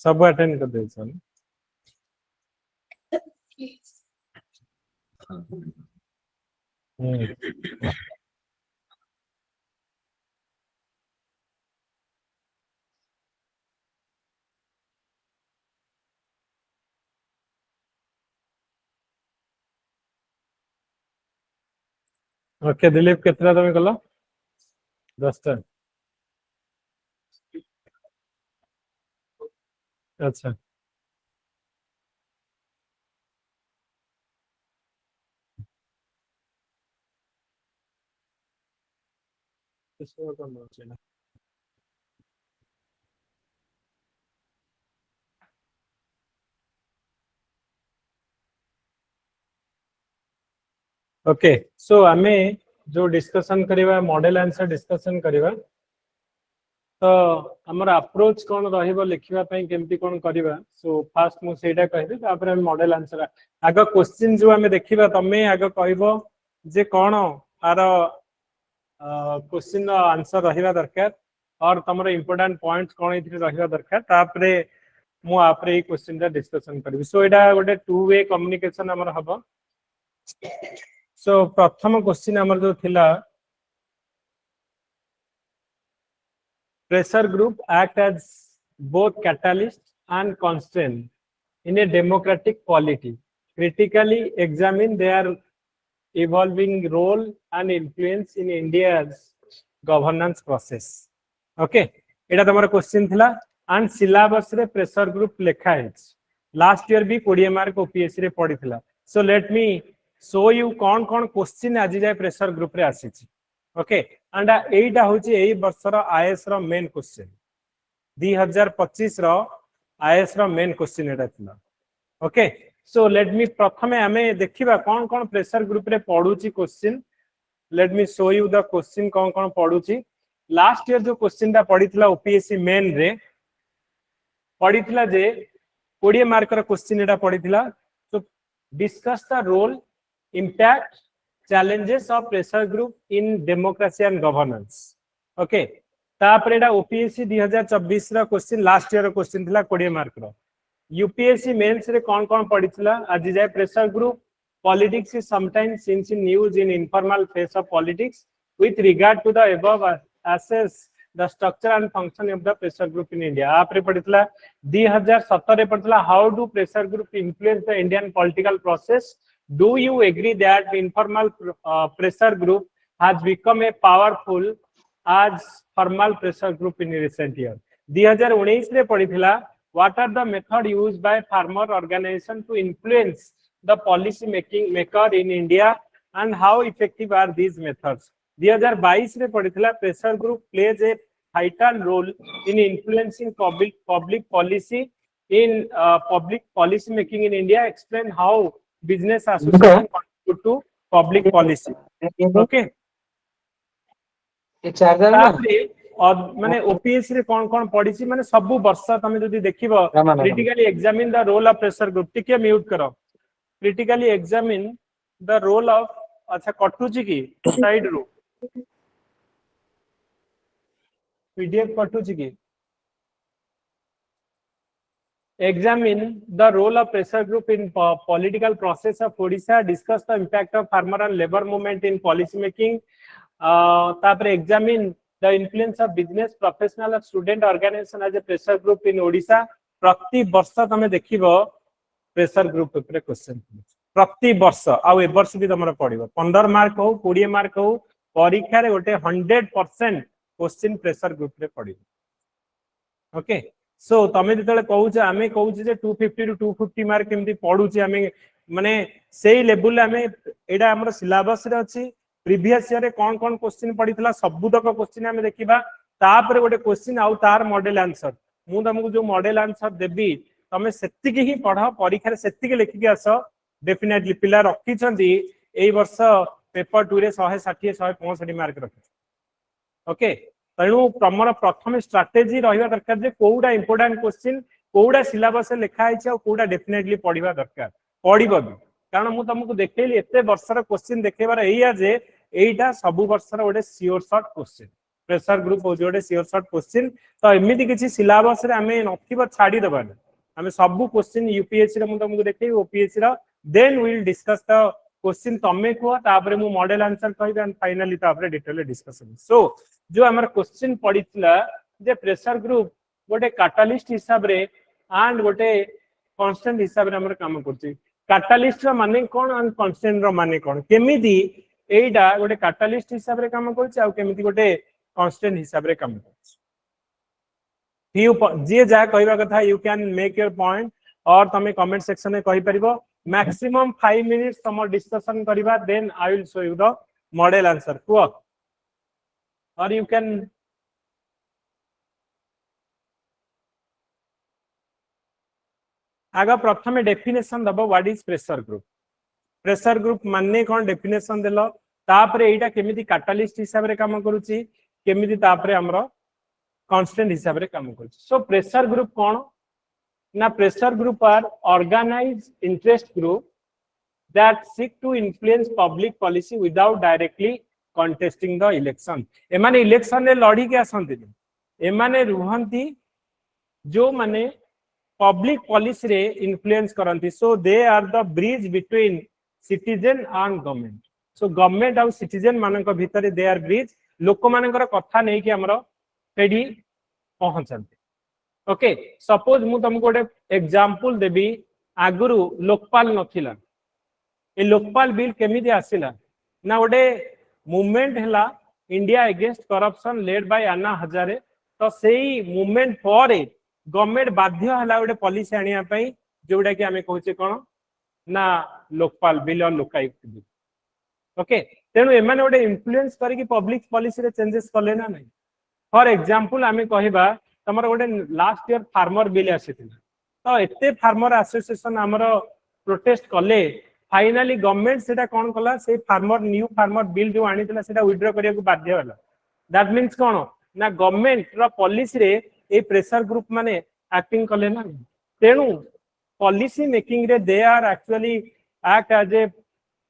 सब अटेंड कर दे सन ओके दिलीप कितना तुम कल 10टा अच्छा ओके सो आमे जो डिस्कशन करिवा मॉडल आंसर डिस्कशन करिवा तो हमर अप्रोच कोन रहिबो लिखिबा पई केमती कोन करिवा सो फास्ट मु सेटा कहबे तापर हम मॉडल आंसर आगो क्वेश्चन जो हमें देखिबा तमे आगो कहबो जे कोन आर क्वेश्चन आंसर रहिबा दरकार और तमरो इंपोर्टेंट पॉइंट्स कोन इथि रहिबा दरकार तापर मु आपरे ई क्वेश्चन दा डिस्कशन करबी सो एडा गोटे टू वे कम्युनिकेशन हमर हबो सो प्रथम क्वेश्चन हमर जो थिला pressure group act as both catalyst and constraint in a democratic polity. Critically examine their evolving role and influence in India's governance process. Okay, Etah तमरा question थिला and syllabus रे pressure group लेखा है. Last year भी 20 mark OPSC रे पड़ी थिला. So let me show you कौन कौन क्वेश्चन आज जाय pressure group रे आसी छी. ओके एंड एटा होची एई वर्षर आईएएस रो मेन क्वेश्चन 2025 रो आईएएस रो मेन क्वेश्चन एटा थिला ओके सो लेट मी प्रथमे हमें देखिबा कोन कोन प्रेशर ग्रुप रे पढुची question let me show you the question कोन कोन पढुची लास्ट ईयर जो क्वेश्चन ता पढितला ओपीएससी मेन रे पढितला जे 20 मार्क रो क्वेश्चन एटा पढितला तो discuss the role impact challenges of pressure group in democracy and governance okay तापर एटा ओपीएससी 2024 रा क्वेश्चन लास्ट ईयर रो क्वेश्चन थिला 20 मार्क रो यूपीएससी मेंस रे कोन कोन पढितला आज जाय pressure group politics is sometimes scenes in news in informal face of politics with regard to the above assess the structure and function of the pressure group in India आपरे पढितला 2017 रे पढितला how do pressure group influence the Indian political process Do you agree that the informal pressure group has become a powerful as formal pressure group in recent years? 2019 रे पढ़िथिला What are the method used by farmer organization to influence the policy maker in India and how effective are these methods? 2022 रे पढ़िथिला pressure group plays a vital role in influencing public policy in public policy making in India. Explain how business association contribute to public policy okay A charger और माने OPSC रे कोन कोन पढी छी माने सब वर्ष तमे जदी देखिबो critically examine the role of pressure group टिके म्यूट करो critically examine the role of अच्छा कटु छी की साइड रो पीडीएफ कटु छी की Examine the role of pressure group in political process of Odisha. Discuss the impact of farmer and labor movement in policy making. तापर examine the influence of business, professional, and student organization as a pressure group in Odisha. प्रति वर्ष तमे देखिबो pressure group ऊपर question प्रति वर्ष आ ए वर्ष भी तमरा पडिबो 15 mark हो 20 मार्क हो परीक्षा रे गोटे 100% क्वेश्चन प्रेशर ग्रुप रे पडिबो ओके सो तमे जतले कहूछ आमे कहूछ जे 250 टू 250 मार्क केमती पढुची आमे माने सेही लेवल आमे एडा हमर सिलेबस रे अछि प्रीवियस ईयर रे कोन कोन क्वेश्चन पडितला सबुतक क्वेश्चन आमे देखिबा तापर गोटे क्वेश्चन आउ तार मॉडल आंसर मु तमको जो मॉडल आंसर देबी तमे सेतिकी ही पढ परीक्षा रे सेतिकी लिखि के आसो डेफिनेटली पिला रखी छंदी एई वर्ष पेपर 2 रे 160 165 मार्क रखि ओके तेणु तुम प्रथम स्ट्राटेजी रहा दरकार जे कोउडा इंपोर्टेंट क्वेश्चन कोउडा सिलेबस लिखा है कोउडा डेफिनेटली पढ़ा दरकार पढ़ब भी कारण मुझे तुमको देखली एत वर्षर क्वेश्चन देखेबार एया जे एटा सब वर्षर गोटे sure short question pressure group हो जोडे श्योर शॉर्ट क्वेश्चन तो एमिति किछि सिलेबस रे हमें नथिबो छाडी दबा हमें सब क्वेश्चन यूपीएससी रे मु तुमको देखै ओपीएससी रा then we will discuss the question तमे को तापर मु मॉडल आंसर कहबे एंड फाइनली तापर डिटेल डिस्कशन सो जो हमर क्वेश्चन पडितला जे प्रेशर ग्रुप गोटे कैटलिस्ट हिसाब रे एंड गोटे कांस्टेंट हिसाब रे हमर काम करछि कैटलिस्ट रो माने कोन एंड कांस्टेंट रो माने कोन केमिति एइडा गोटे कैटलिस्ट हिसाब रे काम करछि आ केमिति गोटे कांस्टेंट हिसाब रे काम करछि यू जे जा कहबा कथा you can make your point और तमे कमेंट सेक्शन में कहि परिबो मैक्सिमम 5 मिनिट्स तम डिस्कशन करिबा then I will show you the model answer को और यू कैन आगा प्रथम डेफिनेशन दबो व्हाट इज प्रेशर ग्रुप माने कोन डेफिनेशन देलो तापरे एटा केमिति कैटलिस्ट हिसाब रे काम करूची केमिति तापरे हमरो कांस्टेंट हिसाब रे काम करूची सो प्रेशर ग्रुप कोन ना pressure group are organised interest group that seek to influence public policy without directly contesting the election एमाने इलेक्शन रे लड़ी के आसंती एमाने रुहंती जो माने पब्लिक पॉलिसी रे इन्फ्लुएंस करंती so they are the bridge between citizen and government so government और सिटीजन मानक भितर दे आर ब्रिज लोक मानकर कथा नै कि हमरो पेडी पहुंचंती ओके सपोज मु तुमको गोटे एग्जांपल देबी आगुरु लोकपाल नथिला ए लोकपाल बिल केमिति आसिला ना गोटे मूवमेंट हला India against corruption led by Anna Hazare तो सेही मूवमेंट पर गवर्नमेंट बाध्य हला गोटे पॉलिसी आनिया पई जोडा कि हमें कहूचे कोन ना लोकपाल बिल और लोकायुक्त बिल ओके तेनु एमाने गोटे इन्फ्लुएंस करी पब्लिक पॉलिसी रे चेंजेस करले ना नहीं फॉर एग्जांपल हमें कहबा तमर गोटे लास्ट ईयर फार्मर बिल आसीथिला तो एते फार्मर एसोसिएशन हमरो प्रोटेस्ट कले फाइनली गवर्नमेंट सेटा कोन कला से फार्मर न्यू फार्मर बिल जो आनिथिला सेटा विथड्रॉ करिया को बाध्य होला दैट मींस कोन ना गवर्नमेंट रो पॉलिसी रे ए प्रेशर ग्रुप माने एक्टिंग कले ना तेनु पॉलिसी मेकिंग रे they are actually act as a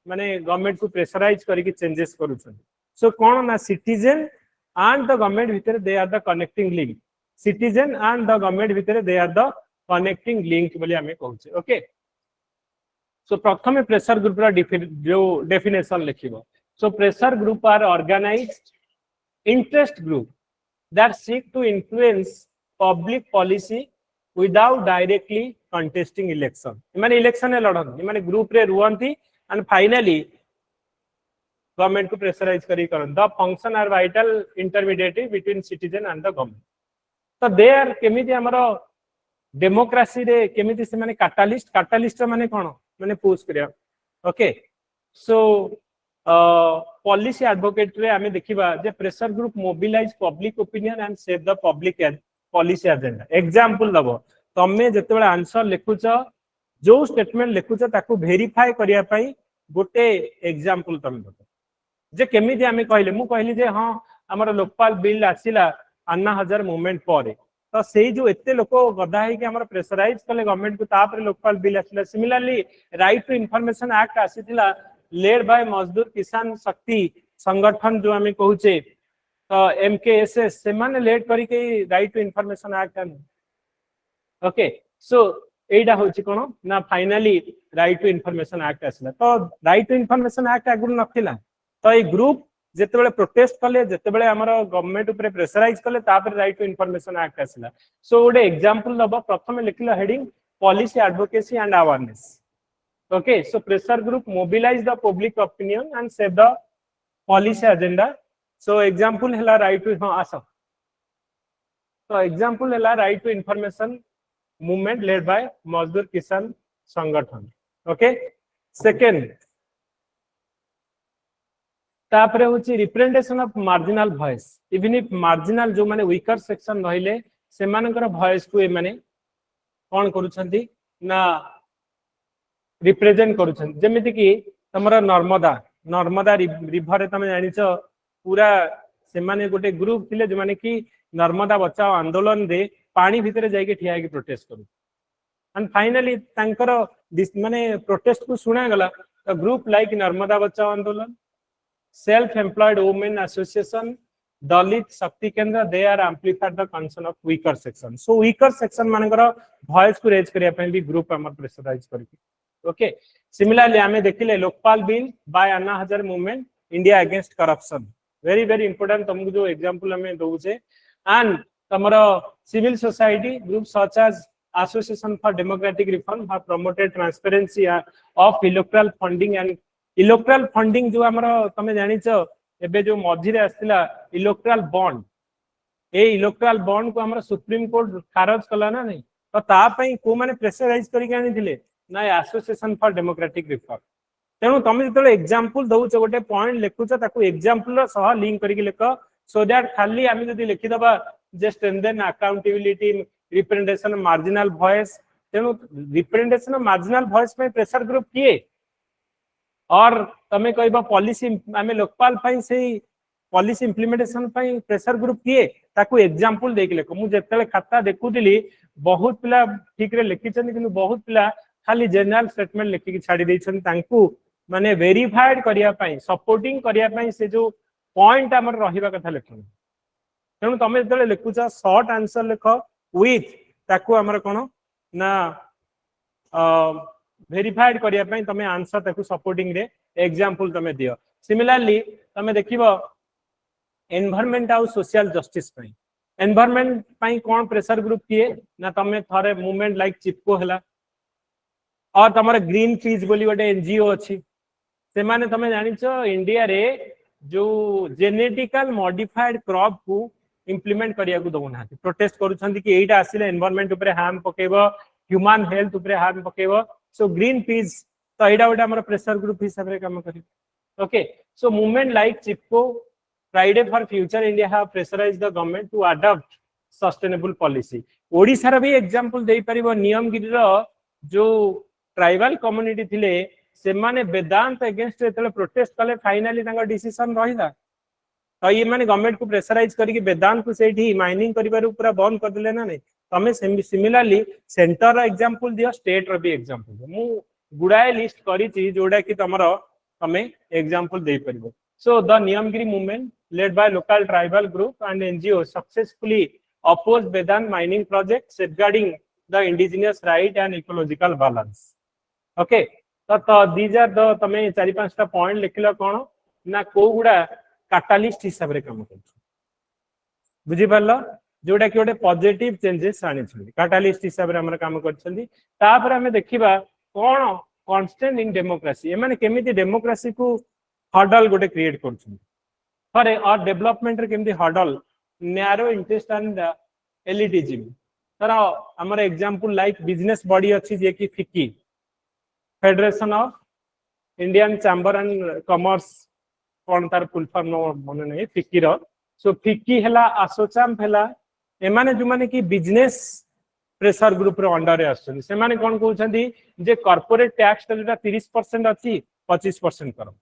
माने गवर्नमेंट को प्रेशराइज करी चेंजेस करूछन सो कोन ना सिटीजन एंड द गवर्नमेंट भितर they are the connecting link citizen and the government भितर they are the connecting link बोली हमें कहूचे ओके सो प्रथम प्रेशर ग्रुप रा जो डेफिनेशन लिखिबो so pressure group are organised interest group that seek to influence public policy without directly contesting election माने election लड़न माने ग्रुप रे रुहंती एंड फाइनली गवर्नमेंट को प्रेशराइज करी करन the function are vital intermediate between citizen and the government तो they are केमिति हमरो डेमोक्रेसी रे केमिति से माने कैटलिस्ट माने कोन माने पुश करिया ओके सो पॉलिसी एडवोकेट रे हमें देखिबा जे pressure group mobilise public opinion and save the public policy agenda example दबो तमे जते बेला आंसर लिखुछ जो स्टेटमेंट लिखुछ ताकू वेरीफाई करिया पई गोटे एग्जांपल तमे दबो जे केमिति हमें कहले मु कहली जे हां हमर लोकपाल बिल आसिला अन्ना हजार मूवमेंट पर तो से जो एते लोक गदा है कि हमर प्रेशराइज कले गवर्नमेंट को तापर लोकपाल बिल आसिला similarly right to information act आसीथिला लेड बाय मजदूर किसान शक्ति संगठन जो हमें कहूचे तो एमकेएसएस से माने लेड करी के right to information act okay so एडा होची कोन ना finally right to information act आसिला तो राइट टू इन्फॉर्मेशन एक्ट आगु नथिला तो ए ग्रुप जेते बेले प्रोटेस्ट कले जेते बेले हमरो गवर्नमेंट ऊपर प्रेशराइज कले तापर राइट टू इन्फॉर्मेशन एक्ट आसिला सो ओडे एग्जांपल दबो प्रथम लिखिला heading policy advocacy and awareness okay so pressure group mobilise the public opinion and save the policy agenda so example हला राइट टू हां आसो तो एग्जांपल हला right to information movement led by Mazdoor Kisan Sangathan okay second तापरे होची representation of marginal voice even if marginal जो माने weaker section रहिले से मानकर वॉइस को ए माने कोन करूछंती ना रिप्रेजेंट करूछन जेमिति कि तमरा नर्मदा रिवर रे तमे जानिछ पूरा से माने गोटे ग्रुप थिले जे माने कि नर्मदा बचाओ आंदोलन रे पानी भितरे जाई के ठिया के प्रोटेस्ट करू एंड फाइनली तांकर माने प्रोटेस्ट को सुना गला group like Narmada Bachao Andolan self employed women association Dalit Shakti Kendra they are amplified the concern of weaker section so weaker section मानकर वॉइस को रेज करिया पे भी ग्रुप हमर प्रेशराइज करके ओके सिमिलरली आमे देखिले Lokpal bill by Anna Hazare movement India against corruption very very important तुमको जो एग्जांपल हमें दोचे एंड तमरो civil society group such as Association for Democratic Reform have promoted transparency of electoral funding and electoral funding जो हमरो तमे जानि छ एबे जो मझिरे आस्तिला इलेक्टोरल बॉन्ड ए इलेक्टोरल बॉन्ड को हमरो सुप्रीम कोर्ट खारज कला ना नहीं तो ता पई को माने प्रेशराइज करि के आनि थिले ना एसोसिएशन फॉर डेमोक्रेटिक रिफॉर्म तेनु तमे जतो एग्जांपल दउ छ गोटे पॉइंट लेखु छ ताकू एग्जांपल रो सह लिंक करि के लेख सो दैट खाली आमी जदी लिखि दबा just and then accountability representation marginal voice तेनु रिप्रेजेंटेशन मार्जिनल वॉइस पे प्रेशर ग्रुप किए और तमे कहबा पॉलिसी आमे लोकपाल पई से पॉलिसी इंप्लीमेंटेशन पई प्रेशर ग्रुप किए ताकू एग्जांपल देख लेको मु जेतले खाता देखुदिली बहुत पिला ठीक रे लिखि छन किंतु बहुत पिला खाली जनरल स्टेटमेंट लिखि के छाडी दै छन तांकू माने वेरीफाइड करिया पई सपोर्टिंग करिया पई से जो पॉइंट हमर रहिबा कथा लेखन तेनु तमे जेतले लिखुछ शॉर्ट आंसर लिख विथ ताकू हमर कोन ना वेरीफाइड करिया पई तमे आंसर ताकू सपोर्टिंग रे एग्जांपल तमे दियो सिमिलरली तमे देखिबो एनवायरनमेंट आउ सोशल जस्टिस पई एनवायरनमेंट पई कोन प्रेशर ग्रुप किए ना तमे थरे मूवमेंट लाइक चिपको हला और तमर ग्रीन फीज बोली गोटे एनजीओ अछि से माने तमे जानि छ इंडिया रे जो जेनेटिकल मॉडिफाइड क्रॉप को इम्प्लीमेंट करिया को दउना प्रोटेस्ट करूछंती कि एटा आसिले एनवायरनमेंट ऊपर हार्म पकेबो ह्यूमन हेल्थ ऊपर हार्म पकेबो सो ग्रीन पीस तो एटा ओटा हमर प्रेशर ग्रुप हिसाब रे काम करी okay so movement like Chipko Friday for future India have pressurised the government to adopt sustainable policy Odisha रे भी एग्जांपल देई परिबो नियमगिरी रो जो ट्राइबल कम्युनिटी थिले से माने वेदांत अगेंस्ट एतले प्रोटेस्ट कले फाइनली तांगा डिसीजन रहिला तो ये माने गवर्नमेंट को प्रेशराइज करके वेदांत को सेठी माइनिंग करिबार पूरा बंद कर देले ना नहीं तमे सिमिलरली सेंटर रा एग्जांपल दियो स्टेट रा भी एग्जांपल मु गुडाए लिस्ट करी छी जोडा कि तमरो तमे एग्जांपल दे परिबो so the Niyamgiri movement led by local tribal group and NGO successfully oppose Vedanta mining project safeguarding the indigenous right and ecological balance okay तो दीज आर द तमे 4-5टा पॉइंट लिखिलो कोन ना को गुडा कैटलिस्ट हिसाब रे काम कर बुझी परलो जोडा कि ओटे पॉजिटिव चेंजेस आनी छली कैटलिस्ट हिसाब रे हमर काम करछली तापर हमें देखिबा कोन कांस्टेंट इन डेमोक्रेसी ए माने केमिति डेमोक्रेसी को हर्डल गोटे क्रिएट करछन फॉर और डेवलपमेंट रे केमिति hurdle narrow interest and elitism तरा हमर एग्जांपल लाइक बिजनेस बॉडी अछि जे कि फिकी federation of Indian chamber and commerce कौन तार फुल फॉर्म मन नहीं फिकी रो सो फिकी हला आसोचाम हला ए माने जो माने कि बिजनेस प्रेशर ग्रुप रो अंडर रे आछन से माने कोन कहउछंती जे कॉर्पोरेट टैक्स जेटा 30% अछि 25% करो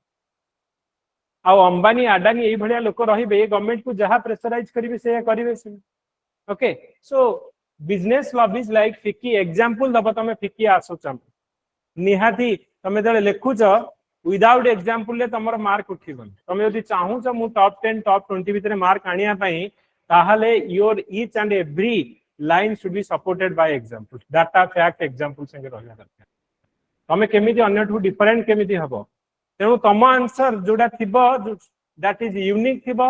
आ अंबानी अडानी एई भलिया लोक रहिबे गवर्नमेंट को जहां प्रेशराइज करिवे से करिवे से okay so business lobbies like फिकी एग्जांपल दब तमे फिकी आसोचाम निहाती तमे जले लेखुछ विदाउट एग्जांपल ले तमर मार्क उठिबन तमे यदि चाहू छ मु टॉप 10 टॉप 20 भीतर मार्क आनिया पई ताहाले your each and every line should be supported by example data fact example संगे रहला दरकार तमे केमिति अन्य टू डिफरेंट केमिति हबो तेनु तम आंसर जोडा थिबो दैट इज यूनिक थिबो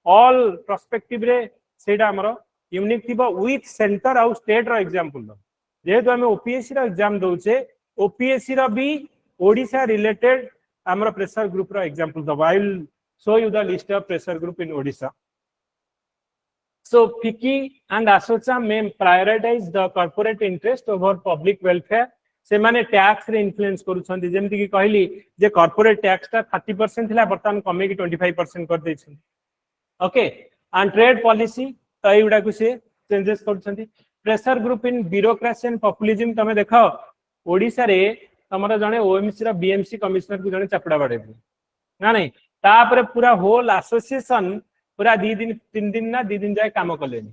ऑल पर्सपेक्टिव रे सेडा हमरो यूनिक थिबो विथ सेंटर आउ स्टेट रो एग्जांपल दो जेहेतु हमें ओपीएससी रो एग्जाम दोचे ओपीएससी रो भी ओडिशा रिलेटेड हमरो प्रेशर ग्रुप रो एग्जांपल दो I will show you the list of pressure group in Odisha so FICCI and ASSOCHAM may prioritise the corporate interest over public welfare से माने टैक्स रे इन्फ्लुएंस करूछंती जेमति कि कहली जे कॉर्पोरेट टैक्स ता 30% थिला बर्तमान कमे कि 25% कर दैछन ओके एंड ट्रेड पॉलिसी तो एउडा को से चेंजेस करूछंती pressure group in bureaucracy and populism तमे देखो ओडिसा रे तमरा जने ओएमसी रा बीएमसी कमिश्नर को जने चपड़ा बाडे ना नहीं तापर पूरा होल एसोसिएशन पूरा 2 दिन 3 दिन ना 2 दिन जाय काम कलेनी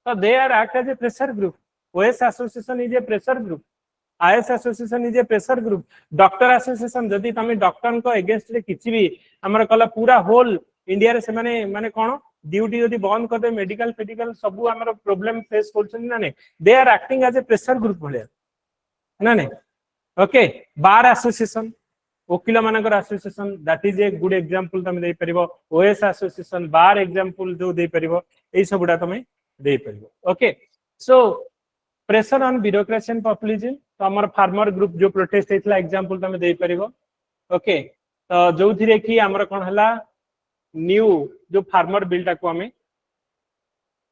तो they are act as a pressure group OS association is a pressure group IAS association is a pressure group doctor association जदी तमे डॉक्टर को अगेंस्ट रे किछि भी हमर कला पूरा होल इंडिया रे से माने कोन ड्यूटी जदी बंद कर दे मेडिकल फेडिकल सब हमर प्रॉब्लम फेस करछन ना ने they are acting as a pressure group भले ना ने ओके बार एसोसिएशन वकील मानकर association that is a good example तुम दे परिबो ओएस एसोसिएशन बार एग्जांपल जो दे परिबो ए सबुडा तुम दे परिबो okay so pressure on bureaucracy and populism तो हमर फार्मर ग्रुप जो प्रोटेस्ट हेतला एग्जांपल तुम दे परिबो ओके तो जो थिरे कि हमर कोन हला न्यू जो फार्मर बिल टाको हमें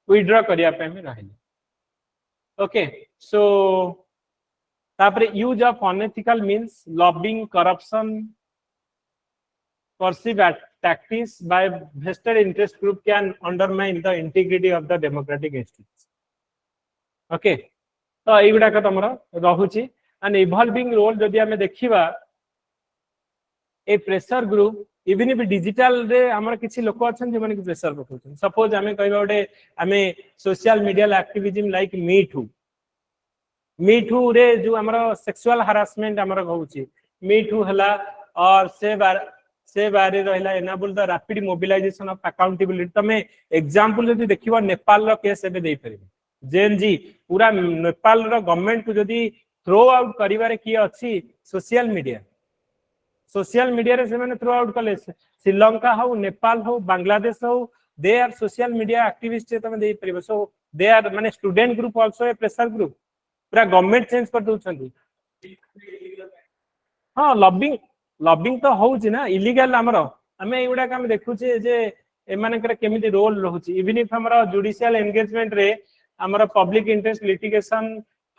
विथड्रॉ करिया पे में रहले ओके सो तापर use of unethical means lobbying corruption perceived tactics by vested interest group can undermine the integrity of the democratic institutions okay तो एई गुडा का तमरा रहुची एंड इवॉल्विंग रोल जदि हमें देखिबा ए pressure group even if digital रे हमर किछि लोक अछन जे माने कि प्रेशर पकोछन सपोज हमें कहबा ओडे हमें social media activism like me too रे जो हमर सेक्सुअल हरासमेंट हमर होउची मी टू हला और से बारे रहला enable the rapid mobilisation of accountability तमे एग्जांपल जदि देखिबा नेपाल रो केस एबे देई परिबे जेन जी पूरा नेपाल रो गवर्नमेंट को जदि थ्रो आउट करिवारे की अछि सोशल मीडिया रे से माने थ्रो आउट कले श्रीलंका हो नेपाल हो बांग्लादेश हो they are social media activist तमे देई परिबे सो दे आर माने student group also a pressure group पूरा गवर्नमेंट चेंज कर दोछंती हां लॉबिंग तो होउची ना इलीगल हमरो हमें एगुडा काम देखुची जे ए मानकर केमिति रोल रहउची इवन इफ हमरो जुडिशियल एंगेजमेंट रे हमरो public interest litigation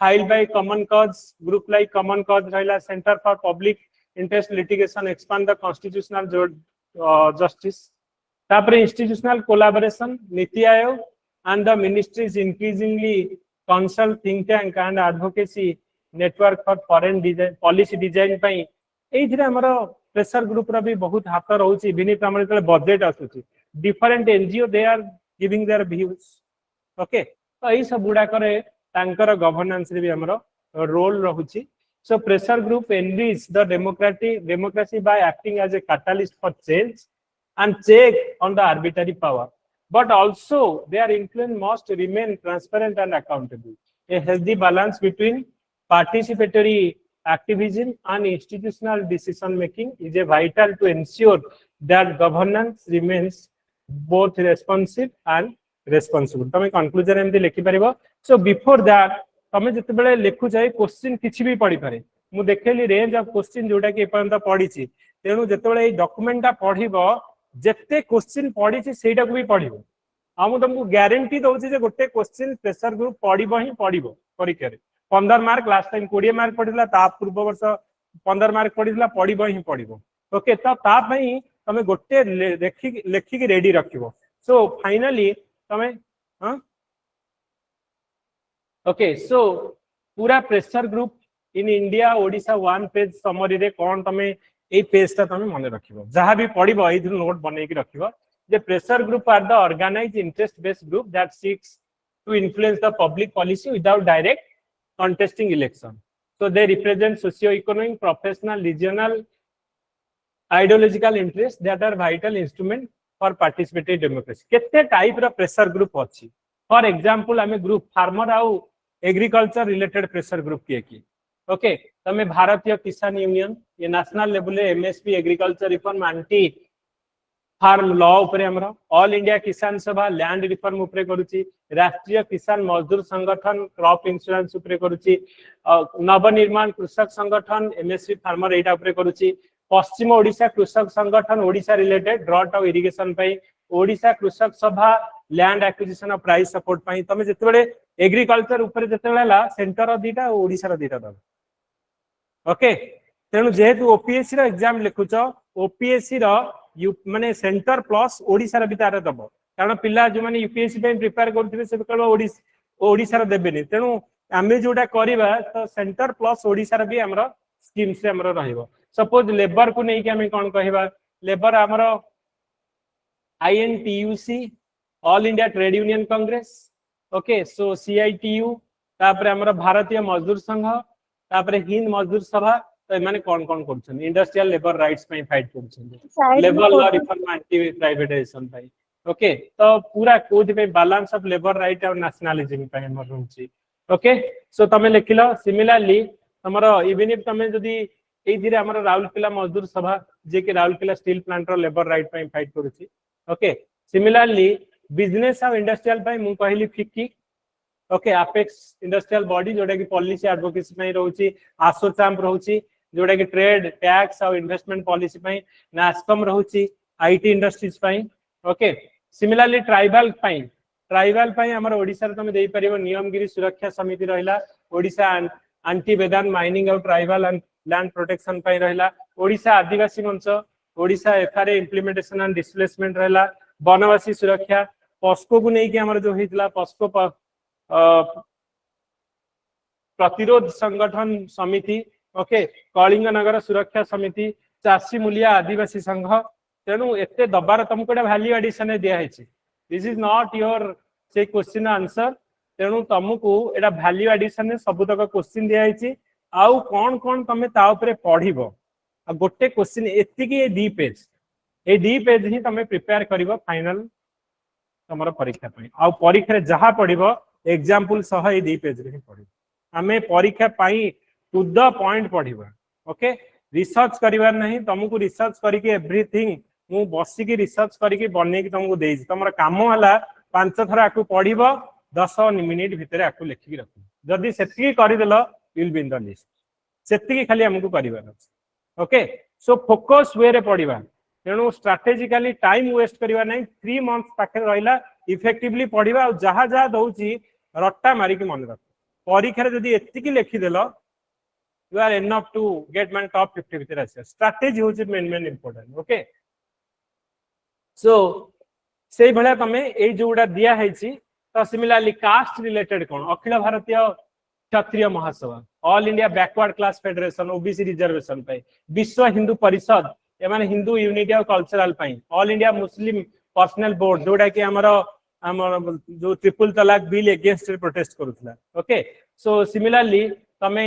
file by common cause group like common cause रहला centre for public interest litigation expand the constitutional justice तापर institutional collaboration NITI Aayog and the ministries increasingly consult think tank and advocacy network for foreign design policy design पई एइथिरे हमरो pressure group रा भी बहुत हाथ रहउची बिनित हमर तले बजट आसुची different NGO they are giving their views okay तो एई सब गुडा करे तांकर गवर्नेंस रे भी हमरो रोल रहउची so pressure group enrich the democracy by acting as a catalyst for change and check on the arbitrary power but also their influence must remain transparent and accountable. A healthy balance between participatory activism and institutional decision making is a vital to ensure that governance remains both responsive and responsible. तमे conclusion एमदी लेखि परिबो so before that तमे जते बेले लेखु जाय question किछि भी पढि पारे मु देखैली रेंज ऑफ क्वेश्चन जोटा कि एपर्यंत पढिछि तेनु जते बेले ए डॉक्यूमेंट ता पढिबो जेते क्वेश्चन पढिछि सेटा को भी पढिबो हम तुमको गारंटी दउछि जे गोटे क्वेश्चन प्रेशर ग्रुप पढिबो ही पढिबो परीक्षा रे 15 मार्क लास्ट टाइम 20 मार्क पढिला ता पूर्व वर्ष 15 मार्क पढिला पढिबो ही पढिबो ओके तो ता पई तमे गोटे लेखि के रेडी रखिबो सो फाइनली तमे हां ओके सो पूरा pressure group in India Odisha one page summary रे कोन तमे ए पेज ता तमे मन रखिबो जहां भी पढिबो ए नोट बनै के रखिबो the pressure group are the organized interest based group that seeks to influence the public policy without direct contesting election so they represent socio-economic professional regional ideological interests that are vital instrument for participatory democracy kete type ro pressure group achi for example ame group farmer au agriculture related pressure group ki okay tame bharatiya kisan union ye national level le msp agriculture reform anti farm law उपरे हमरा all India किसान सभा land reform उपरे करूची राष्ट्रीय किसान मजदूर संगठन क्रॉप इंश्योरेंस उपरे करूची नवनिर्माण कृषक संगठन एमएसपी फार्मर एटा उपरे करूची पश्चिम Odisha Krushak Sangathan Odisha related drought of irrigation पई Odisha Krushak Sabha land acquisition of price support पई तमे जते बेले एग्रीकल्चर उपरे जते बेला सेंटर दीटा ओडिशा रो दीटा दब ओके तेनु जेहेतु ओपीएससी रो एग्जाम लिखुचो ओपीएससी रो माने सेंटर प्लस ओडिसा रे बितार दब कारण पिला जो माने यूपीएससी पे प्रिपेयर करथिबे से केवल ओडिसा रे देबेनी तेनु आमे जोटा करबा तो सेंटर प्लस ओडिसा रे भी हमरो स्कीम से हमरो रहइबो सपोज लेबर को नै कि हमें कोन कहबा लेबर हमरो INTUC all India trade union congress okay so CITU तापर हमरो भारतीय मजदूर संघ तापर हिंद मजदूर सभा तो माने कोन करछन इंडस्ट्रियल लेबर राइट्स पे फाइट करछन labour law reform anti privatisation पे ओके तो पूरा कोथि पे बैलेंस ऑफ लेबर राइट और नेशनलिज्म पे हमर रहउची ओके सो तमे लिखिलो सिमिलरली हमरो इवन इफ तमे जदी एई धीरे हमर राउरकेला मजदूर सभा जे कि राउरकेला स्टील प्लांट रो लेबर राइट पे फाइट करूची ओके सिमिलरली बिजनेस और इंडस्ट्रियल पे मु कहली FICCI okay apex industrial body जोटा कि पॉलिसी एडवोकेसी पे रहउची आसो चैम्प रहउची जोटा कि ट्रेड टैक्स और इन्वेस्टमेंट पॉलिसी पे नास्कम रहउची आईटी इंडस्ट्रीज पे ओके सिमिलरली ट्राइबल हमर ओडिसा रे तमे देई परिबो नियमगिरी सुरक्षा समिति रहिला ओडिसा एंटी वेदांत माइनिंग और ट्राइबल एंड लैंड प्रोटेक्शन पे रहिला ओडिसा आदिवासी मंच Odisha FRA implementation and displacement रहिला वनवासी सुरक्षा पॉस्को को नहीं कि हमर जो हितला पॉस्को प्रतिरोध संगठन समिति ओके कलिंग नगर सुरक्षा समिति चासी मूलिया आदिवासी संघ तेणु एते दबार तुमको वैल्यू एडिशन दिया है दिस इज नॉट योर से क्वेश्चन आंसर तेणु तुमको एटा वैल्यू एडिशन सबुतक क्वेश्चन दिया है आउ कौन कौन तमे ता ऊपर पढ़िबो आ गोटे क्वेश्चन एतिकी दी पेज ए दी पेज ही तमे प्रिपेयर करिवो फाइनल तमरो परीक्षा पई आ परीक्षा रे जहा पढ़िबो एग्जांपल सह ए दी पेज रे ही पढ़िबो हमें परीक्षा पई टू द पॉइंट पढ़िबो ओके रिसर्च करिवार नहीं तुमको रिसर्च करके एवरीथिंग मु बसी की रिसर्च करके बने की तुमको देई तमरा काम हला 5 थर आकु पढ़िबो 10 मिनिट भितर आकु लिखि रखु जदी सेति करि देलो will be in the list सेति खाली हमको करिवार अछि ओके सो फोकस वे रे पढ़िबा तेणु स्ट्रेटेजिकली टाइम वेस्ट करिवा नहीं 3 मंथ्स पाखे रहिला इफेक्टिवली पढ़िबा और जहा जहा दउची रट्टा मारी के मन रख परीक्षा रे जदी एति की लिखि देलो you are enough to get man top 50 भितर आसे स्ट्रेटजी होची मेन इंपोर्टेंट ओके सो सेई भले तमे ए जोडा दिया हैची तो सिमिलरली कास्ट रिलेटेड कोन Akhil Bharatiya Kshatriya Mahasabha all India backward class federation OBC reservation पे विश्व हिंदू परिषद ए माने हिंदू यूनिटी और कल्चरल पे all India Muslim personal board जोडा कि हमर जो triple talaq bill against protest करूथला ओके सो सिमिलरली तमे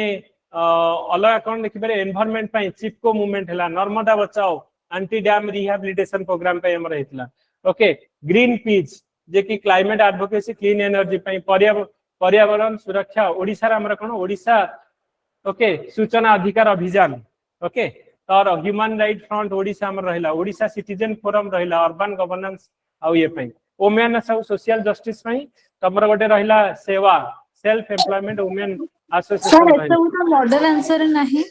अलग कौन देखिपारे एनवायरनमेंट पे चिपको मूवमेंट हला नर्मदा बचाओ एंटी डैम रिहैबिलिटेशन प्रोग्राम पे हमर हेतला ओके ग्रीन पीच जे कि क्लाइमेट एडवोकेसी क्लीन एनर्जी पे पर्यावरण सुरक्षा ओडिसा रे हमर कोन ओडिसा ओके सूचना अधिकार अभियान ओके और ह्यूमन राइट फ्रंट ओडिसा हमर रहला ओडिसा सिटीजन फोरम रहला अर्बन गवर्नेंस आ ये पे वुमेन सब सोशल जस्टिस पे तमर गोटे रहला सेवा सेल्फ एम्प्लॉयमेंट वुमेन एसोसिएशन रहला मॉडल आंसर नहीं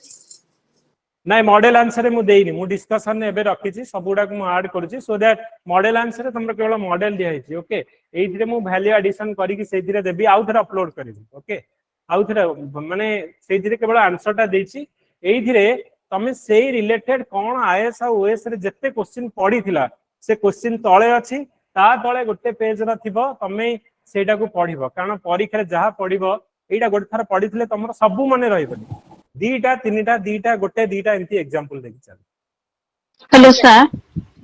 नाही मॉडल आंसर मु देइनी मु डिस्कशन ने एबे रखिछि सबुडा को मु ऐड करछि सो दैट मॉडल आंसर तमर केवल मॉडल दिया हिछि ओके एइथिरे मु वैल्यू एडिशन करी कि सेइथिरे देबी आउ थरा अपलोड करिबी ओके आउ थरा माने सेइथिरे केवल आंसर ता देछि एइथिरे तमे सेई रिलेटेड कोन आईएएस आ ओएस रे जत्ते क्वेश्चन पढिथिला से क्वेश्चन तळे अछि ता तळे गोटे पेज रा थिबो तमे सेटा को पढिबो कारण परीक्षा रे जहा पढिबो एइटा गोटे थरा पढिथिले तमर सब मने रहिबनी दीटा तीनटा दीटा गोटे दीटा एंती एग्जांपल देखि चल हेलो सर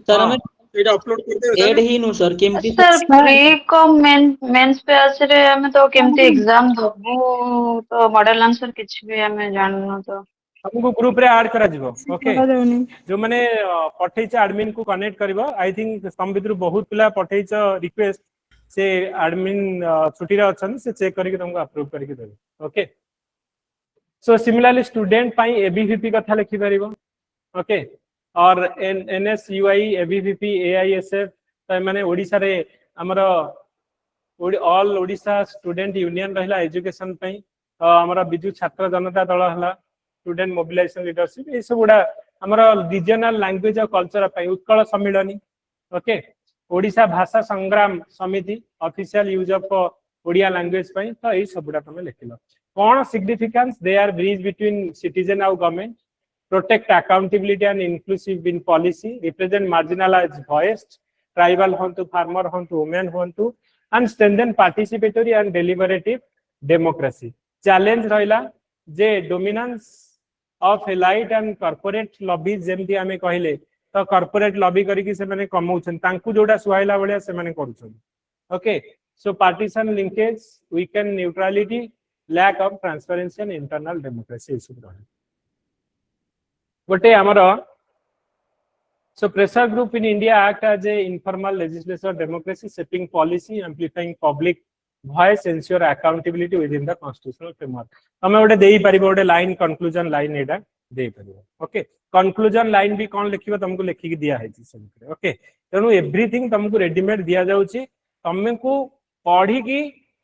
सर हमें एटा अपलोड कर दे ऐड ही नु सर केमती सर प्री को मेंस पे आसरे हमें तो केमती एग्जाम दबु तो मॉडल आंसर किछ भी हमें जाननो तो हमको ग्रुप रे ऐड करा जिवो ओके जो माने पठैछ एडमिन को कनेक्ट करबो आई थिंक सम भितर बहुत पिला पठैछ रिक्वेस्ट से एडमिन छुट्टी रे अछन से चेक करके तुमको अप्रूव करके देबे ओके सो सिमिलरली स्टूडेंट पाई एबीवीपी कथा लिखि परिबो ओके और एनएसयूआई एबीवीपी एआईएसएफ तो माने ओडिसा रे हमर ऑल ओडिसा स्टूडेंट यूनियन रहला एजुकेशन पई हमर बिजु छात्र जनता दल हला स्टूडेंट मोबिलाइजेशन लीडरशिप ए सब गुडा हमर रीजनल लैंग्वेज और कल्चर पई Utkal सम्मेलनी okay Odisha Bhasha Sangram Samiti official use of Odia language पई तो ए सब गुडा तमे लिखिलो कोन significance they are bridge between citizen और government protect accountability and inclusive in policy represent marginalised voice tribal होंतु फार्मर होंतु वुमेन होंतु and strengthen participatory and deliberative democracy challenge रहला जे dominance of elite and corporate lobbies जेमती हमें कहले तो कॉर्पोरेट लॉबी करिकि से माने कमाउछन तांकु जोडा सुहाइला बळिया से माने करूछन okay so partisan linkage weakened neutrality lack of transparency and internal democracy issue रहे गोटे हमर So pressure group in India act as a informal legislature democracy, shaping policy, amplifying public voice, ensure accountability within the constitutional framework. तमे गोटे देई परिबो गोटे line conclusion line एटा देई परिबो. Okay conclusion line भी कोन लिखिबो तुमको लिखि दिया है सब. ओके तेनु एवरीथिंग तुमको रेडीमेड दिया जाउची तुमको पढ़ी की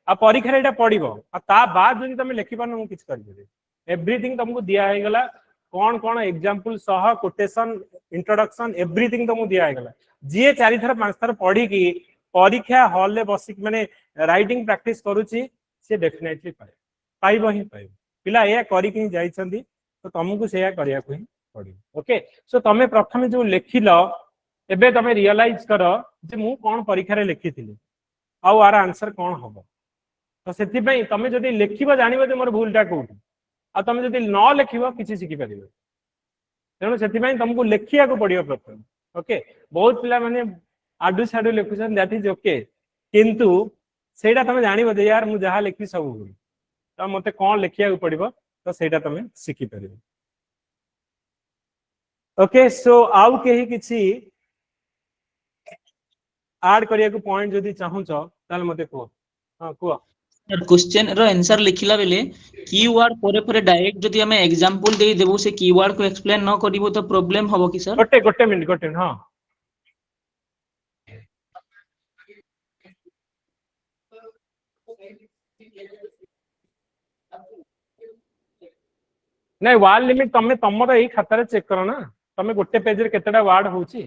आ परीक्षा रे एटा पढ़िबो आ ता बाद जदि तुम लिखि पानो किछ कर देबे. एवरीथिंग तुमको दिया है गला कौन कौन एग्जांपल सह कोटेशन इंट्रोडक्शन एवरीथिंग तुमको दिया है गला जी 4 थर 5 थर पढ़ी की परीक्षा हॉल ले बसी माने राइटिंग प्रैक्टिस करूची से डेफिनेटली पाइबो ही पाइबो. पिला या करी कि जाई छंदी तो तुमको सेया करिया को ही पड़िबो. ओके सो तमे प्रथम जो लिखिलो एबे तमे रियलाइज करो जे मु कोन परीक्षा रे लिखिथिली आ आर आंसर कोन हबो. तो सेति पई तमे जदी लिखिबो जानिबो जे मोर भूलटा कोठी आ तमे जदी न लिखिबो किछि सिखि परिबो. तेणु सेति पई तुमको लिखिया को पड़ियो प्रथम. ओके बहुत पिला माने आडू साडू लिखुछन दैट इज ओके किंतु सेटा तमे जानिबो जे यार मु जहा लिखि सब भूल तो मते कोन लिखिया को पड़िबो तो सेटा तमे सिखि परिबो. ओके सो आउ केही किछि ऐड करिया को पॉइंट जदी चाहू छ ताल मते को. हां को क्वेश्चन रो आंसर लिखिला बेले कीवर्ड परे परे डायरेक्ट जदी हमें एग्जांपल दे देबो से कीवर्ड को एक्सप्लेन न करिवो तो प्रॉब्लम हबो कि सर. गोटे मिनिट गोटे. हां नहीं वार्ड लिमिट तमे तमरो एई खाता रे चेक करो ना. तमे गोटे पेज रे केतेडा वार्ड होउची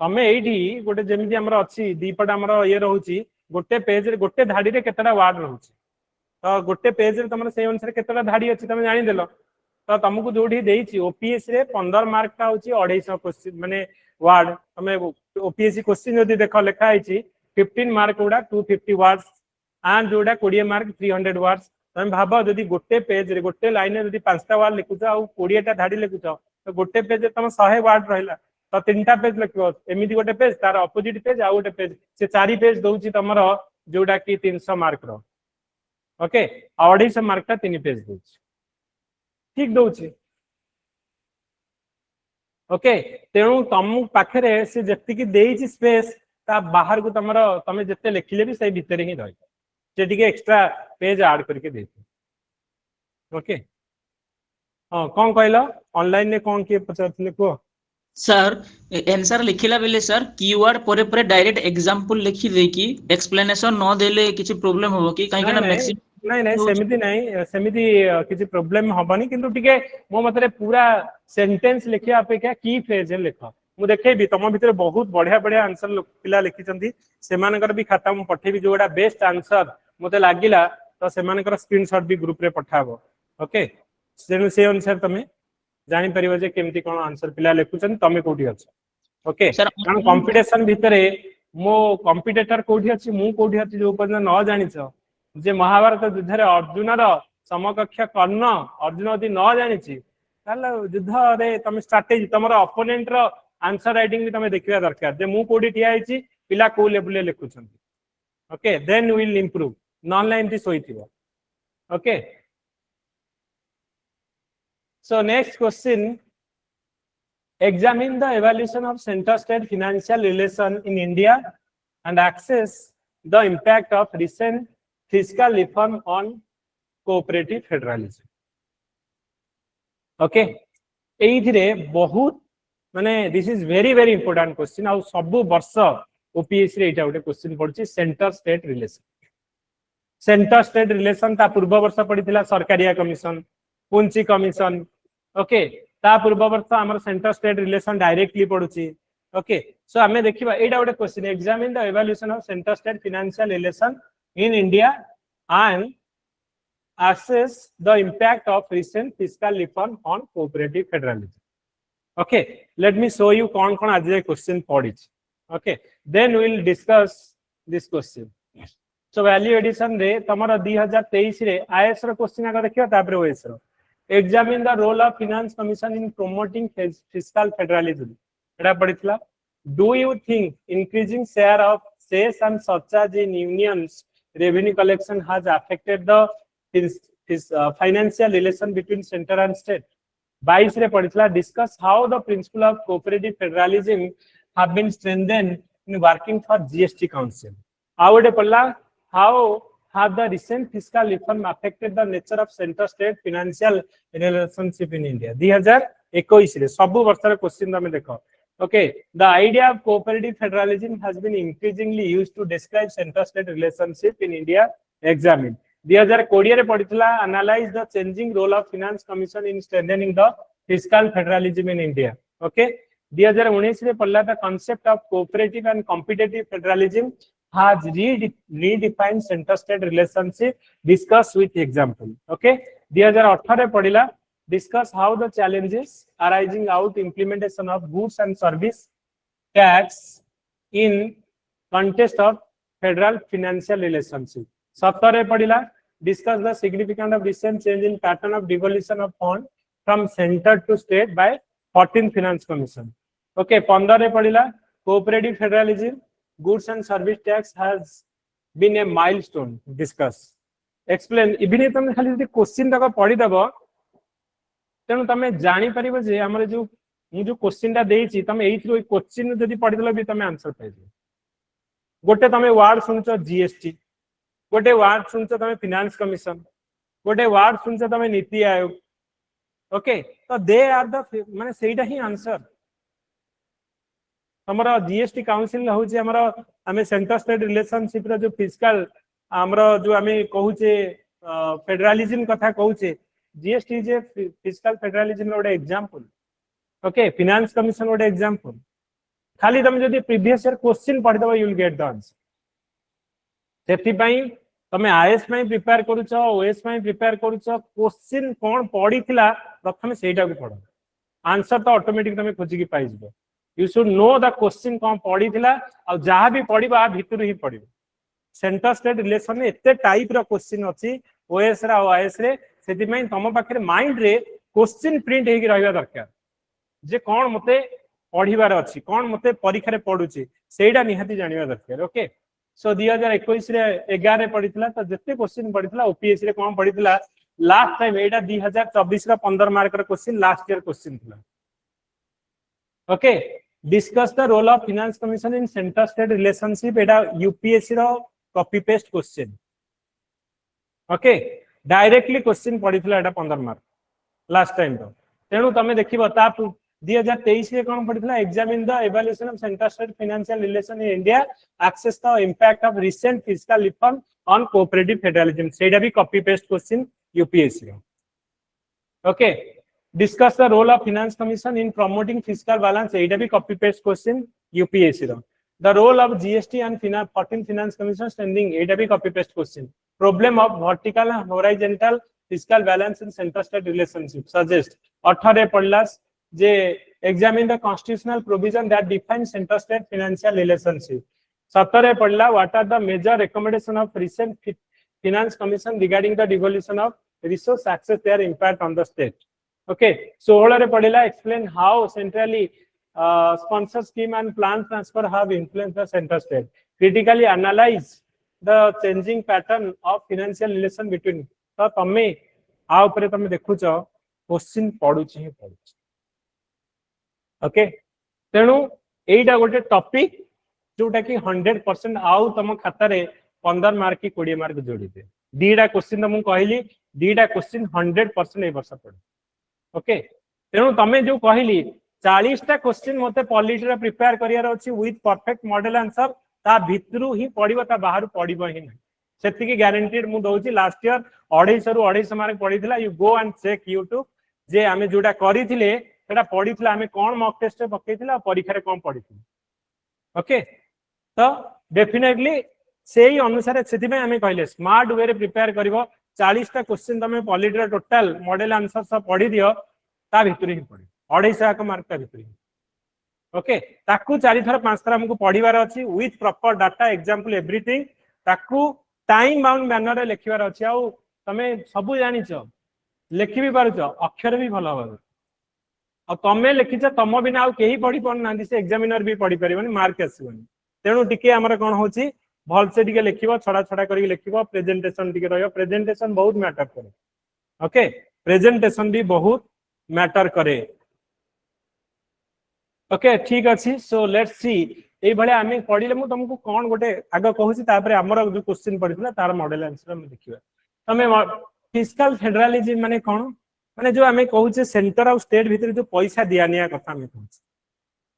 तमे एइठी गोटे जेमिति हमर अछि दीपट हमर ये रहउची गोटे पेज रे गोटे धाडी रे केतेडा वार्ड रहउची तो गोटे पेज रे तमरो से अनुसार केतेडा धाडी अछि तमे जानि देलो. तो तुमको जोठी देइची ओपीएस रे 15 मार्क का होची 250 क्वेश्चन माने वार्ड. तमे ओपीएससी क्वेश्चन जदी देखो लिखा आइची 15 मार्क उडा 250 वर्ड्स एंड जोडा 20 मार्क 300 वर्ड्स. तुम भाबो जदी गोटे पेज रे गोटे लाइन रे जदी 5टा वर्ड लिखुछ आ 20 टा धाडी लिखुछ तो गोटे पेज रे तम 100 वर्ड रहला तो 3टा पेज लिखबो एमिति गोटे पेज तार ऑपोजिट पेज आ गोटे पेज से 4 पेज दोउची तमरो जोडा की 300 मार्क रो. ओके 250 मार्क का 3 पेज दोउची ठीक दोउची. ओके तेणु तुम पाखरे से जति की देइची स्पेस ता बाहर को तमरो तमे जते लिखिले भी सही भीतर ही रहै जे टिके एक्स्ट्रा पेज ऐड करके देते. ओके हां कोन कहलो ऑनलाइन ने कोन के पचारथिले को सर आंसर लिखिला बेले सर कीवर्ड परे परे डायरेक्ट एग्जांपल लिखि दे की एक्सप्लेनेशन न देले किछि प्रॉब्लम होबो कि काहे ना मैक्सिमम नहीं सेमिति किछि प्रॉब्लम हबनी किंतु टिके मो मतरे पूरा सेंटेंस लिखिया अपेक्षा की फ्रेज लिख मु देखैबी तम भितर बहुत बढ़िया बढ़िया आंसर पिला लिखिचंती सेमानकर भी खाता मु पठेबी जोडा बेस्ट आंसर मते लागिला तो सेमानकर स्क्रीनशॉट भी ग्रुप रे पठाबो. ओके से अनुसार तमे जानि परिबो जे केमती कोन आंसर पिला लिखुचन तमे कोठी अछि. ओके कारण कंपटीशन भितरे मो कंपटीटर कोठी अछि मु कोठी अछि जो पर न जानिछ जे महाभारत युद्ध रे अर्जुन रो समकक्ष कर्ण अर्जुन यदि न जानिछि ताले युद्ध रे तमे स्ट्रेटजी तमरो ओपोनेंट रो आंसर राइटिंग भी तमे देखिया दरकार जे मु कोठी ठिया आइछि पिला को लेवल ले लिखुछन. Okay then will improve non line this होइथिबो. Okay so next question examine the evaluation of center state financial relation in India and assess the impact of recent fiscal reform on cooperative federalism. Okay एइथिरे बहुत माने this is very important question आ सब वर्ष OPS रे एटा गोटे question पड़छि सेंटर स्टेट रिलेशन ता पूर्व वर्ष पड़िथिला Sarkaria commission Punchhi commission. Okay ता पूर्व वर्ष हमर सेंटर स्टेट रिलेशन डायरेक्टली पड़ुछि. ओके सो हमें देखिबा एटा गोटे question examine the evaluation of centre state financial relation in India and assess the impact of recent fiscal reform on cooperative federalism. Okay let me show you kon आज question पढ़िछि. Okay then we will discuss this question. So value addition रे तमरा 2023 रे IAS रो question आका देखियो तापर OAS row examine the role of finance commission in promoting fiscal federalism Etah पढ़ितला. Do you think increasing share of cess and surcharge in unions revenue collection has affected the financial relation between center and state? 22 रे पढ़ितला discuss how the principle of cooperative federalism have been strengthened in working for GST council आउटे पढ़ला how have the recent fiscal reform affected the nature of center state financial relationship in India 2021 रे सब वर्ष रे question तमे देखो okay the idea of cooperative federalism has been increasingly used to describe center state relationship in India examined 2020 रे पढ़ितला analyze the changing role of finance commission in strengthening the fiscal federalism in India okay 2019 रे पढ़ला the concept of cooperative and competitive federalism has redefined center state relationship discuss with example okay 2018 रे पढ़िला discuss how the challenges arising out implementation of goods and service tax in context of federal financial relationship 17 रे पढ़िला discuss the significance of recent change in pattern of devolution of fund from center to state by 14th finance commission okay 15 रे पढ़िला cooperative federalism goods and service tax has been a milestone discuss explain even if तुम खाली question तक पढ़ी दबो तेनु तमे जानि परिबो जे हमर जो मु जो क्वेश्चन ता देछि तमे एइथरो क्वेश्चन जदी पढ़ी दलो भी तमे आंसर पाइबो गोटे तमे वर्ड सुनछो जीएसटी गोटे वर्ड सुनछो तमे फाइनेंस कमिशन गोटे वर्ड सुनछो तमे नीति आयोग ओके तो दे आर द माने सेइटा ही आंसर हमरा जीएसटी काउंसिल होची हमरा हमें सेंटर स्टेट रिलेशनशिप रो जो फिस्कल हमरा जो हमें कहूचे फेडरलिज्म कथा कहूचे जीएसटी जे फिस्कल फेडरलिज्म रो एग्जांपल ओके फाइनेंस कमिशन रो एग्जांपल खाली तुम जदी प्रीवियस ईयर क्वेश्चन पढ़ि दबो you will get the answer सेति पई तमे आईएएस में प्रिपेयर करूछ ओएस में प्रिपेयर करूछ क्वेश्चन कोन पढ़िथिला प्रथम सेटा को पढ़ो आंसर तो ऑटोमेटिक तमे खोजि की पाइ जबो you should know the question कोन पढ़िथिला आ जहा भी पढ़िबा भितर ही पढ़िबो सेंटर स्टेट रिलेशन में एते टाइप रो क्वेश्चन अछि ओएस रा आईएएस रे सेति में तम पाखरे माइंड रे क्वेश्चन प्रिंट हेकि रहबा दरकार जे कोन मते पढ़िबार अछि कोन मते परीक्षा रे पढुछि सेइडा निहाती जानिबा दरकार ओके सो 2021 रे 11 रे पढ़िथिला त जत्ते क्वेश्चन पढ़िथिला ओपीएससी रे कोन पढ़िथिला लास्ट टाइम एटा 2024 रा 15 मार्क रा क्वेश्चन लास्ट ईयर क्वेश्चन थिला okay discuss the role of finance commission in center state relationship eta UPSC ro copy paste question okay directly question पढिथिला Etah 15 mark last time तो तेनु तमे देखिबो ता 2023 रे कोन पढिथिला examine the evaluation of center state financial relation in India access the impact of recent fiscal reform on cooperative federalism सेटा भी copy paste question UPSC row okay discuss the role of finance commission in promoting fiscal balance एटा भी copy paste question UPSC row the role of GST and 14 finance commission standing एटा भी copy paste question problem of vertical and horizontal fiscal balance in center state relationship suggest 18 रे पढ़लास जे examine the constitutional provision that define center state financial relationship 17 रे पढ़ला what are the major recommendation of recent finance commission regarding the devolution of resource access their impact on the state okay 16 रे पढ़िला explain how centrally sponsor scheme and plan transfer have influenced the center state critically analyze the changing pattern of financial relation between तो तमे आ ऊपर तमे देखुछ question पढुछि ही पढुछि okay तेनु एइटा गोटे topic जोटा कि 100% आउ तम खाता रे 15 मार्क की 20 मार्क जोड़ी दे दीटा क्वेश्चन त मु कहली दीटा क्वेश्चन 100% ए वर्ष पढ ओके तेनु तमे जो कहली 40 टा क्वेश्चन मते पॉलिटी रे प्रिपेयर करियार अछि विथ परफेक्ट मॉडल आंसर ता भितरु ही पढिबो ता बाहर पढिबो ही नै सेति की गारंटीड मु दोछि लास्ट ईयर 250 रु 250 मार्क पढिथिला you go and check YouTube जे आमे जोडा करिथिले सेटा पढिथिला आमे कोन मॉक टेस्ट रे पकेइथिला परीक्षा रे कोन पढिथिला ओके तो डेफिनेटली सेही अनुसार सेति में आमे कहले स्मार्ट वे रे प्रिपेयर करिवो 40 टा क्वेश्चन तमे पॉलिटी रे टोटल मॉडल आंसर सब पढि दियो ता भितर ही पढि 250 मार्क ता भितर ओके ताकू 4 थर 5 थर हमको पढिबार अछि with proper data example everything ताकू टाइम बाउंड मैनर रे लिखिबार अछि आ तमे सब जानिछ लिखि भी पारुछ अक्षर भी भलो हो आ तमे लिखिछ तम बिना आ केही पढि पन से एग्जामिनर भी पढि परिबनी मार्क आसीबनी तेनु टिके हमर कोन होची भल से टिके लिखिबो छडा छडा करी लिखिबो प्रेजेंटेशन टिके रहयो प्रेजेंटेशन बहुत मैटर करे ओके प्रेजेंटेशन भी बहुत मैटर करे। ओके ठीक अच्छी। सो लेट्स सी ये भाई आम पढ़ले मुझे तुमको कौन गोटे आग कहूँ आमर जो क्वेश्चन पड़ा तार मॉडल आंसर देखिए। तुम फिस्कल फेडरालिज्म माने कौन माने जो आम कहूचे सेंटर और स्टेट भितर जो पैसा दिया निया कथा आम कहूँ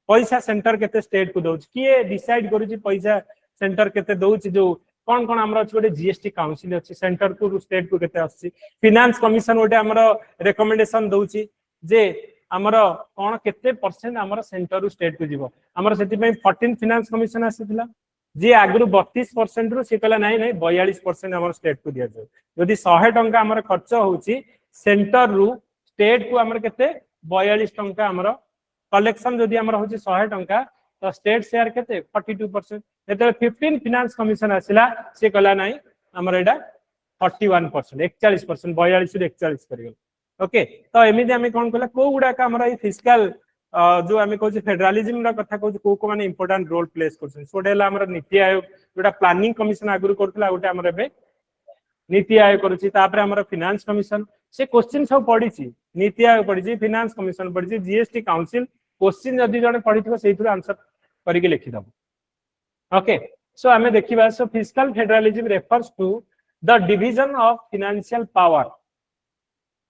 पैसा सेंटर केते स्टेट को दउछ किए डिसाइड करूची पैसा सेंटर केते दउछ जो कौन कौन आमर अच्छे गोटे जीएसटी काउंसिल अच्छी सेंटर को स्टेट को केते आसी फाइनेंस कमिशन गोटे आमर रिकमेंडेशन दउची जे आमर कौन केते परसेंट आमर सेंटर रु स्टेट को जीवो आमर सेति पई 14 फाइनेंस कमिशन आसीथिला जे आगरु 32% रु से कहला नाही नाही 42% आमर स्टेट को दिया जाय यदि 100 टंका आमर खर्च होउची सेंटर रु स्टेट को आमर केते 42 टंका आमर कलेक्शन जदि आमर होची 100 टंका तो स्टेट शेयर केते 42% जेते 15 फाइनेंस कमिशन आसिला से कहला नाही आमर एडा 41% 41% 42 रु 41 करियो। ओके तो एमिति आमे कोन कहला को गुडा का हमरा ई फिस्कल जो आमे कहू फेडरालिज्म रा कथा कहू को को माने इंपोर्टेंट रोल प्लेस करछन सोडेला हमरा नीति आयोग जोटा प्लानिंग कमिशन आगुरु करथला गोटे हमरा बे नीति आयोग करूची तापर हमरा फाइनेंस कमिशन से क्वेश्चन सब पढिची नीति आयोग पढिची फाइनेंस कमिशन पढिची जीएसटी काउंसिल क्वेश्चन जदि जने पढिथिबो सेइथुर आंसर करिके लिखि दबो। ओके सो आमे देखिबा so fiscal federalism refers to the division of financial power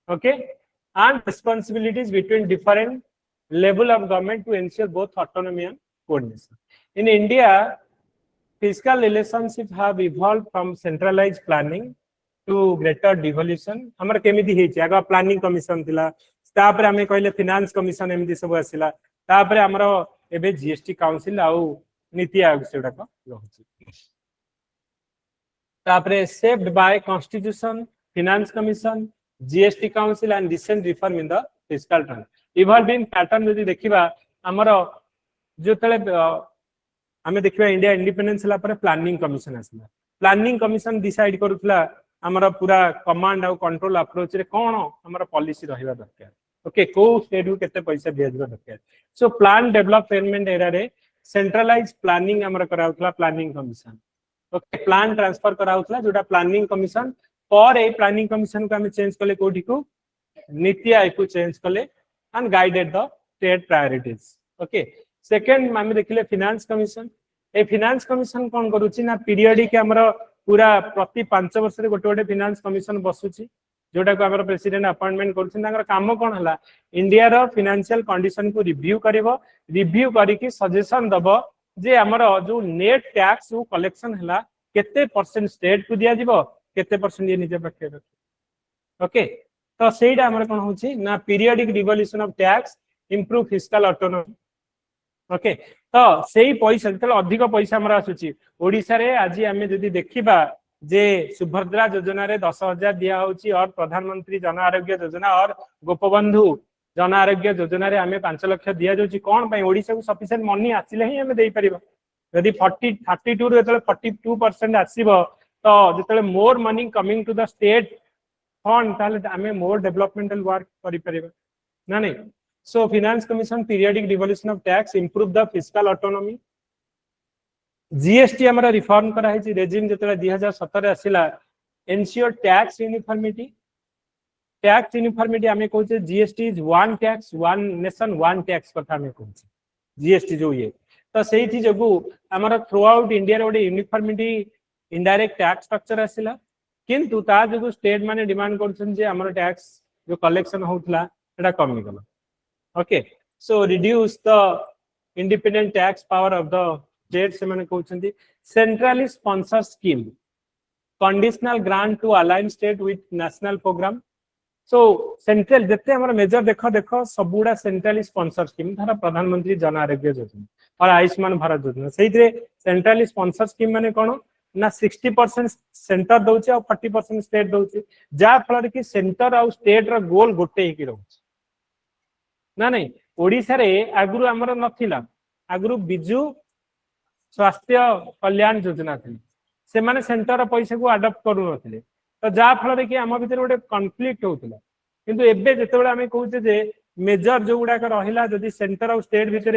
okay and responsibilities between different level of government to ensure both autonomy and coordination. In India fiscal relationship have evolved from centralized planning to greater devolution हमर केमिति हेछि आगा planning commission थिला तापर हमें कहले finance commission एमिति सब आसिला तापर हमर एबे जीएसटी काउंसिल आउ नीति आयोग सेडा को रहछि तापर shaped by constitution finance commission GST Council and recent reform in the fiscal term evolving pattern यदि देखिबा हमर जो तले हमें देखिबा इंडिया इंडिपेंडेंस हला पर प्लानिंग कमिशन आसला प्लानिंग कमिशन डिसाइड करूथला हमर पूरा कमांड और कंट्रोल अप्रोच रे कोन हमर पॉलिसी रहिबा दरकार ओके को स्टेट को केते पैसा दियाजबा दरकार सो प्लान डेवलपमेंट एरा रे सेंट्रलाइज प्लानिंग हमर कराउथला planning commission okay plan transfer कराउथला जोटा प्लानिंग कमिशन और ए प्लानिंग कमिशन को हम चेंज कले कोठी को नीति आयोग को चेंज कले and guided the state priorities. Okay second हम देखिले फाइनेंस कमिशन ए फाइनेंस कमिशन कोन करूची ना पीरियडिक हमर पूरा प्रति 5 वर्ष रे गोटे गोटे फाइनेंस कमिशन बसुची जोटा को हमर प्रेसिडेंट अपॉइंटमेंट करछन ताकर काम कोन हला इंडिया रो फाइनेंशियल कंडीशन को रिव्यू करबो रिव्यू करिकि सजेशन दबो जे हमर जो नेट टैक्स उ कलेक्शन हला केते परसेंट स्टेट को दिया जिवो केते परसेंट ये निजे पाखे रख ओके तो सेटा हमर कोन होची ना periodic devolution of tax improve fiscal autonomy okay तो सेही पैसा जतले अधिक पैसा हमर आसुची ओडिसा रे आज हमें जदी देखिबा जे सुभद्रा योजना रे 10,000 दिया होची और प्रधानमंत्री जन आरोग्य योजना और गोपबंधु जन आरोग्य योजना रे हमें 5 लाख दिया जोची कोन पई ओडिसा को सफिशिएंट मनी आसिले ही हमें देई परिबा यदि 32 रे जतले 42% आसीबो तो जितले more money coming to the state fund ताले हमें मोर डेवलपमेंटल वर्क करि परिबा ना नहीं so finance commission periodic devolution of tax improve the fiscal autonomy GST हमरा रिफॉर्म करा है रेजिम जितले 2017 आसिला एनश्योर टैक्स यूनिफॉर्मिटी हमें कहूचे GST is one tax one nation one tax कथा हमें कहूचे जीएसटी जो ये तो सेही जगु हमरा थ्रू आउट इंडिया रे ओडे यूनिफॉर्मिटी इनडायरेक्ट टैक्स स्ट्रक्चर आसिला किंतु ता जो स्टेट माने डिमांड करछन जे हमर टैक्स जो कलेक्शन होतला एटा कमी गला okay so reduce the independent tax power of the state से माने कहउछंती centrally sponsor scheme conditional grant to align state with national programme so central जते हमर मेजर देखो सबुडा सेंट्रली स्पॉन्सर स्कीम धारा प्रधानमंत्री जन आरोग्य योजना और आयुष्मान भारत योजना सेही सेंट्रली स्पॉन्सर स्कीम माने कोन ना 60% सेंटर दउचे और 40% स्टेट दउचे जा फल कि सेंटर और स्टेट रो गोल गोटे ही रहउचे ना नहीं ओडिसा रे आगुरु हमर नथिला आगुरु बिजू स्वास्थ्य कल्याण योजना थी से माने सेंटर पैसा को अडॉप्ट करू नथिले तो जा फल कि हम भीतर गोटे कॉन्फ्लिक्ट होतला किंतु एबे जेतेबेला हमें कहउचे जे मेजर जो गुडा रहिला जदि सेंटर और स्टेट भीतर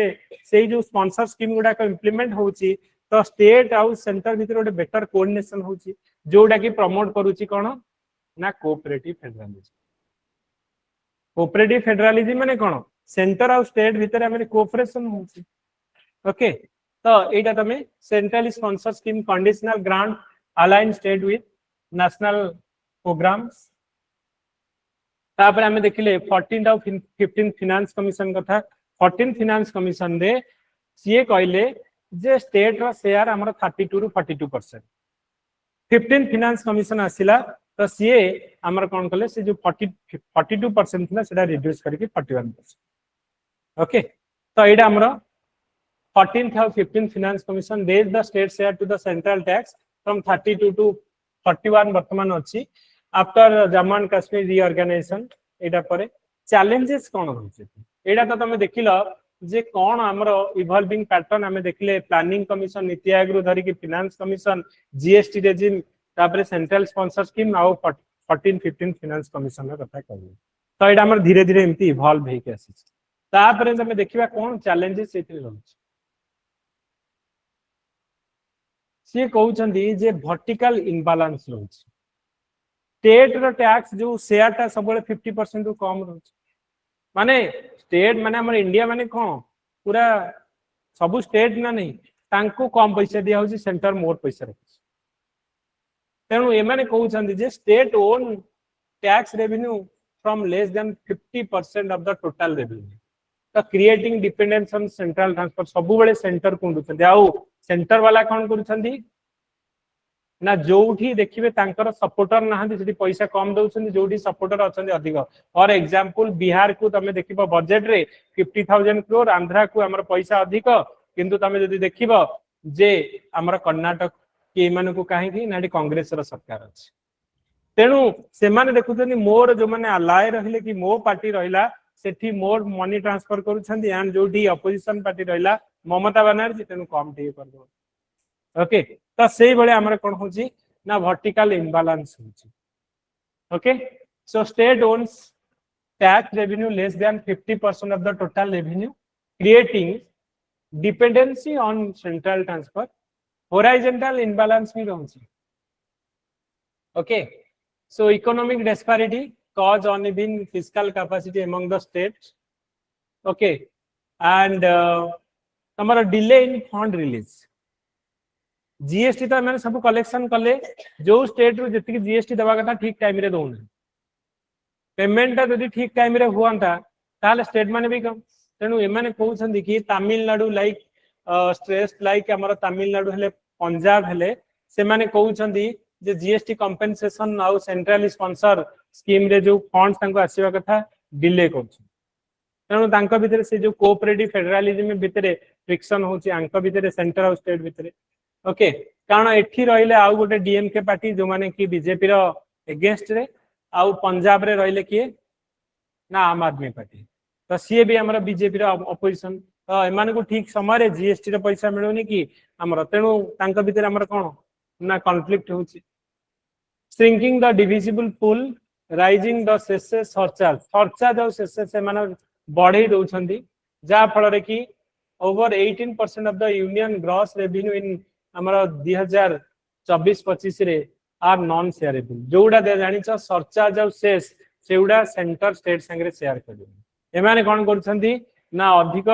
से जो स्पॉन्सर स्कीम गुडा इंप्लीमेंट होउची तो स्टेट आउ सेंटर भीतर गोटे बेटर कोऑर्डिनेशन होउची जोडा कि प्रमोट करूची कोन ना कोऑपरेटिव फेडरलिज्म कोऑपरेटिव फेडरलिज्म माने कोन सेंटर और स्टेट भितर हमरे कोऑपरेशन होची ओके तो एटा तमे centrally sponsor scheme conditional grant align state with national programmes तापर हमें देखिले 14 और 15 फाइनेंस कमिशन कथा 14 फाइनेंस कमिशन रे सीए कहले जे स्टेट रो शेयर हमर 32 रु 42% 15 फाइनेंस कमिशन आसिला तो सीए हमर कोन कले से जो 42% थिला सेटा रिड्यूस करके 41% ओके तो एटा हमर 14th और 15th finance commission raised the state share to the central tax from 32 to 41 वर्तमान अछि after Jammu and Kashmir reorganisation एटा परे चैलेंजेस कोन होछि एटा तो तमे देखिलो जे कोन हमरो इवॉल्विंग पैटर्न हमें देखले प्लानिंग कमिशन नीति आयोग रु धरि कि फाइनेंस कमिशन जीएसटी रेजिम तापर सेंट्रल स्पॉन्सर स्कीम आउ 14 15 फाइनेंस कमिशन रा कथा कहले तो एटा हमर धीरे धीरे एम्ति इवॉल्व हे के आसी तापर तमे देखिबा कोन चैलेंजेस एथि रहछि सी कहउछंदी जे वर्टिकल इम्बैलेंस रहछि स्टेट रो टैक्स जो शेयर ता सब 50% रु कम रहछि माने स्टेट माने हमर इंडिया माने कोन पूरा सब स्टेट ना नहीं तांको कम पैसा दिया होछि सेंटर मोर पैसा रखछि तेनु ए माने कहउछंदी जे state own tax revenue from less than 50% of the total revenue तो creating dependence on central transfer सब बेले सेंटर कोंडुछंदी आउ सेंटर वाला कोन करूछंदी ना जोठी देखिबे तांकर सपोर्टर नाहंती सेठी पैसा कम दउछंदी जोठी सपोर्टर अछंदी अधिक फॉर एग्जांपल बिहार को तमे देखिबो बजट रे 50,000 करोड़ आंध्रा को हमर पैसा अधिक किंतु तमे जदी देखिबो जे हमर कर्नाटक के माने को काहे कि नाडी कांग्रेस रो सरकार अछि तेनु से माने देखुछंदी मोर जो माने अलाय रहिले कि मो पार्टी रहिला सेठी मोर मनी ट्रांसफर करूछंदी एंड जोठी अपोजिशन पार्टी रहिला ममता बनर्जी तेनु कम टे कर दो ओके तो सेही बळे हमर कोन होची ना वर्टिकल इम्बैलेंस होची okay so state owns tax revenue less than 50% of the total revenue creating dependency on central transfer horizontal imbalance भी रहउची okay so economic disparity cause uneven fiscal capacity among the states okay and हमारा delay in fund release GST तो मैंने सब collection कले जो state रो जति GST दबा कथा ठीक टाइम रे दोन पेमेंट जदी ठीक टाइम रे हुआंता ताले स्टेट माने भी कम तेनु ए माने कहउछंदी कि तमिलनाडु लाइक स्ट्रेस लाइक हमारा तमिलनाडु हेले पंजाब हेले से माने कहउछंदी जे जीएसटी कंपेंसेशन आउ सेंट्रली स्पॉन्सर स्कीम रे जो फंड्स तांको आसीबा कथा डिले करछ तेनु तांको भितरे से जो कोऑपरेटिव फेडरलिज्म भितरे फ्रिक्शन होची आंको भितरे सेंटर और स्टेट भितरे ओके कारण एठी रहिले आउ गोटे डीएमके पार्टी जो माने कि बीजेपी रो अगेंस्ट रे आउ पंजाब रे रहिले कि ना आम आदमी पार्टी तो सीए भी हमरा बीजेपी रो अपोजिशन तो एमाने को ठीक समय रे जीएसटी रो पैसा मिलुनी कि हमरा तेनु तांको भितरे हमरा कोन ना कॉन्फ्लिक्ट होची shrinking the divisible pool rising the सेसेस surcharge और सेसेस से माने बढ़े दउछंदी जा फल रे कि over 18% of the union gross revenue in हमरा 2024-25 रे आर नॉन शेयरेबल जोडा दे जानि छ सरचार्ज और सेस सेउडा सेंटर स्टेट संगे शेयर करबे ए माने कोन करछंदी ना अधिक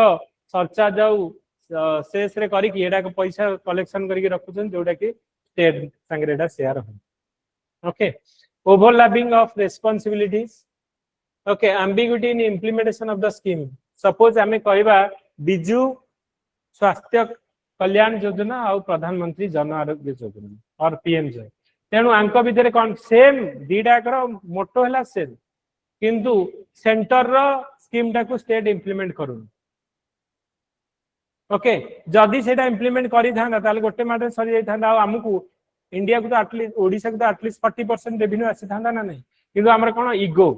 सरचार्ज और सेस रे करी कि एडा के पैसा कलेक्शन करी रखुछन जोडा कि स्टेट संगे एडा शेयर हो okay overlapping of responsibilities okay ambiguity in implementation of the scheme suppose हमें कहबा बिजु स्वास्थ्य कल्याण योजना और प्रधानमंत्री जन आरोग्य योजना और पीएम जय तेनु आंको भितरे कोन सेम दीडा कर मोटो हला सेम किंतु सेंटर रो स्कीम टा को स्टेट इंप्लीमेंट करू ओके जदी सेटा इंप्लीमेंट करी थांदा ताले गोटे माटे सरी जाई थांदा आ हमकु इंडिया को तो एटलीस्ट ओडिशा को तो एटलीस्ट 40% रेवेन्यू आसी थांदा ना नहीं किंतु हमर कोन ईगो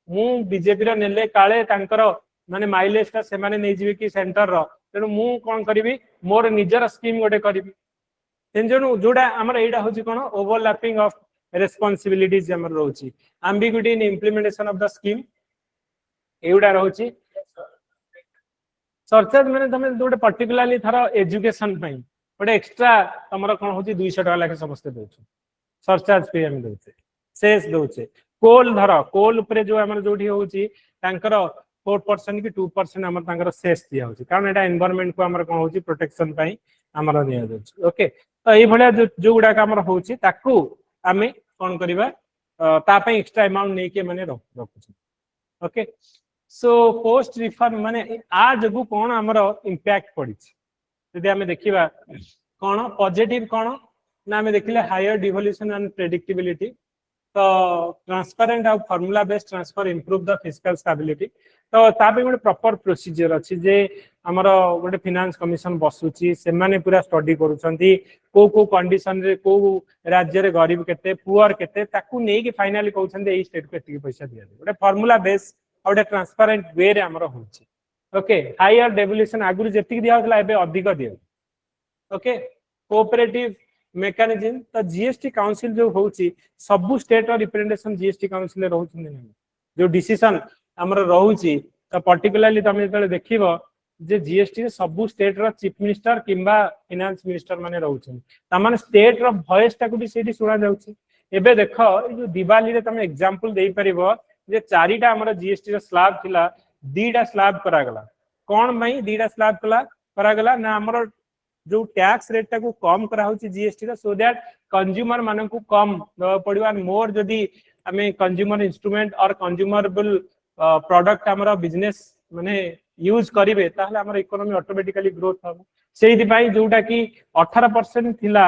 मु बीजेपी रो नेले काळे तांकर माने माइलेज का से माने नै जिवे कि सेंटर रो तेनु मु कोन करबी मोर निजर स्कीम गोटे करबी तेंजनु जोडा हमर एडा होची कोन ओवरलैपिंग ऑफ रेस्पोंसिबिलिटीज हमर रहउची ambiguity in implementation of the scheme एउडा रहउची सरचार्ज माने तमे गोटे पर्टिकुलरली थारो एजुकेशन पई गोटे एक्स्ट्रा तमरा कोन होची 200 टका लाखे समस्त दोछ सरचार्ज पे हम दोछे सेस दोछे कोल धर कोल उपरे जो हमर जोठी होउची तांकर 4% कि 2% हमर तांकर सेस दिया होउची कारण एटा एनवायरनमेंट को हमर कोन होउची प्रोटेक्शन पई हमर दिया जाउची ओके तो एई भलिया जो गुडा हमर होउची ताकू आमे कोन करिबा ता पई एक्स्ट्रा अमाउंट नै के माने रखुची ओके सो पोस्ट रिफॉर्म माने आ जगु कोन हमर इंपैक्ट पडिची यदि आमे देखिबा कोन पॉजिटिव कोन ना आमे देखिले हायर डिवोल्यूशन एंड प्रेडिक्टेबिलिटी तो ट्रांसपेरेंट और formula based transfer improve the fiscal stability तो तापे गोटे प्रॉपर प्रोसीजर अछि जे हमर गोटे फाइनेंस कमिशन बसुची से माने पूरा स्टडी करूछंती को कंडीशन रे को राज्य रे गरीब केते पुअर केते ताकू नै कि फाइनली कहउछंती एई स्टेट को एति पैसा दिया गोटे फॉर्मूला बेस्ड और गोटे ट्रांसपेरेंट वे रे हमर होउची ओके हायर डेवोल्यूशन आगुर जेति दिया होतला एबे अधिक दिया ओके कोऑपरेटिव मेकानिज्म तो जीएसटी काउंसिल जो होउची सबु स्टेट और रिप्रेजेंटेशन जीएसटी काउंसिल रहउछन जो डिसीजन हमर रहउची तो पर्टिकुलरली तमे जतले देखिबो जे जीएसटी सबु स्टेट रो चीफ मिनिस्टर किंबा फाइनेंस मिनिस्टर माने रहउछन त माने स्टेट रो वॉइस टाकू भी सेठी सुना जाउची एबे देखो जो दिवाली रे तमे एग्जांपल देई परिबो जे चारिटा हमर जीएसटी रो स्लैब थिला दीटा स्लैब करा गला कोन मई दीटा स्लैब करा गला ना हमर जो टैक्स रेट टाकू कम करा होची जीएसटी रा सो दैट कंज्यूमर मानन को कम पड़िवा मोर जदी हमें कंज्यूमर इंस्ट्रूमेंट और कंज्यूमरेबल प्रोडक्ट हमर बिजनेस माने यूज करिवे ताहले हमर इकोनॉमी ऑटोमेटिकली ग्रोथ हो सेहि पई जोटा कि 18% थिला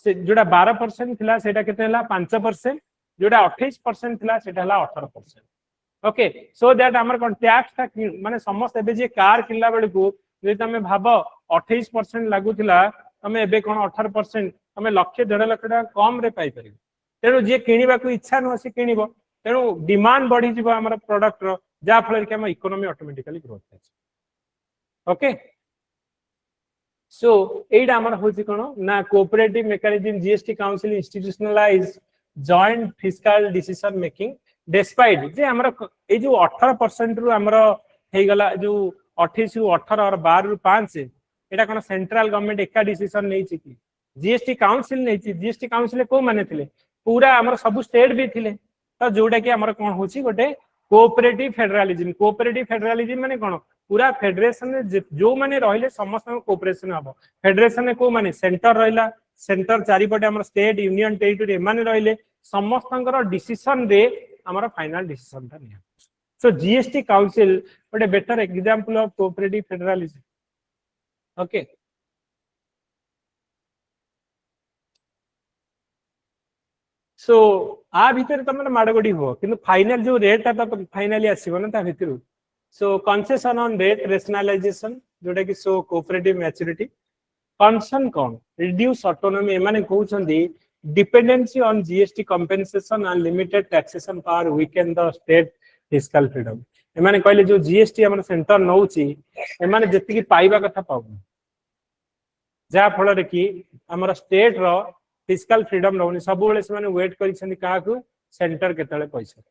से जोटा 12% थिला सेटा केते हला 5% जोटा 28% थिला सेटा हला 18% ओके सो दैट हमर कोन टैक्स ता माने समस्त एबे जे कार किनला बेले को जे तमे भाबो 28% लागुथिला तमे एबे कोन 18% तमे लक्ष 1.5 लाख टका कम रे पाई परिबो तेनु जे किनिबा को इच्छा न से किनिबो तेनु डिमांड बढ़ी जिवो हमर प्रोडक्ट रो जा फल के हम इकोनॉमी ऑटोमेटिकली ग्रोथ होय ओके सो एडा हमर होची कोन ना cooperative mechanism GST council institutionalise joint fiscal decision making despite जे हमर ए जो 18% रु हमर हे गला जो 28 रु 18 और 12 रु 5 एटा कोन सेंट्रल गवर्नमेंट एका डिसीजन नै छि कि जीएसटी काउंसिल नै छि जीएसटी काउंसिल को माने थिले पूरा हमर सब स्टेट भी थिले तो जोटा कि हमर कोन होछि गोटे कोऑपरेटिव फेडरलिज्म माने कोन पूरा फेडरेशन में जो माने रहिले समस्त कोऑपरेशन हबो फेडरेशन में को माने सेंटर रहिला सेंटर चारिपटे हमर स्टेट यूनियन टेरिटरी माने रहिले समस्तंकर डिसीजन रे हमर फाइनल डिसीजन था निया सो जीएसटी काउंसिल गोटे better example of cooperative federalism okay so आ भीतर तमने माडगोडी हो किंतु फाइनल जो रेट ता फाइनली आसीबो ना ता भीतर so concession on rate rationalisation जोटा कि सो कोऑपरेटिव मैच्योरिटी कंसर्न कोन रिड्यूस ऑटोनॉमी माने कहउछंदी dependency on GST compensation and limited taxation power weakened the state fiscal freedom एमाने कहले जो जीएसटी हमर सेंटर नउची एमाने जति की पाइबा कथा पाउ जा फल रे कि हमर स्टेट रो फिस्कल फ्रीडम रहउनी सब बेले से माने वेट करिसनी का को सेंटर केतले पैसा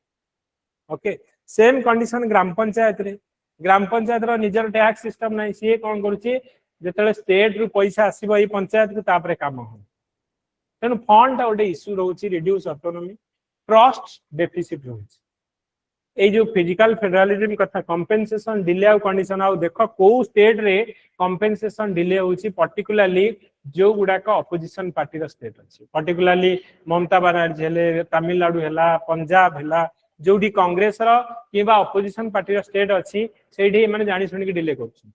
ओके सेम कंडीशन ग्राम पंचायत रो निजर टैक्स सिस्टम नै सी कोन करूची जेतले स्टेट रु पैसा आसीबो ई पंचायत को तापरे काम हो तेनु फंड ता ओडे इशू रहउची रिड्यूस ऑटोनॉमी ट्रस्ट डेफिसिट रहउची ए जो फिजिकल फेडरलिज्म कथा कंपेंसेशन डिले आउ कंडीशन आउ देखो को स्टेट रे कंपेंसेशन डिले होउची पर्टिकुलरली जो गुडा का ऑपोजिशन पार्टी रो स्टेट अछि पर्टिकुलरली ममता बनर्जी हेले तमिलनाडु हेला पंजाब हेला जोडी कांग्रेस रो किबा ऑपोजिशन पार्टी रो स्टेट अछि सेठी माने जानि सुनि के डिले करछि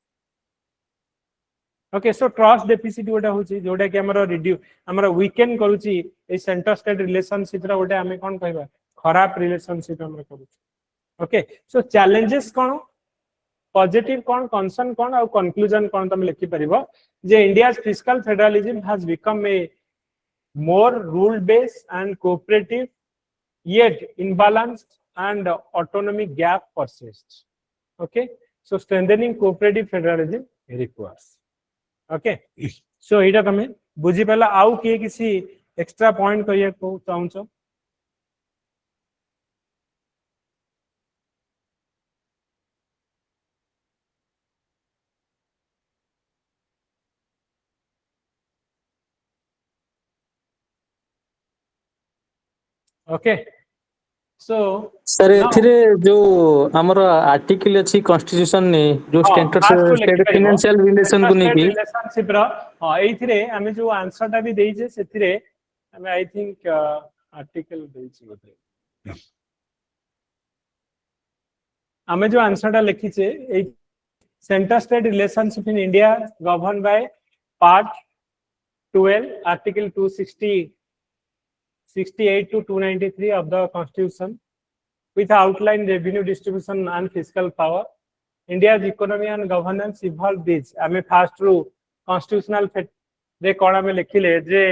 ओके सो ट्रस्ट डेफिसिट गोटा होची जोटा कि हमर रिड्यू हमर वीकेंड करूची ए सेंटर स्टेट रिलेशनशिप रो गोटे हमें कोन कहबा खराब रिलेशनशिप हमर करूची ओके सो चैलेंजेस कोन पॉजिटिव कोन कंसर्न कोन और कंक्लूजन कोन तुम लिखि परिबो जे India's fiscal federalism has become a more rule based and cooperative yet imbalanced and autonomy gap persists okay so strengthening cooperative federalism requires okay so एटा तमे बुझी पला आउ के किसी extra point करिया को चाहूछो ओके So सर now एथिरे जो हमर आर्टिकल अछि कॉन्स्टिट्यूशन ने जो first to स्टेट लिखि परिबो फाइनेंशियल रिलेशन को स्टेट नेकी रिलेशनशिप रो एथिरे हमें जो आंसर टा भी देई जे सेथिरे हमें आई थिंक आर्टिकल देई छी बोते हमें जो आंसर टा लिखी छे ए centre state relationship in India govern by part 12 article 260 68 to 293 of the constitution with outline revenue distribution and fiscal power. India's economy and governance evolved this. आमे फास्ट रू constitutional रे कोन आमे लिखिले जे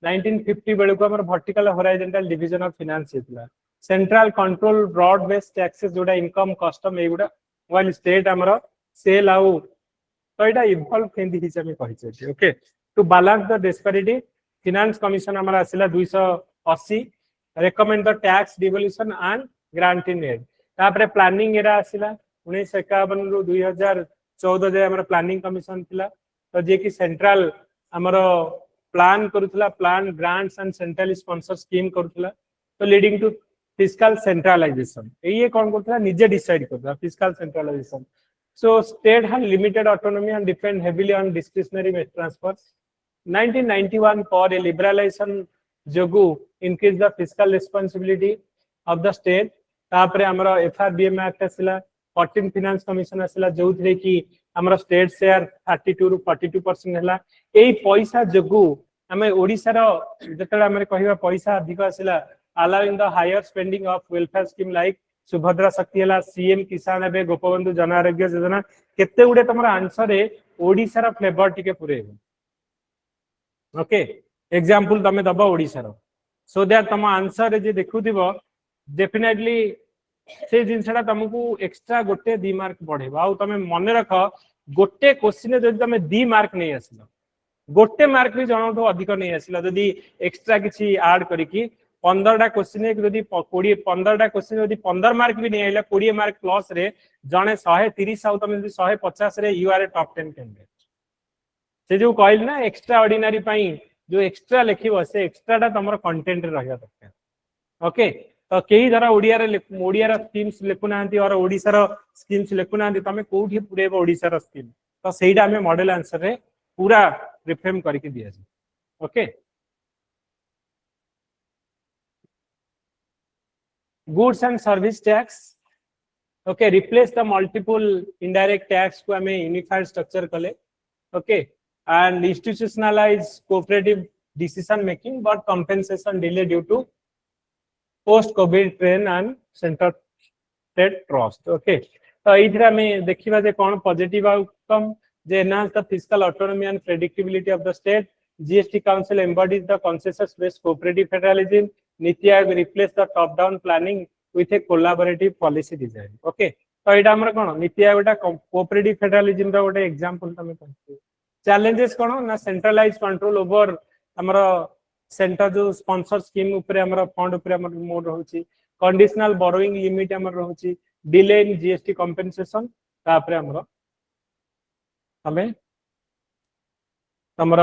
1950 बेलु को हमर vertical horizontal division of finance हेतला central control broad based taxes जोडा income custom एगुडा while state हमर सेल आउ तो एटा इवॉल्व केंदी हिसाब में कहिছে okay to balance the disparity finance commission हमर आसिला 280 recommend the tax devolution and grant in aid तापरे प्लानिंग एरा आसिला 1951 रु 2014 जे हमर प्लानिंग कमिशन थिला तो जे कि सेंट्रल हमर प्लान करूथला plan grants and central sponsor scheme करूथला तो लीडिंग टू फिस्कल सेंट्रलाइजेशन ये कोन करथला निजे डिसाइड करथला fiscal centralisation so state had limited autonomy and depend heavily on discretionary transfers 1991 for a liberalization jogu increase the fiscal responsibility of the state तापरे हमरा FRBM act आसिला 14 finance commission आसिला जोथरे कि हमरा state share 32 रु 42% हला एई पैसा जगु हमें ओडिसा रो जतला हमरे कहिबा पैसा अधिक आसिला allowing the higher spending of welfare scheme like Subhadra शक्ति हला सीएम किसान एबे गोपबंधु जन आरोग्य योजना केते गुडे तमर आंसर ए ओडिसा रो फ्लेवर टिके पुरेबो ओके एग्जांपल तमे दबा ओडिसा रो सो दैट तम आंसर जे देखु दिबो डेफिनेटली से जिनसटा तुमको एक्स्ट्रा गोटे 2 मार्क बढ़ेबा आ तमे मन रख गोटे क्वेश्चन जदि तमे 2 मार्क नहीं आसिलो गोटे मार्क भी जनठो अधिक नहीं आसिला जदि एक्स्ट्रा किछि ऐड करिकि 15टा क्वेश्चन जदि 15टा क्वेश्चन जदि 15 मार्क भी नहीं आइला 20 मार्क प्लस रे जने 130 आउ तमे जदि 150 रे you are a top 10 candidate से जो कहल ना एक्स्ट्रा ऑर्डिनरी पई जो एक्स्ट्रा लिखिबो से एक्स्ट्राटा तमर कंटेंट रे रहया दरकार ओके तो कई जरा ओडिया रे स्कीम्स लेखुनांती और ओडिसा रो स्कीम्स लेखुनांती तमे कोठी पुरेबो ओडिसा रो स्कीम तो सेइडा हमें मॉडल आंसर रे पूरा रिफ्रेम करके दिया जे okay goods and service tax okay replace the multiple indirect tax को हमें unified structure कले okay and institutionalize cooperative decision making but compensation delay due to post covid trend and center state trust okay तो इधर हमें देखिबा जे कोन positive outcome जे enhance the fiscal autonomy and predictability of the state GST council embodies the consensus based cooperative federalism NITI Aayog replace the top down planning with a collaborative policy design okay तो एटा हमर कोन नीति आयोगटा कोऑपरेटिव फेडरलिज्म रा गोटे example तमे कहू challenges कोन ना centralise control over हमर सेंटर जो स्पॉन्सर स्कीम ऊपर हमर फंड ऊपर हमर मोड रहउची कंडीशनल बोरोइंग लिमिट हमर रहउची डिले इन जीएसटी कंपेंसेशन तापर हमर हमें हमर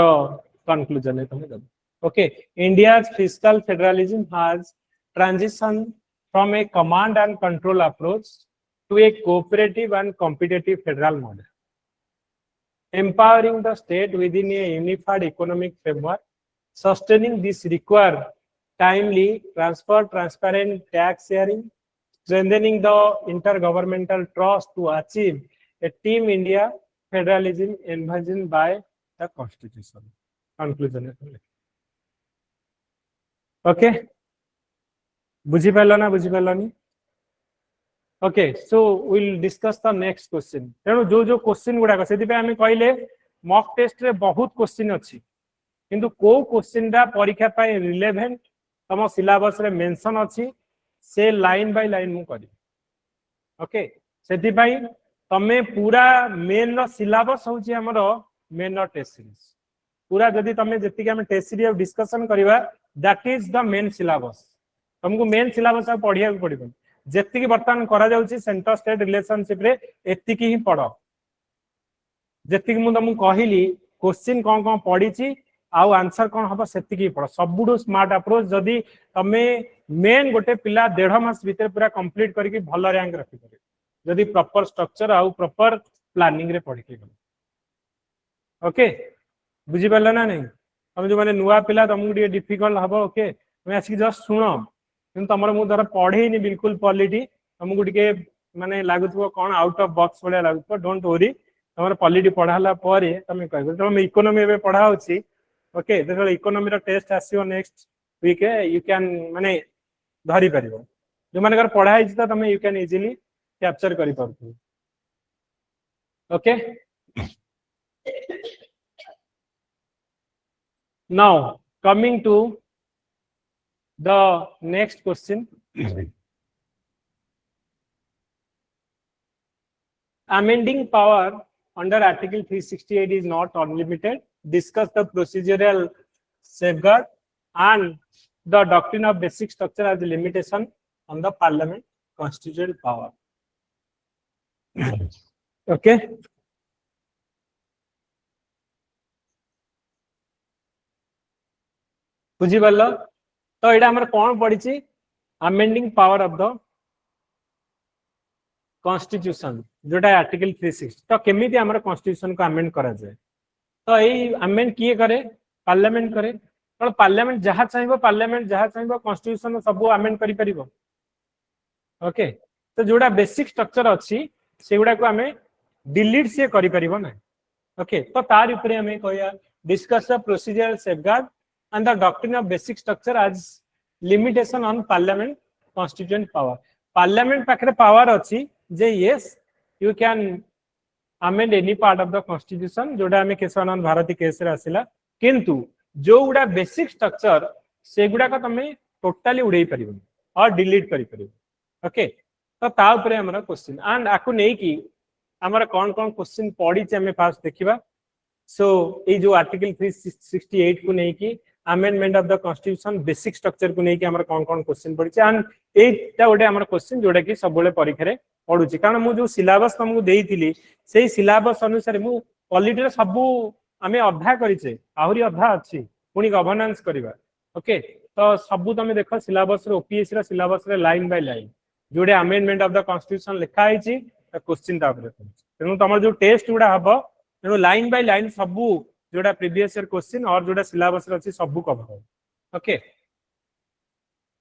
कंक्लूजन है तमे दब okay India's fiscal federalism has transitioned from a command and control approach to a cooperative and competitive federal model empowering the state within a unified economic framework sustaining this require timely transparent tax sharing strengthening the intergovernmental trust to achieve a team India federalism envisioned by the constitution conclusion okay बुझी पाइलो ना बुझी पाइलोनी okay so will discuss the next question तेणु जो जो question गुडा से हमें कहले मॉक टेस्ट रे बहुत क्वेश्चन अच्छी किंतु को क्वेश्चन रा परीक्षा पाई रिलेवेंट तम सिलेबस रे मेंशन अच्छी से लाइन बाय लाइन मु करी ओके सेति पाई तमे पूरा मेन रो सिलेबस होची हमर मेन रो टेस्ट सीरीज पूरा जदी तमे जति के हम टेस्ट सीरीज डिस्कशन करबा that is the main syllabus तुमको मेन सिलेबस आ पढिया पड़िबो जति की वर्तमान करा जाउची सेंटर स्टेट रिलेशनशिप रे एति की ही पढो जति की मु तुमको कहिली क्वेश्चन कोन कोन पढिची आउ आंसर कौन हम से पढ़ सबुठ स्मार्ट अप्रोच जदि तमे मेन गोटे पिला 1.5 मास भीतर पूरा कंप्लीट करके भल रैंक रखी पारे जदि प्रॉपर स्ट्रक्चर आउ प्रॉपर प्लानिंग रे पढ़ के ओके बुझी पारला ना नहीं तुम जो माने नुआ पिला तुमको डिफिकल्ट हम ओके तुम आसिक जस्ट शुण कि तुम मुझे धर पढ़ेनी बिल्कुल पॉलिटी तुमको टे माने लगुव कौन आउट ऑफ बॉक्स भाया लगुव डोंट वरी तुम पॉलिटी पढ़ाला तुम कह तुम इकोनॉमी पढ़ा होची ओके जो इकोनॉमी रो टेस्ट आसीओ नेक्स्ट वीक यू कैन माने धरी परिबो जो माने पढ़ा है तुम यू कैन इजीली कैप्चर करि परथु okay now coming to the next question amending power under article 368 is not unlimited discuss the procedural safeguard and the doctrine of basic structure as a limitation on the parliament constitutional power okay बुझी पाल तो यहाँ आम कौन पड़ी amending power of the constitution जोटा article 360 तो केमी आम कॉन्स्टिट्यूशन को अमेंड करा जाए तो यही अमेंड किए करे पार्लियामेंट करे तो पार्लियामेंट जहाँ चाहिए पार्लियामेंट जहाँ चाहिए कॉन्स्टिट्यूशन सब अमेंड करि परिबो ओके तो जोड़ा बेसिक स्ट्रक्चर अच्छी से गुडा को आमे डिलीट से करि परिबो ना ओके तो तार ऊपर आमे कहया discuss the procedural safeguard and the doctrine of basic structure as limitation on parliament constituent power parliament पाखरे power अच्छी जे yes you can amend any part of the constitution जोड़ा हमें केशवानंद भारती केस रे आसिला किंतु जो गुडा बेसिक स्ट्रक्चर से गुडा का तमे टोटली उड़ेई परिबो और डिलीट करि परिबो ओके तो ता ऊपर हमरा क्वेश्चन एंड आकु नै कि हमरा कोन कोन क्वेश्चन पड़ी छै हमें फास्ट देखिबा सो ए जो आर्टिकल 368 को नै कि amendment of the constitution basic structure को लेके हमर कोन कोन क्वेश्चन पड़ी एंड एटा गोटे हमर क्वेश्चन जोडा कि सब बेले परीक्षा रे पडुची कारण मु जो सिलेबस तुमको देइथिली सेही सिलेबस अनुसार मु पॉलिटी रे सब हमें अध्याय करिचे आहुरी अध्याय अछि पुनी गवर्नेंस करबा ओके तो सब तुम देखो सिलेबस रे ओपीएससी रे सिलेबस रे लाइन बाय लाइन जोडे अमेंडमेंट ऑफ द कॉन्स्टिट्यूशन लिखा आइची क्वेश्चन तापर तेनु तमर जो टेस्ट गुडा हबो तेनु लाइन बाय लाइन सब जोड़ा प्रीवियस ईयर क्वेश्चन और जोड़ा सिलेबस रे अछि सब कवर ओके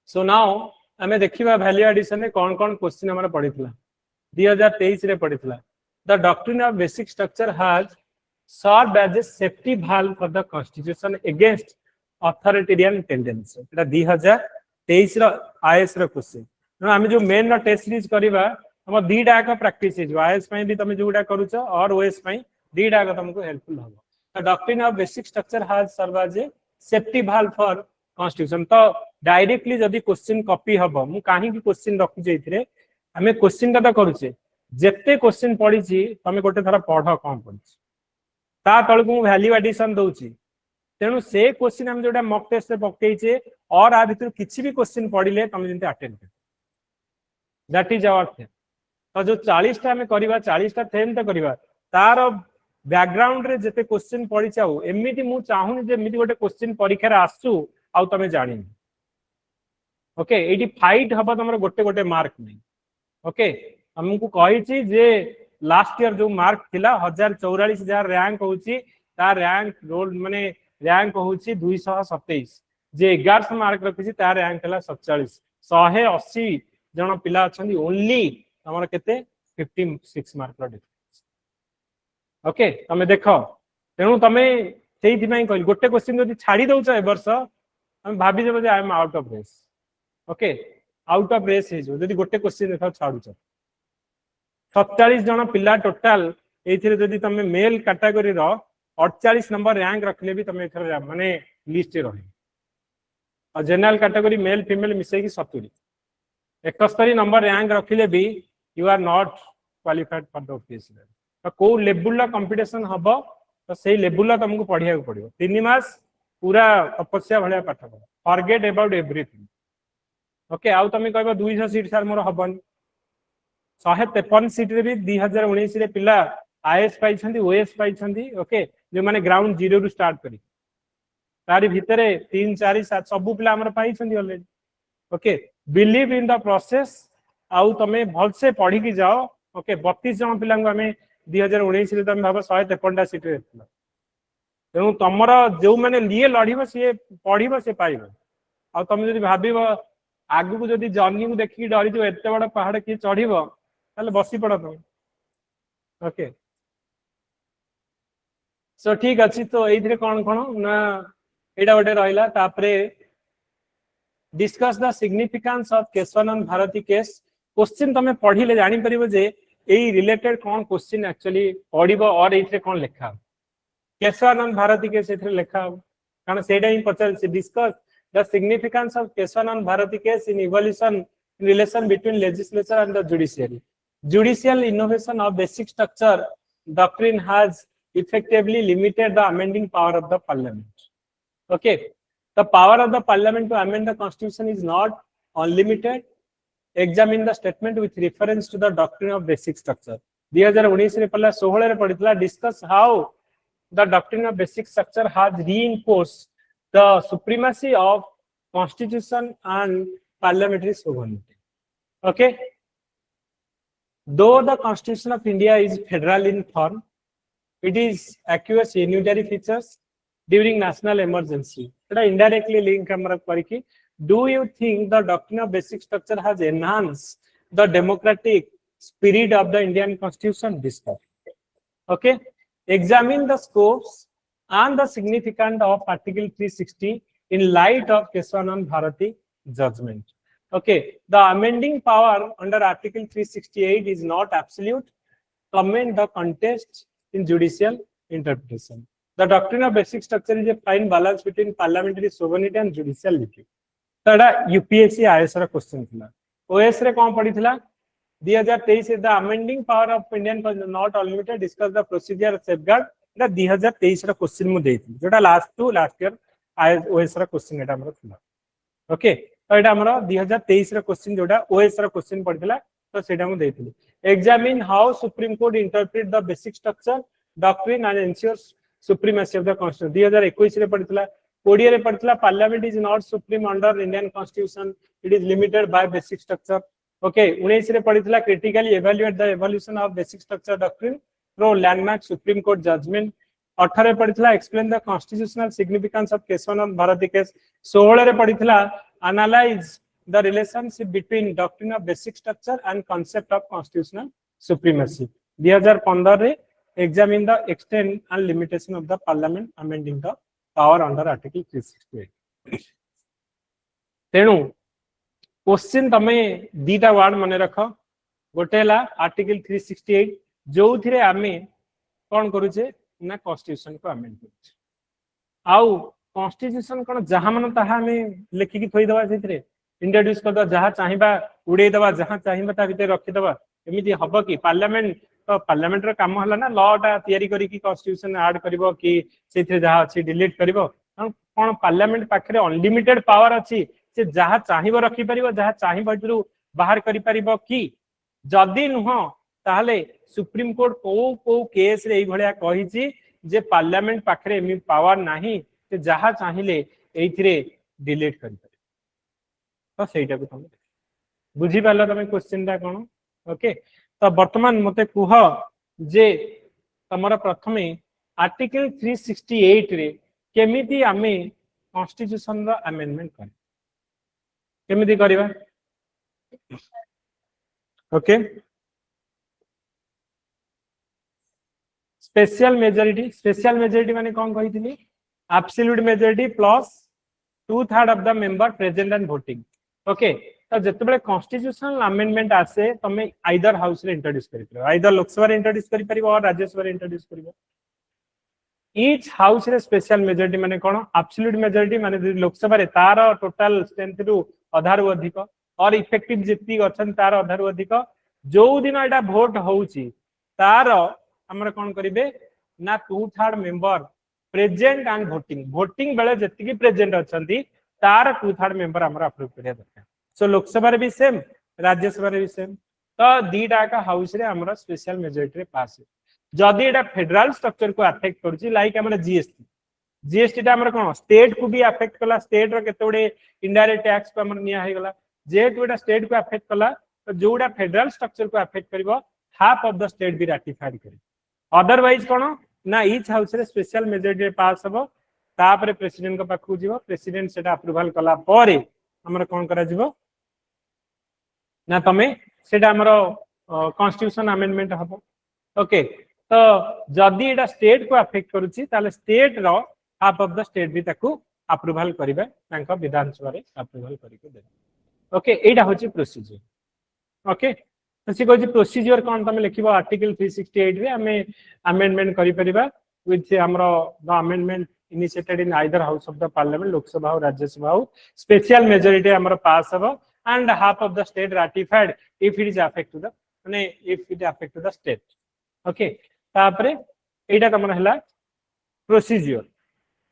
सो नाउ हमें देखिबा वैल्यू एडिशन में कौन कौन क्वेश्चन हमर पड़ितला 2023 रे पड़ितला the doctrine of basic structure has served as a safety valve for the constitution against authoritarian tendency एटा 2023 रो आईएएस रो क्वेश्चन हम जो मेन रो टेस्ट सीरीज करबा हम दीटा का प्रैक्टिस है जो आईएएस पई भी तमे जोडा करूछ और ओएस पई दीटा का तुमको हेल्पफुल हो The doctrine of basic structure has served as a safety valve for constitution. तो डायरेक्टली जदि क्वेश्चन कॉपी हबो मु काहे की क्वेश्चन रखु जेथिरे हमें क्वेश्चन का करूचे जेते क्वेश्चन पड़ी छी तमे गोटे थरा पढ कोन पड़ी ता तळकु वैल्यू एडिशन दउची तेनु से क्वेश्चन हम जोटा मॉक टेस्ट रे पकेइचे और आ भितर किछि भी क्वेश्चन पड़िले तमे जंते अटेंड कर दैट इज आवर थेम तो जो 40 टा हमें करबा 40 टा थेम त करबा तार बैकग्राउंड रे जते क्वेश्चन पड़ी चाहू एमिति मु चाहूनी जे एमिति गोटे क्वेश्चन परीक्षा रे आसु आ तमे जानि ओके एटी फाइट हबा तमर गोटे गोटे मार्क नहीं ओके हमकु कहि छी जे लास्ट ईयर जो मार्क थिला 1044 रैंक होउची ता रैंक रोल माने रैंक होउची 227 जे 1100 मार्क रखिची ता रैंक हला 47 180 जण पिला अछंदी ओनली तमर केते 56 मार्क रो ओके तमे देखो तेणु तमे सेही दिमाई कहली गोटे क्वेश्चन जदि छाडी दउछ ए वर्ष हम भाबी जेबो जे I am out of race okay out of race हे जो जदि गोटे क्वेश्चन देखा छाडुछ 47 जण पिला टोटल एथिरे जदि तमे मेल कैटेगरी रो 48 नंबर रैंक रखले भी तमे एथरे माने लिस्ट रही और जनरल कैटेगरी मेल फीमेल मिसे की 70 71 नंबर रैंक रखले भी you are not qualified for the OPSC तो को लेवल ला कंपटीशन हबो तो सही लेवल ला तुमको पढ़िया पड़ो 3 मास पूरा तपस्या भलिया पाठ पढ़ फॉरगेट अबाउट एवरीथिंग ओके आउ तुम कहबो 200 सीट सर मोर हबन 153 सीट रे भी 2019 रे पिला आईएएस पाई छंदी ओएस पाई छंदी ओके जो माने ग्राउंड जीरो रु स्टार्ट करी तारी भितरे 3 4 7 सब पिला हमर पाई छथि already okay believe in the process आउ तमे भल से पढ़ी की जाओ ओके 32 जन पिला हमें 2019 रे तमे भाबो 153 सीट रे तेणु तुमर जो मैंने लिए लड़ब सी पढ़ सी पाइब आ तुम जब भाव आगु को जब जर्नी को देखिए डरी एत बड़ पहाड़ किए चढ़ बसी पड़ तुम ओके सो ठीक अच्छी तो ये कौन कौन ना यहाँ गोटे रहा discuss the significance of Kesavananda Bharati case question तुम पढ़िले जानी परिबो जे एई रिलेटेड कौन क्वेश्चन एक्चुअली पढ़िबो और एथरे कौन लिखा केशवानंद भारती केस एथरे लिखा कारण सेटा ही पचार से discuss the significance of Kesavananda Bharati case in evolution in relation between legislature and the judiciary judicial innovation of basic structure doctrine has effectively limited the amending power of the parliament okay the power of the parliament to amend the constitution is not unlimited examine the statement with reference to the doctrine of basic structure 2019 रे पहला 16 रे पढ़ितला discuss how the doctrine of basic structure has reinforced the supremacy of constitution and parliamentary sovereignty okay though the constitution of India is federal in form it is acquires unitary features during national emergency it indirectly link hamara kariki do you think the doctrine of basic structure has enhanced the democratic spirit of the Indian constitution discuss okay examine the scopes and the significance of article 360 in light of Keshwanand Bharati judgment okay the amending power under article 368 is not absolute comment the contest in judicial interpretation the doctrine of basic structure is a fine balance between parliamentary sovereignty and judicial duty तडा UPSC IAS रा question थिला OS रे कोन पढिथिला 2023 the amending power of Indian constitution not unlimited discuss the procedure safeguard एटा 2023 रा question मु देइथि जोटा last two last year IAS OS रा question एटा हमर थिला ओके तो ये आमर 2023 रे क्वेश्चन जोटा ओएस रे क्वेश्चन पड़ितला तो सेटा मु देइथिली examine how Supreme Court interpret the basic structure doctrine and ensures supremacy of the constitution 2021 रे पड़ितला 20 रे पड़ितला parliament is not supreme under Indian constitution it is limited by basic structure okay 19 रे पड़ितला critically evaluate the evolution of basic structure doctrine through landmark Supreme Court judgment 18 रे पड़ितला explain the constitutional significance of Kesavananda Bharati case 16 रे पड़ितला analyze the relationship between doctrine of basic structure and concept of constitutional supremacy 2015 रे examine the extent and limitation of the parliament amending the power under article 368 तेणु question तमे दीटा word माने रख गोटेला article 368 जो थिरे आमे कोन करूचे ना कॉन्स्टिट्यूशन को अमेंड करूचे आउ कॉन्स्टिट्यूशन कोन जहा मन ताहा में लिखि की थई दवा सेथिरे इंट्रोड्यूस कर दवा जहा चाहिबा उडे दवा जहा चाहिबा ता भीतर रखि दवा एमिति हबो कि पार्लियामेंट तो पार्लियामेंट रो काम हला ना लॉ टा तयारी करी की कॉन्स्टिट्यूशन ऐड करबो कि सेथिरे जहा अछि डिलीट करबो कोन पार्लियामेंट पाखरे अनलिमिटेड पावर अछि से जहा चाहिबो रखि परिबो जहा चाहिबो भीतरु बाहर करि परिबो कि जदी नुह ताहले सुप्रीम कोर्ट को केस रे एई भलिया कहिछि जे पार्लियामेंट पाखरे एमि पावर नाही से जहा चाहिए एथिरे डिलीट करि पारे तो सेटा को तुम बुझी पाला तमे क्वेश्चन दा कोन ओके तो वर्तमान मते कुह जे तमरा प्रथमे आर्टिकल 368 रे केमिति आमे कॉन्स्टिट्यूशन रा अमेंडमेंट कर केमिति करबा ओके स्पेशल मेजॉरिटी माने कोन कहितली absolute majority plus 2/3 of the member present and voting okay तो जते बेले कॉन्स्टिट्यूशनल अमेंडमेंट आसे तमे आइदर हाउस रे इंट्रोड्यूस करि परबो आइदर लोकसभा रे इंट्रोड्यूस करि परबो और राज्यसभा रे इंट्रोड्यूस करबो ईच हाउस रे स्पेशल मेजॉरिटी माने कोन एब्सोल्यूट मेजॉरिटी माने लोकसभा रे तार टोटल स्ट्रेंथ रु आधार अधिक और इफेक्टिव जेती अछन तार आधार अधिक जो दिन एटा वोट होउची तार हमर कोन करिवे ना 2/3 मेंबर प्रेजेंट एंड वोटिंग बेले जति प्रेजेंट अछंती तार 2/3 मेंबर हमरा अप्रूव करिया दरकार सो लोकसभा रे भी सेम राज्यसभा रे भी सेम तो दीटा का हाउस रे हमरा स्पेशल मेजॉरिटी रे पास जदी एटा फेडरल स्ट्रक्चर को अफेक्ट करछि लाइक हमरा जीएसटी जीएसटी टा हमर कोन स्टेट को भी अफेक्ट कला स्टेट रो केते गुडे इनडायरेक्ट टैक्स को हमर निया हे गला जेट गुडा स्टेट को अफेक्ट कला तो जोडा फेडरल स्ट्रक्चर को अफेक्ट करिवो हाफ ऑफ द स्टेट भी रैटिफाइड करी अदरवाइज कोन ना ईच हाउस रे स्पेशल मेजॉरिटी पास हबो तापरे प्रेसिडेंट को पाखु जीवो प्रेसिडेंट सेटा अप्रूवल कला परे हमर कोन करा जीवो ना तमे सेटा हमर कॉन्स्टिट्यूशन अमेंडमेंट हबो ओके तो जदी एटा स्टेट को अफेक्ट करूची ताले स्टेट रो हाफ ऑफ द स्टेट भी ताकू अप्रूवल करिवे तांका विधानसभा रे अप्रूवल करि के देबे ओके एटा होची प्रोसीजर ओके तो सी कहछि प्रोसीजर कोन तमे लिखिबो आर्टिकल 368 रे हमें अमेंडमेंट करि परिबा विथ हमरो the amendment initiated in either house of the parliament Lok Sabha और राज्यसभा हो स्पेशल मेजॉरिटी हमरो पास हबो and half of the state ratified if it is affect to the माने if it affect to the state okay तापरे एटा तमन हला procedure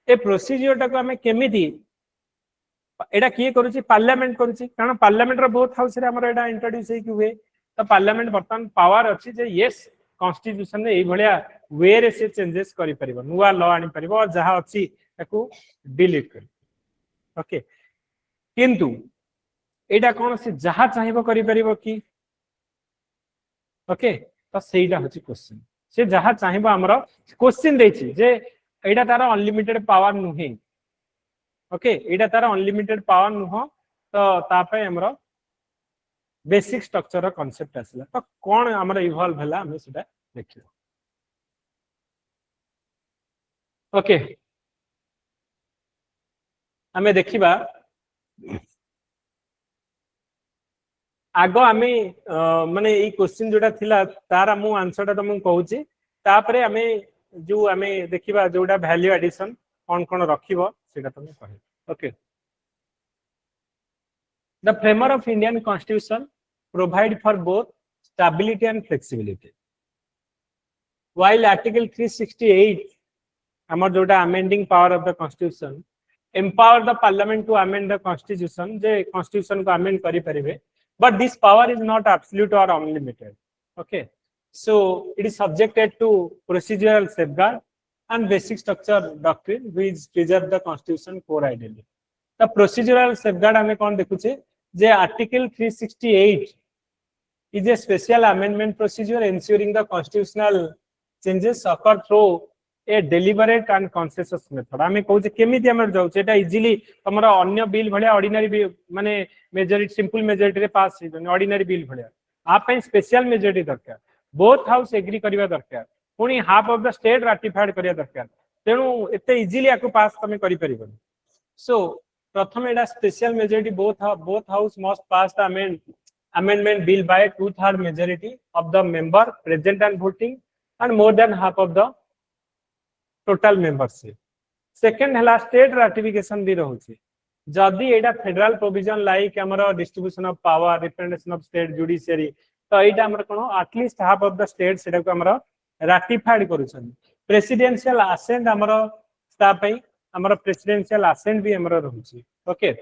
ए procedure टा को हमें केमिति एटा किए करूची पार्लियामेंट करूची कारण पार्लियामेंट रो बोथ हाउस रे हमर एटा इंट्रोड्यूस हे कि हुए तो पार्लियामेंट बर्तन पावर अछि जे यस कॉन्स्टिट्यूशन रे ए भलिया वे रे से चेंजेस करि परिबो नुवा लॉ आनि परिबो और जहा अछि ताकू डिलीट करि ओके किंतु एटा कोन से जहा चाहिबो करि परिबो कि ओके तो सेटा होची क्वेश्चन से जहा चाहिबो हमरो क्वेश्चन देछि जे एटा तार अनलिमिटेड पावर नुहे ओके एटा तार अनलिमिटेड पावर नुहो तो तापे हमरो बेसिक स्ट्रक्चर कांसेप्ट आसला तो कोन हमरो इवॉल्व हला हम सेटा देखियो ओके हमें देखिबा आगो आमे माने ई क्वेश्चन जोटा थिला तार मु आंसर ता तुम कहूची तापरे आमे जो आमे देखिबा जोटा वैल्यू एडिशन कोन कोन रखिबो सेटा तुम कहे okay the framer of Indian constitution provide for both stability and flexibility while article 368 हमर जोटा amending power of the constitution empower the parliament to amend the constitution जे कॉन्स्टिट्यूशन को अमेंड करि परिबे but this power is not absolute or unlimited okay so it is subjected to procedural safeguard and basic structure doctrine which preserve the constitution core ideally the procedural safeguard hame kon dekhuche je article 368 is a special amendment procedure ensuring the constitutional changes occur through a deliberate and consensus method आमे कहूचे केमिति हमर जाउचे एटा easily हमर अन्य bill भलिया ordinary bill माने majority simple majority रे पास हे ordinary bill भलिया आ पे special majority दरकार बोथ हाउस एग्री करिवा दरकार पुनी half of the state ratified करिया दरकार तेनु एते इजीली आकु पास तमे करि परिबन सो प्रथम एटा special majority both house must pass the amendment bill by 2/3 majority of the member present and voting and more than half of the total membership second हला state ratification भी रहउची जदी एटा फेडरल प्रोविजन लाइक हमरो distribution of power representation of state judiciary तो एटा हमर कोन at least half of the state सेटा को हमरो रैटिफाइड करूछन प्रेसिडेंशियल असेंट हमरो स्टा पई हमरो प्रेसिडेंशियल असेंट भी हमरो रहउची okay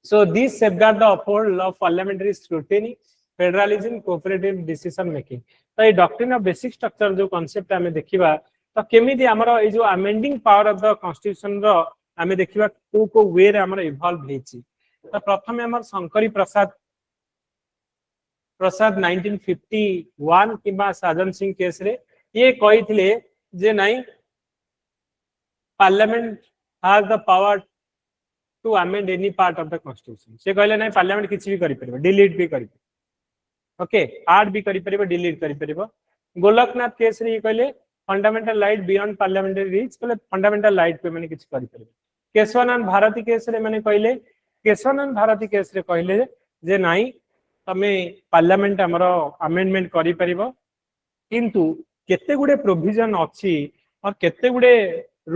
so this safeguard the uphold of parliamentary scrutiny federalism cooperative decision making तो ए डॉक्ट्रिन ऑफ बेसिक स्ट्रक्चर जो कांसेप्ट हमें देखिबा तो केमिति हमरो ए जो amending power of the constitution रो हमें देखिबा को वे रे हमरो इवॉल्व हेची तो प्रथम हमर शंकरी प्रसाद 1951 किबा साजन सिंह केस रे ये कहिथिले जे नाही parliament has the power to amend any part of the constitution से कहले नाही पार्लियामेंट किछि भी करि परबे डिलीट भी करि ओके ऐड भी करि परबे डिलीट करि परबे गोलकनाथ केस रे कहले fundamental right beyond parliamentary reach कहले फंडामेंटल राइट पे माने किछि करि परबे केशवानंद भारती केस रे माने कहले केशवानंद भारती केस रे कहले जे नाही तमे पार्लियामेंट हमरो अमेंडमेंट करि परबो किंतु केते गुडे प्रोविजन अछि और केते गुडे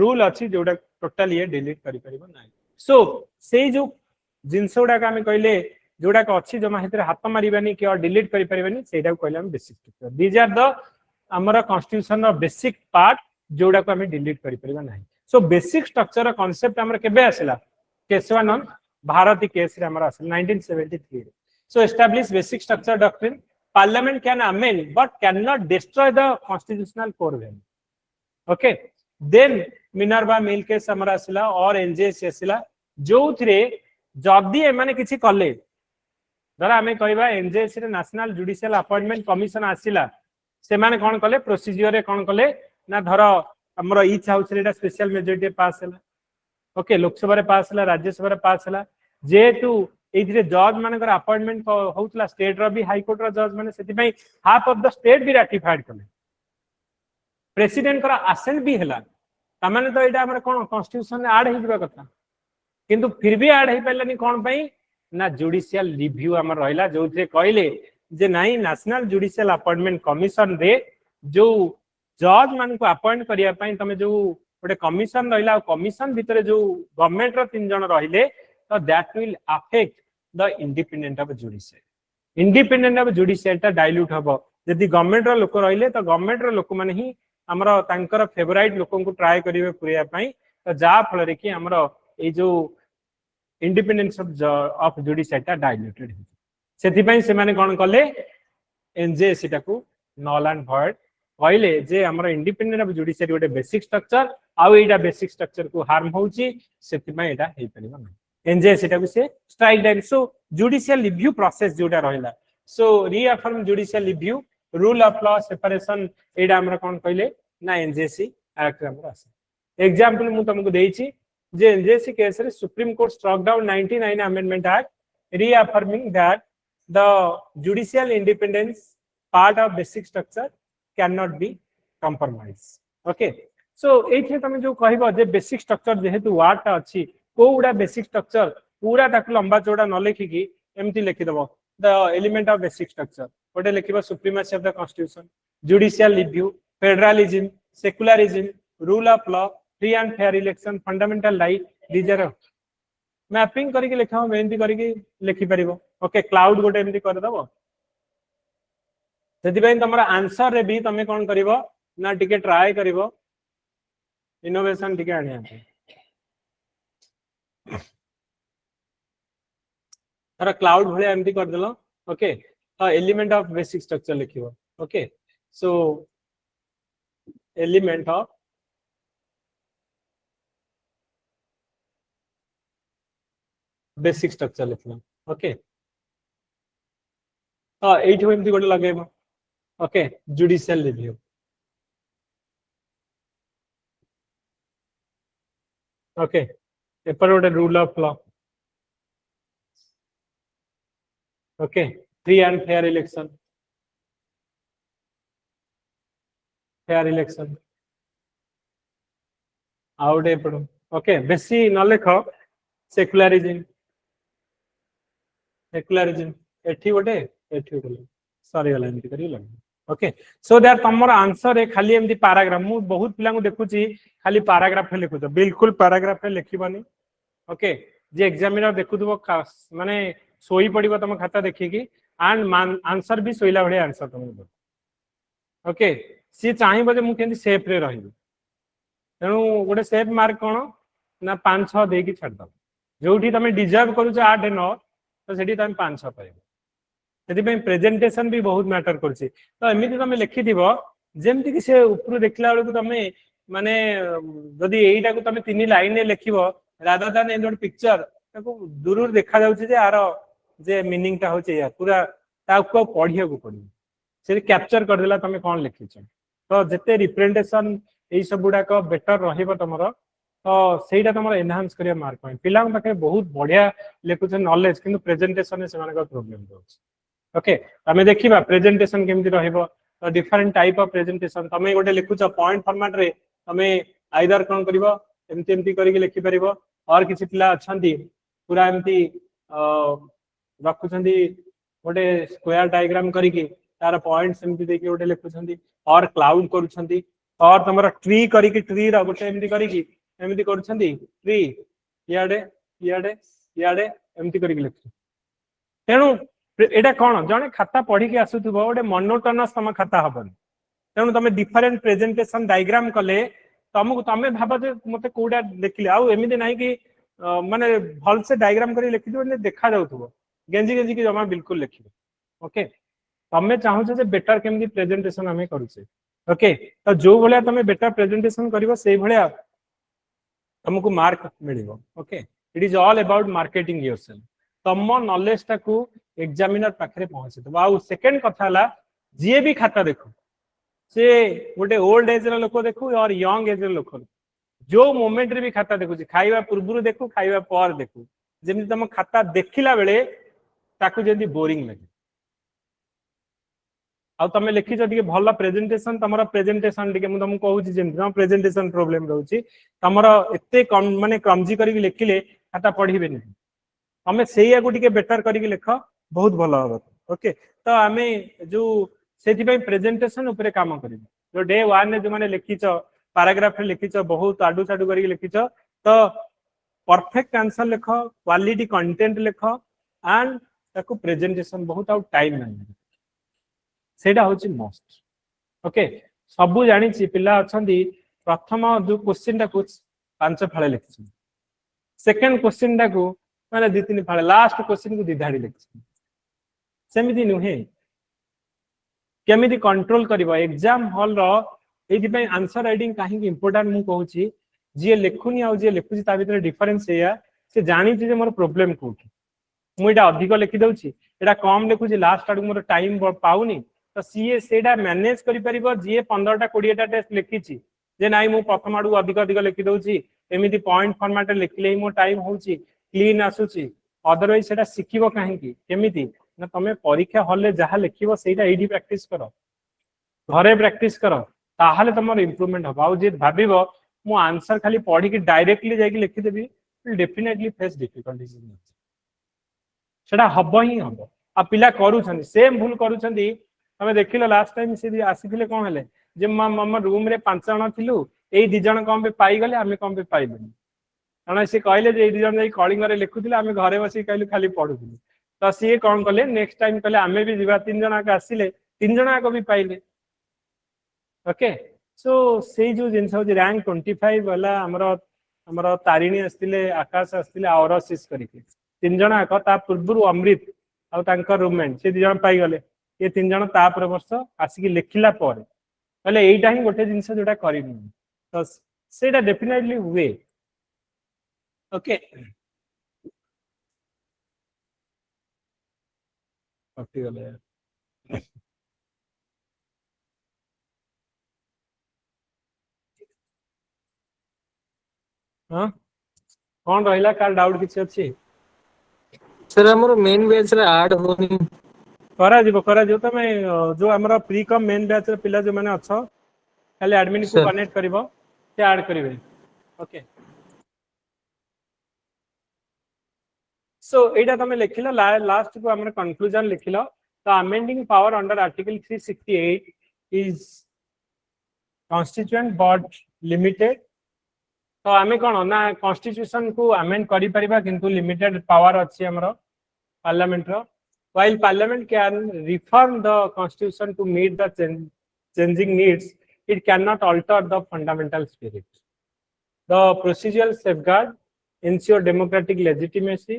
रूल अछि जोडा टोटल ये डिलीट करि परबो नाही सो से जो जिनसोडा का हमें कहले जोडा का अछि जमा हेतरे हाथ मारिबानी कि और डिलीट करि परबानी सेटा को कहले हम basic structure these are the हमर कॉन्स्टिट्यूशन रो बेसिक पार्ट जोडा को हमें डिलीट करि परबा नाही सो बेसिक स्ट्रक्चर कांसेप्ट हमर केबे आसला केशवानंद भारती केस रे हमर आसल 1973 so establish basic structure doctrine parliament can amend but can not destroy the constitutional core value okay then Minerva Mill case हमर आसिला और एनजेएस आसिला जो थरे जदी ए माने किछि कले धर आमे कहबा एनजेएस रे नेशनल जुडिशियल अपॉइंटमेंट कमिशन आसिला से माने कोन कले प्रोसीजर रे कोन कले ना धर हमर ईच हाउस रे स्पेशल मेजॉरिटी पास हैला ओके लोकसभा रे पास हैला राज्यसभा रे पास हैला जेतु एथिरे जज मानकर अपॉइंटमेंट होउतला स्टेट रो भी हाई कोर्ट रो जज माने सेति पई हाफ ऑफ द स्टेट भी रैटिफाइड कले प्रेसिडेंट करा असेंट भी हैला तमाने तो एटा हमर कोन कॉन्स्टिट्यूशन में ऐड हिजबा कथा किंतु फिर भी ऐड हे पल्लानी कोन पई ना जुडिशियल रिव्यू हमर रहला जोथरे कहले जे नाही नेशनल जुडिशियल अपॉइंटमेंट कमिशन रे जो जज मान को अपॉइंट करिया पई तमे जो गोटे कमिशन रहला कमिशन भितरे जो गवर्नमेंट रो तीन जण रहिले तो that will affect the independent of judicial independent of judicial ता डाइल्यूट हबो यदि गवर्नमेंट रो लोक रहिले तो गवर्नमेंट रो लोक माने ही हमरो तांकर फेवरेट लोकन को ट्राई करिवे पुरिया पई तो जा फल रे कि हमरो ए जो इंडिपेंडेंस ऑफ जुडिशियल ता डाइल्यूटेड सेति पई से माने कोन कले एनजेएस टाकू नल एंड भॉइड कहले जे हमरो इंडिपेंडेंट ऑफ जुडिशियल गोटे बेसिक स्ट्रक्चर आउ एटा बेसिक स्ट्रक्चर को हार्म होउची सेति पई एटा हे परिबा नै एनजेएस टाकू से strike down so judicial review process जोटा रहला so reaffirm judicial review rule of law separation एटा हमरा कोन कहले ना एनजेएस एक्ट हमरा आसे एग्जांपल मु तुमको देइची जे एनजेएस केस रे Supreme court struck down 99 amendment act reaffirming that the judicial independence part of basic structure cannot be compromised okay so एथे तमे जो कहबो जे बेसिक स्ट्रक्चर जेहेतु वार्ड ता अछि कोउडा बेसिक स्ट्रक्चर पूरा ताक लंबा चौड़ा न लिखि की एमती लिखि दबो the element of basic structure ओटे लिखिबो supremacy of the constitution judicial review federalism secularism rule of law free and fair election fundamental right these are mapping करके लिखा हम एमती करके लिखि परिबो ओके क्लाउड गोटे एमती कर दबो सेति पई तमरा आंसर रे भी तमे कोन करिवो ना टिके ट्राई करिवो इनोवेशन टिके आनिया तारा क्लाउड भले एमती कर देलो okay element of basic structure लिखिवो okay so element of basic structure लिखना ओके एठो एमती गोटे लगेबो ओके जुडिशियल रिव्यू ओके एपर गोटे rule of law okay free and fair election आउट एपड़ ओके बेसी न लेख सेकुलरिज्म एठी गोटे सॉरी वाला एमती करी लग ओके सो दैट तमर आंसर है खाली एमती पैराग्राफ मु बहुत पिला को देखुची खाली पैराग्राफ लिखुछ बिल्कुल पैराग्राफ लिखिबनी ओके जे एग्जामिनर देखुथबो माने सोई पड़िबो तम खाता देखिकी एंड आंसर भी सोइला भले आंसर तुम दो ओके सी चाहिबो जे मु केंती सेफ रे रहिबो तेनु गोटे सेफ मार्क कोन ना 5 6 देकी छाड़ दो जोठी तमे डिजर्व करूछ 8 9 तो सेठी तमे 5 6 पाइबो सेठी पे प्रेजेंटेशन भी बहुत मैटर करछि तो एमिति तमे लिखि दिबो जेमति कि से ऊपर देखला बेलू तमे माने जदी एईटा को तमे 3 लाइन रे लिखिबो रादर देन इन पिक्चर ताको दूर देखा जाउछि जे आरो जे मीनिंग ता होछि या पूरा ताको पढिया को पड़ी से कैप्चर कर देला तमे कोन लिखिछ तो जते रिप्रेजेंटेशन एई सब गुडा को बेटर रहिबो तमरो तो सेटा तमरो एनहांस करिया मार्क पॉइंट पिला पाखे बहुत बढ़िया लिखुछ नॉलेज किंतु प्रेजेंटेशन से माने प्रॉब्लम होछि ओके तमे देखिबा प्रेजेंटेशन केमति रहिबो तो डिफरेंट टाइप ऑफ प्रेजेंटेशन तमे गोटे लिखुछ पॉइंट फॉर्मेट रे तमे आइदर कोन करिवो एमति एमति करिके लिखि परिबो और किछि पिला अछंती पूरा एमति रखुछंती गोटे स्क्वायर डायग्राम करिके तार पॉइंट्स एमति देखि गोटे लिखुछंती और क्लाउड करूछंती और तमरा ट्री करिके ट्री रा गोटे एमति करिके एमति करूछंती ट्री याडे याडे याडे एमति करिके लिखु तेनु एटा कोन जने खाता पढी के आसुथबो गोटे मोनोटोनस तम खाता हबन तेनु तमे डिफरेंट प्रेजेंटेशन डायग्राम कले तमको तमे भाबा जे मते कोडा देखिले आउ एमिति नाही कि माने भल से डायग्राम करी लिखि दिबो देखा जाउथबो गेंजी गेंजी के जमा बिल्कुल लिखिबो ओके तमे चाहू जे बेटर केमि प्रेजेंटेशन हमें करूछे ओके तो जो भलिया तुम बेटर प्रेजेंटेशन करिवो से भलिया तुमको मार्क मिलिवो okay it is all about marketing yourself तम नॉलेज टाकू एग्जामिनर पाखरे पहुंचे दो आ सेकंड कथा हला जे भी खाता देखो से गोटे ओल्ड एज रो लोक देखू और यंग एज रो लोक जो मोमेंट रे भी खाता देखु खाइबा पूर्व देखू खाइबा पर देखू जेमि तुम खाता देखिला बेले ताकू जेमि बोरिंग लगे आ तमे लिखिछ टिके भल प्रेजेंटेशन तमरा प्रेजेंटेशन टिके मु तुमको कहूची जेमि तुम प्रेजेंटेशन प्रॉब्लम रहउची तमरा एते कम माने कमजी करिक लिखिले खाता पढिबे नि तमे सेया को टिके बेटर करिक लिख बहुत भल हो ओके तो आमे जो सेति पय प्रेजेंटेशन ऊपर काम करिबो जो डे 1 ने जो माने लिखिछ पैराग्राफ रे लिखिछ बहुत आडू साडू करिक लिखिछ तो परफेक्ट आंसर लिख क्वालिटी कंटेंट लिख एंड ताको प्रेजेंटेशन बहुत आउट टाइम नहीं सेटा होची मोस्ट ओके सबु जानि छि पिला अछंदी प्रथम जो क्वेश्चन टा कुछ पांच फाळे लिखिछ सेकंड क्वेश्चन टा को माने दि तीन फाळे लास्ट क्वेश्चन को दिधाडी लिखिछ सेमिति नुहे केमिति कंट्रोल करिवो एग्जाम हॉल रो एथि पय आंसर राइटिंग काहे इंपोर्टेंट मु कहूची जे लेखुनी आ जे लेखुची ता भीतर डिफरेंस एया से जानि छि जे मोर प्रॉब्लम कोठी मु एटा अधिक लिखि दउची एटा कम लिखुची लास्ट आडू मोर टाइम पाउनी तो सीए सेटा मैनेज करि परिबो जे 15 टा 20 टा टेस्ट लिखिची जे नाइ मु प्रथम आडू अधिक अधिक लिखि दउची एमिति पॉइंट फॉर्मेट लिखले मो टाइम होउची क्लीन आसुची अदरवाइज सेटा सिखिबो काहे की केमिति ना तमे परीक्षा हॉल ले जहा लिखिबो सेटा एडी प्रैक्टिस करो घरे प्रैक्टिस करो ताहाले तमर इंप्रूवमेंट हो आउ जे भाबिबो मु आंसर खाली पढी कि डायरेक्टली जाई कि लिखि देबी डेफिनेटली फेस डिफिकल्टीज सेटा हबो ही हबो आ पिला करू छन सेम भूल करू छन तमे देखिलो लास्ट टाइम से आसीथिले कोन हेले जे मम रूम रे 5 जण थिलु एई 2 जण कोन पे पाई गले आमे कोन पे पाइबेनी कारण से कहले जे 2 जण जाई कॉलिंग रे लिखुथिले आमे घरे बसी कहलु खाली पढुथिलु तो सी कोन कले नेक्स्ट टाइम कहले आमे भी जीवा 3 जण आके आसीले 3 जण आको भी पाइले ओके सो से जो जिंस हो रैंक 25 वाला हमरो तारिणी आस्तिले आकाश आस्तिले औरसिस करिके 3 जण आको ता पूर्व अमृत आ तांकर रूममेट से 2 जण पाई गले ये 3 जण ता पर वर्ष आसिक लिखिला पर कहले एइटा ही गोटे जिंस जोटा करिनु तो सेटा डेफिनेटली हुए ओके कटि गले हां कोन रहिला कार डाउट किछ अछि सर हमर मेन बैच रे ऐड होनी करा जो तमे जो हमरा प्री कम मेन बैच रे पिला जो माने अछ खाली एडमिन को Sir. कनेक्ट करिवो से ऐड करिवे ओके सो एटा तमे लिखिलो लास्ट को हमर कंक्लूजन लिखिलो the amending power under article 368 is constituent but limited तो आमे कोन ना कॉन्स्टिट्यूशन को अमेंड करि परिबा किंतु लिमिटेड पावर अछि हमरो पार्लियामेंट रो while parliament can reform the constitution to meet the changing needs it cannot alter the fundamental spirit the procedural safeguard ensure democratic legitimacy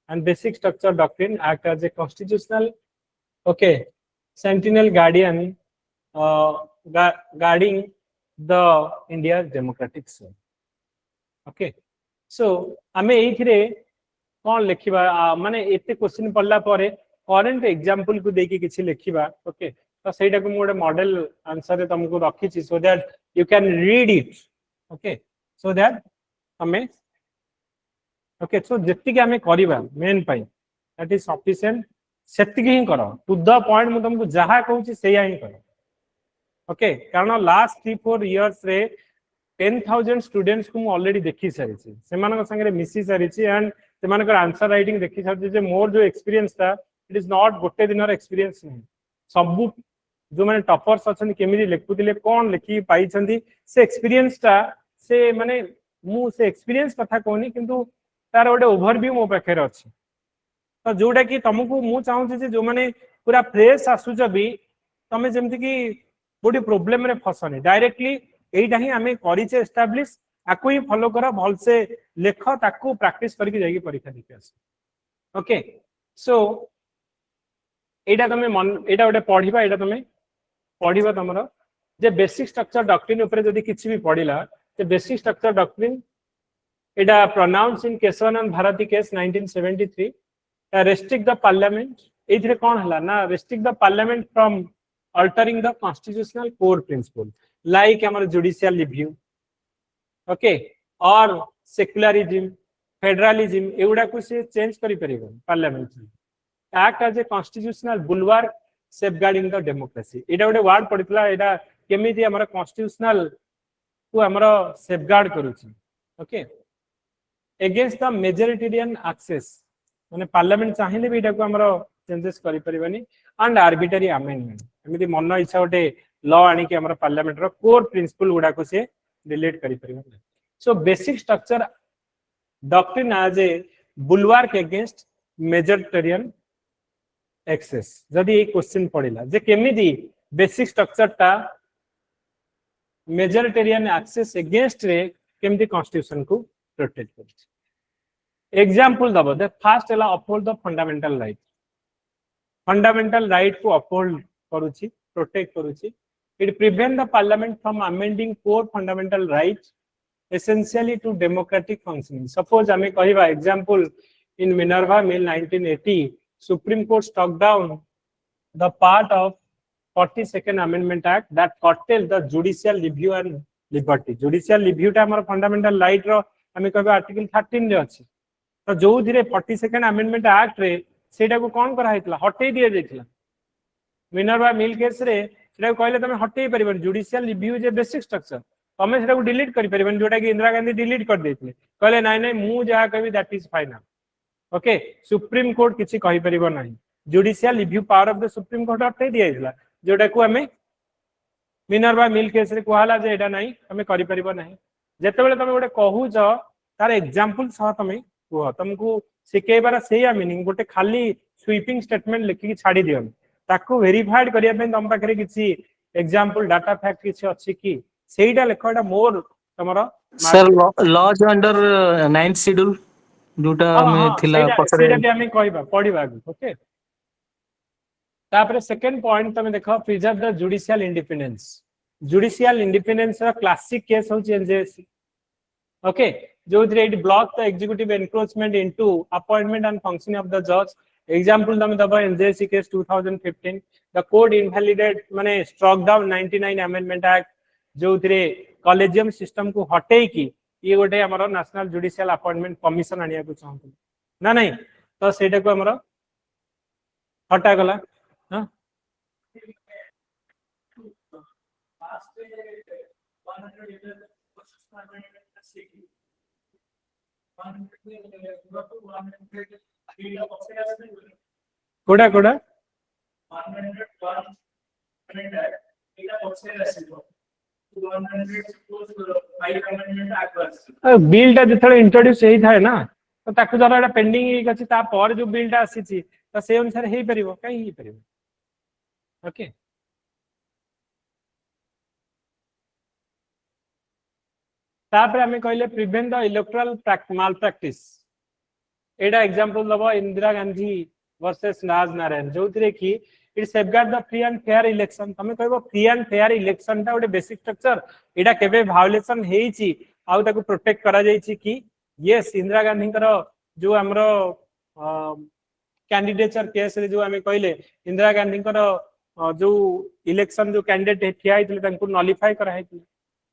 and basic structure doctrine act as a constitutional okay sentinel guardian guarding the india's democratic soul okay so ame eithire kon lekhiba mane ete question पढ़ला परे current example को देकी किछि लिखिबा okay तो सेटा को mode model answer रे तुमको रखी छी so that you can read it okay so that हमें ओके सो जत्ति के हमें करिबा main pi that is sufficient सेति ही करो टू द पॉइंट मु तुमको जहा कहू छी सेया ही करो ओके कारण लास्ट 3-4 इयर्स रे 10,000 स्टूडेंट्स को ऑलरेडी देखि सारी छी सेमान संगे मिसी सारी छी एंड सेमान आंसर राइटिंग देखि सारी जे मोर जो एक्सपीरियंस था इट इज नॉट गोटे दिन एक्सपीरियंस नहीं सब जो माने टॉपर्स अछन केमिति लिखुतिले कोन लिखि पाई छंदी से एक्सपीरियंस ता से माने मु से एक्सपीरियंस कथा कोनी किंतु तार ओडे ओवरव्यू मो पाखे अछि तो जोटा कि तुमको मु चाहू जे जो माने पूरा फ्रेश आसुच भी तमे जेमति कि गोटे प्रॉब्लम रे फसनी डायरेक्टली एइटा ही हमें करिचे एस्टैब्लिश आको ही फॉलो करा भल से लेख ताको प्रैक्टिस करके जाई परीक्षा देके आस ओके सो एटा तमे मन एटा ओटे पढिबा एटा तमे पढिबा तमरो जे बेसिक स्ट्रक्चर डॉक्ट्रिन ऊपर जदी किछि भी पडिला ते बेसिक स्ट्रक्चर डॉक्ट्रिन इटा pronounce in Kesavananda Bharati case 1973 restrict the parliament एथरे कोन हला ना restrict the parliament from altering the constitutional core principle like हमर जुडिशियल रिव्यू ओके और सेक्युलरिज्म फेडरलिज्म एगुडा को से चेंज करि परिबो parliament act as a constitutional bulwark safeguarding the democracy एटा गोटे वर्ड पडितला एटा केमिति हमर कॉन्स्टिट्यूशनल को हमर सेफगार्ड करूची okay against the majoritarian excess माने पार्लियामेंट चाहिए भी एटा को हमर चेंजेस करि परिबनी एंड आर्बिट्ररी अमेंडमेंट एमिति मन इच्छा गोटे लॉ आनी के हमर पार्लियामेंट रो कोर प्रिंसिपल गुडा को से डिलीट करि परिबनी so basic structure doctrine as a bulwark against majoritarian excess जदि ए क्वेश्चन पड़िला जे केमिति बेसिक स्ट्रक्चर टा मेजोरिटेरियन एक्सेस अगेंस्ट रे केमिति कॉन्स्टिट्यूशन को प्रोटेक्ट करछि एग्जांपल दबो द फर्स्ट एला अपहोल्ड द फंडामेंटल राइट को अपहोल्ड करूछि प्रोटेक्ट करूछि it prevent the parliament from amending core fundamental rights essentially to democratic functioning suppose ame kahiba example in Minerva Mill 1980 Supreme Court struck down the part of 42nd Amendment Act that curtailed the judicial review and liberty judicial review ta amar fundamental right ro ame kahiba article 13 रे अछि तो जो धीरे 42nd Amendment Act रे सेटा को कोन करा हैतला हटै दिया जेतला मिनरवा मिल केस रे सेटा कहले तमे हटै परिबन जुडिशियल रिव्यू जे बेसिक स्ट्रक्चर तमे सेटा को डिलीट करि परिबन जोटा कि इंदिरा गांधी डिलीट कर देथिले कहले नाही नाही मु जहा कहबी that is final okay Supreme court किछि कहि परिबो नाही judicial review power of the supreme court हटै दिया हैतला जोटा को हमें मिनरवा मिल केस रे कहला जे एटा नाही हमें करि परिबो नाही जेतेबेले तमे गोटे कहू ज तार एग्जांपल सह तमे को तुमको सिकेबार सेया मीनिंग गोटे खाली स्वीपिंग स्टेटमेंट लिखि छाडी दियन ताको वेरीफाइड करिया पे तम पाखरे किछि एग्जांपल डाटा फैक्ट किछि अछि कि सेटा लेखटा मोर तमरा sir laws under 9th schedule जोटा हमें थिला पकरे सेटा भी हमें कहबा पढिबा ओके तापर सेकंड पॉइंट तमे देखो प्रिजर्व द जुडिशियल इंडिपेंडेंस रा क्लासिक केस हो एनजेसी ओके जो it block the executive encroachment into appointment and functioning of the जज एग्जांपल तमे दबा NJC case 2015 the court invalidate माने स्ट्रक डाउन 99 अमेंडमेंट एक्ट जो थरे कॉलेजियम सिस्टम को हटै की ये गोटे हमर नेशनल जुडिशियल अपॉइंटमेंट कमीशन आनिया को चाहत ना नहीं तो सेटा को हमर हटा गला हां कोडा कोडा बिल टा जथले इंट्रोड्यूस हेई थाए ना तो ताकु जरा एटा पेंडिंग हे गछि ता पर जो बिल टा आसीछि तो से अनुसार हेई परिबो काई हेई परिबो ओके तापर हमें कहले prevent the electoral mall practice Etah example दबो इंदिरा गांधी वर्सेस राज नारायण जो थरे की it safeguard the free and fair election तमे कहबो फ्री एंड फेयर इलेक्शन ता ओटे बेसिक स्ट्रक्चर एटा केबे वायोलेशन हेइची आउ ताको प्रोटेक्ट करा जाईची कि यस इंदिरा गांधी करो जो हमरो कैंडिडेचर केस रे जो हमें कहले इंदिरा गांधी करो जो इलेक्शन जो कैंडिडेट ठिया हितले तांको नॉलिफाई करा हितले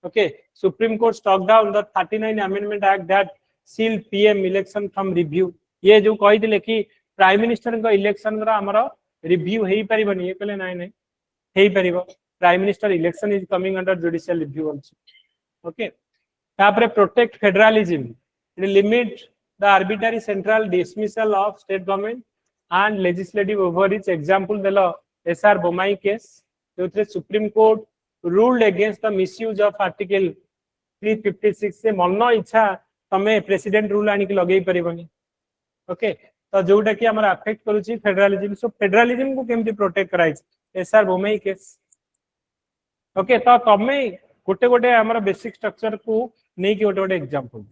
okay Supreme court struck down the 39 amendment act that seal PM election from review ये जो कहितले कि प्राइम मिनिस्टर को इलेक्शन रा हमरो रिव्यू हेई परिबनी ये कहले नाही नाही हेई परिबो prime minister election is coming under judicial review also okay तापरे protect federalism it limit the arbitrary central dismissal of state government and legislative overreach example देलो एसआर बोमाई केस जोथरे Supreme court ruled against the misuse of article 356 से मन इच्छा तमे president rule आनी के लगेई परिबनी okay तो जोटा कि हमर अफेक्ट करूची फेडरलिज्म सो फेडरलिज्म को केमती प्रोटेक्ट कराई एसआर बोमेई केस ओके तो तमे गोटे गोटे हमर बेसिक स्ट्रक्चर को नै कि गोटे गोटे example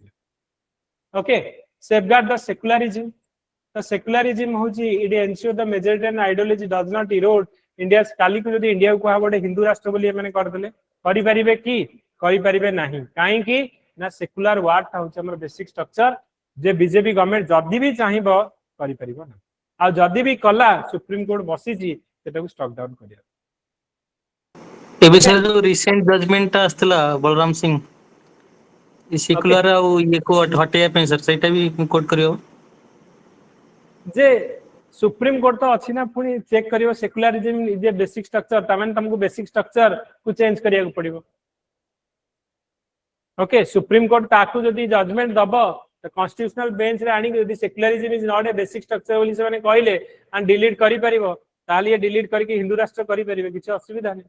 okay safeguard the secularism तो सेक्युलरिज्म होची it ensure the majority and ideology does not erode India काली को जदी इंडिया को हा गोटे हिंदू राष्ट्र बोली माने कर देले करि परिबे कि करि परिबे नाही काहे कि ना सेकुलर वार्ड था होछ हमर बेसिक स्ट्रक्चर जे बीजेपी गवर्नमेंट जदी भी चाहिबो करि परिबो ना आ जदी भी कला सुप्रीम कोर्ट बसी जी सेटा को स्टॉक डाउन करिया एबे से जो रिसेंट जजमेंट आस्तला बलराम सिंह ई सेकुलर आ ये को हटेया पे सर सेटा भी कोट करियो जे सुप्रीम कोर्ट तो अछि ना पुनी चेक करियो सेकुलरिज्म जे बेसिक स्ट्रक्चर तमन तुमको बेसिक स्ट्रक्चर को चेंज करिया को पड़िबो ओके सुप्रीम कोर्ट ताकू जदी जजमेंट दबो तो कॉन्स्टिट्यूशनल बेंच रे आनी जदी secularism is not a basic structure बोली से माने कहले एंड डिलीट करि परिबो ताली ये डिलीट करके हिंदू राष्ट्र करि परिबे किछ असुविधा नै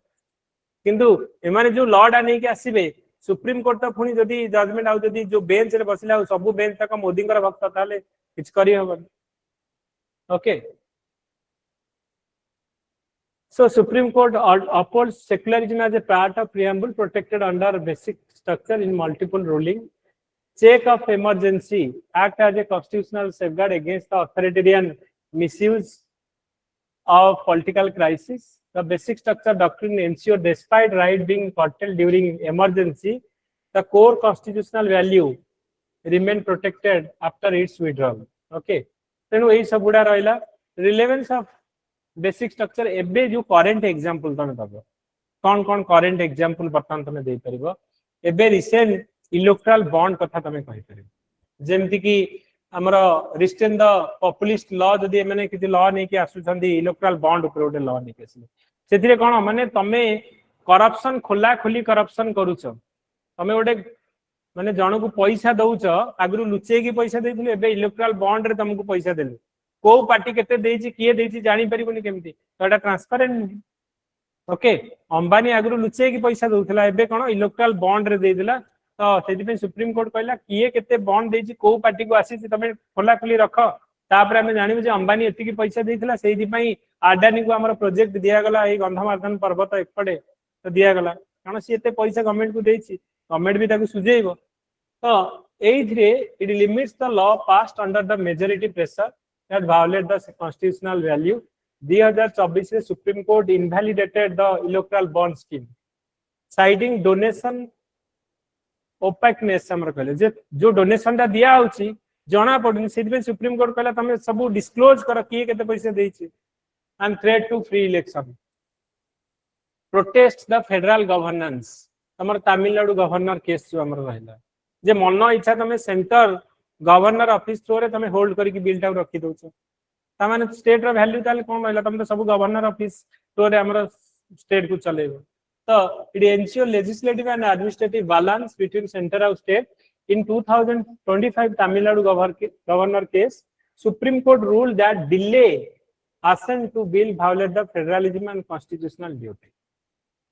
किंतु एमाने जो लॉ डा नै के आसीबे सुप्रीम कोर्ट तो पुनी जदी जजमेंट आउ जदी जो बेंच रे बसिला सब बेंच तक मोदी कर भक्त ताले किछ करि होबन okay so Supreme Court upholds secularism as a part of preamble protected under basic structure in multiple ruling check of emergency act as a constitutional safeguard against the authoritarian misuse of political crisis the basic structure doctrine ensure despite right being curtailed during emergency the core constitutional value remain protected after its withdrawal okay तेणु यही सब गुड़ा रहा relevance of basic structure एबे जो current example तने दबो कौन कौन करंट एग्जांपल बर्तमान तने दे परिबो एबे रिसेंट इलेक्टोरल बॉन्ड कथा तमे कहि परिबो जेमति कि हमरो रिस्टेन द पॉपुलिस्ट लॉ जदी माने किछि लॉ नै कि आसुछंदी इलेक्टोरल बॉन्ड ऊपर ओटे लॉ नै केसी सेथिरे कोन माने तमे करप्शन खोला खोली करप्शन करूछ तमे ओटे माने जण को पैसा दउछ आगरु लुचै की पैसा देथिले एबे इलेक्टोरल बॉन्ड रे तुमको पैसा देले को पार्टी केते देछि किए देछि जानि परिबोनी केमति तो एटा ट्रांसपेरेंट ओके अंबानी आगरु लुचै की पैसा दउथला एबे कोन इलेक्टोरल बॉन्ड रे देदिला तो सेति पे सुप्रीम कोर्ट कहला किए केते बॉन्ड देछि को पार्टी को आसी तमे खोला खोली रख तापर हमें जानिबो जे अंबानी एति की पैसा देथिला सेहि पई आडानी को हमर प्रोजेक्ट दिया गला ए गंधमार्दन पर्वत एकपडे तो दिया गला कारण सी एते पैसा गवर्नमेंट को देछि गवर्नमेंट भी ताकू सुझेइबो तो एथरे it limits the law passed under the majority pressure that violate the constitutional value 2024 रे Supreme Court invalidated the electoral bond scheme citing donation opaqueness हमर कहले जे जो डोनेशन दा दिया होची जणा पडनी सेति पे सुप्रीम कोर्ट कहला तमे सब डिस्क्लोज कर किए केते पैसा देछि and threat to free election protest the federal governance हमर तमिलनाडु गवर्नर केस जो हमर रहला जे मन इच्छा तमे सेंटर गवर्नर ऑफिस थ्रू रे तमे होल्ड करके बिल टाउ रखी दोछ ता माने स्टेट रो वैल्यू ताले कोन रहला तमे तो सब गवर्नर ऑफिस थ्रू रे हमर स्टेट को चलेबो तो it ensure legislative and administrative balance between centre और state in 2025 Tamil Nadu governor case supreme court ruled that delay assent to bill violate the federalism and constitutional duty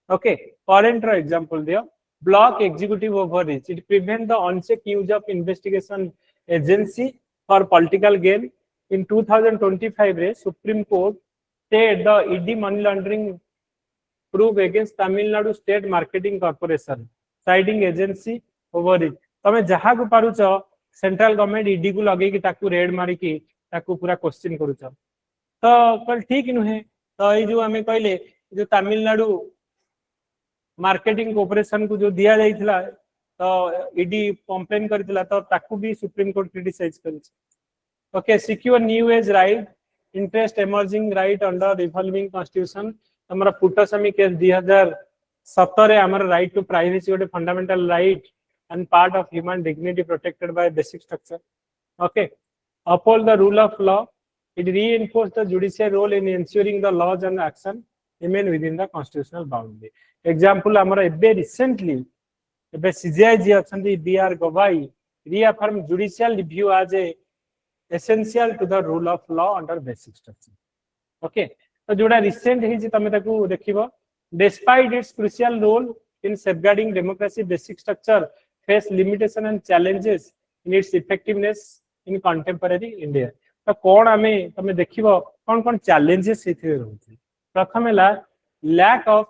okay current example there block executive overreach it prevent the unchecked use of investigation agency for political gain in 2025 re supreme court said the ed money laundering proof against tamil nadu state marketing corporation citing agency overreach तमे जहा को पारुछ central government ED को लगे कि ताकू red मारी कि ताकू पूरा क्वेश्चन करूछ तो कल ठीक नुहे तो ये जो हमें कहले जो तमिलनाडु मार्केटिंग कॉर्पोरेशन को जो दिया जाइथिला तो ईडी कंप्लेन करथिला तो ताकू भी सुप्रीम कोर्ट क्रिटिसाइज करिछ okay secure new age right interest emerging right under revolving constitution हमरा पुटसमी केस 2017 रे हमर राइट टू प्राइवेसी गोटे fundamental right and part of human dignity protected by basic structure okay uphold the rule of law it reinforced the judicial role in ensuring the laws and action remain within the constitutional boundary example amara ebe recently ebe CJI ji achandi BR Gavai reaffirm judicial review as a essential to the rule of law under basic structure okay to joda recent hi ji tame taku dekhibo despite its crucial role in safeguarding democracy basic structure face limitation and challenges in its effectiveness in contemporary India तो कोन हमें तमे देखिबो कोन कोन challenges इथे रहउछि प्रथम ला lack of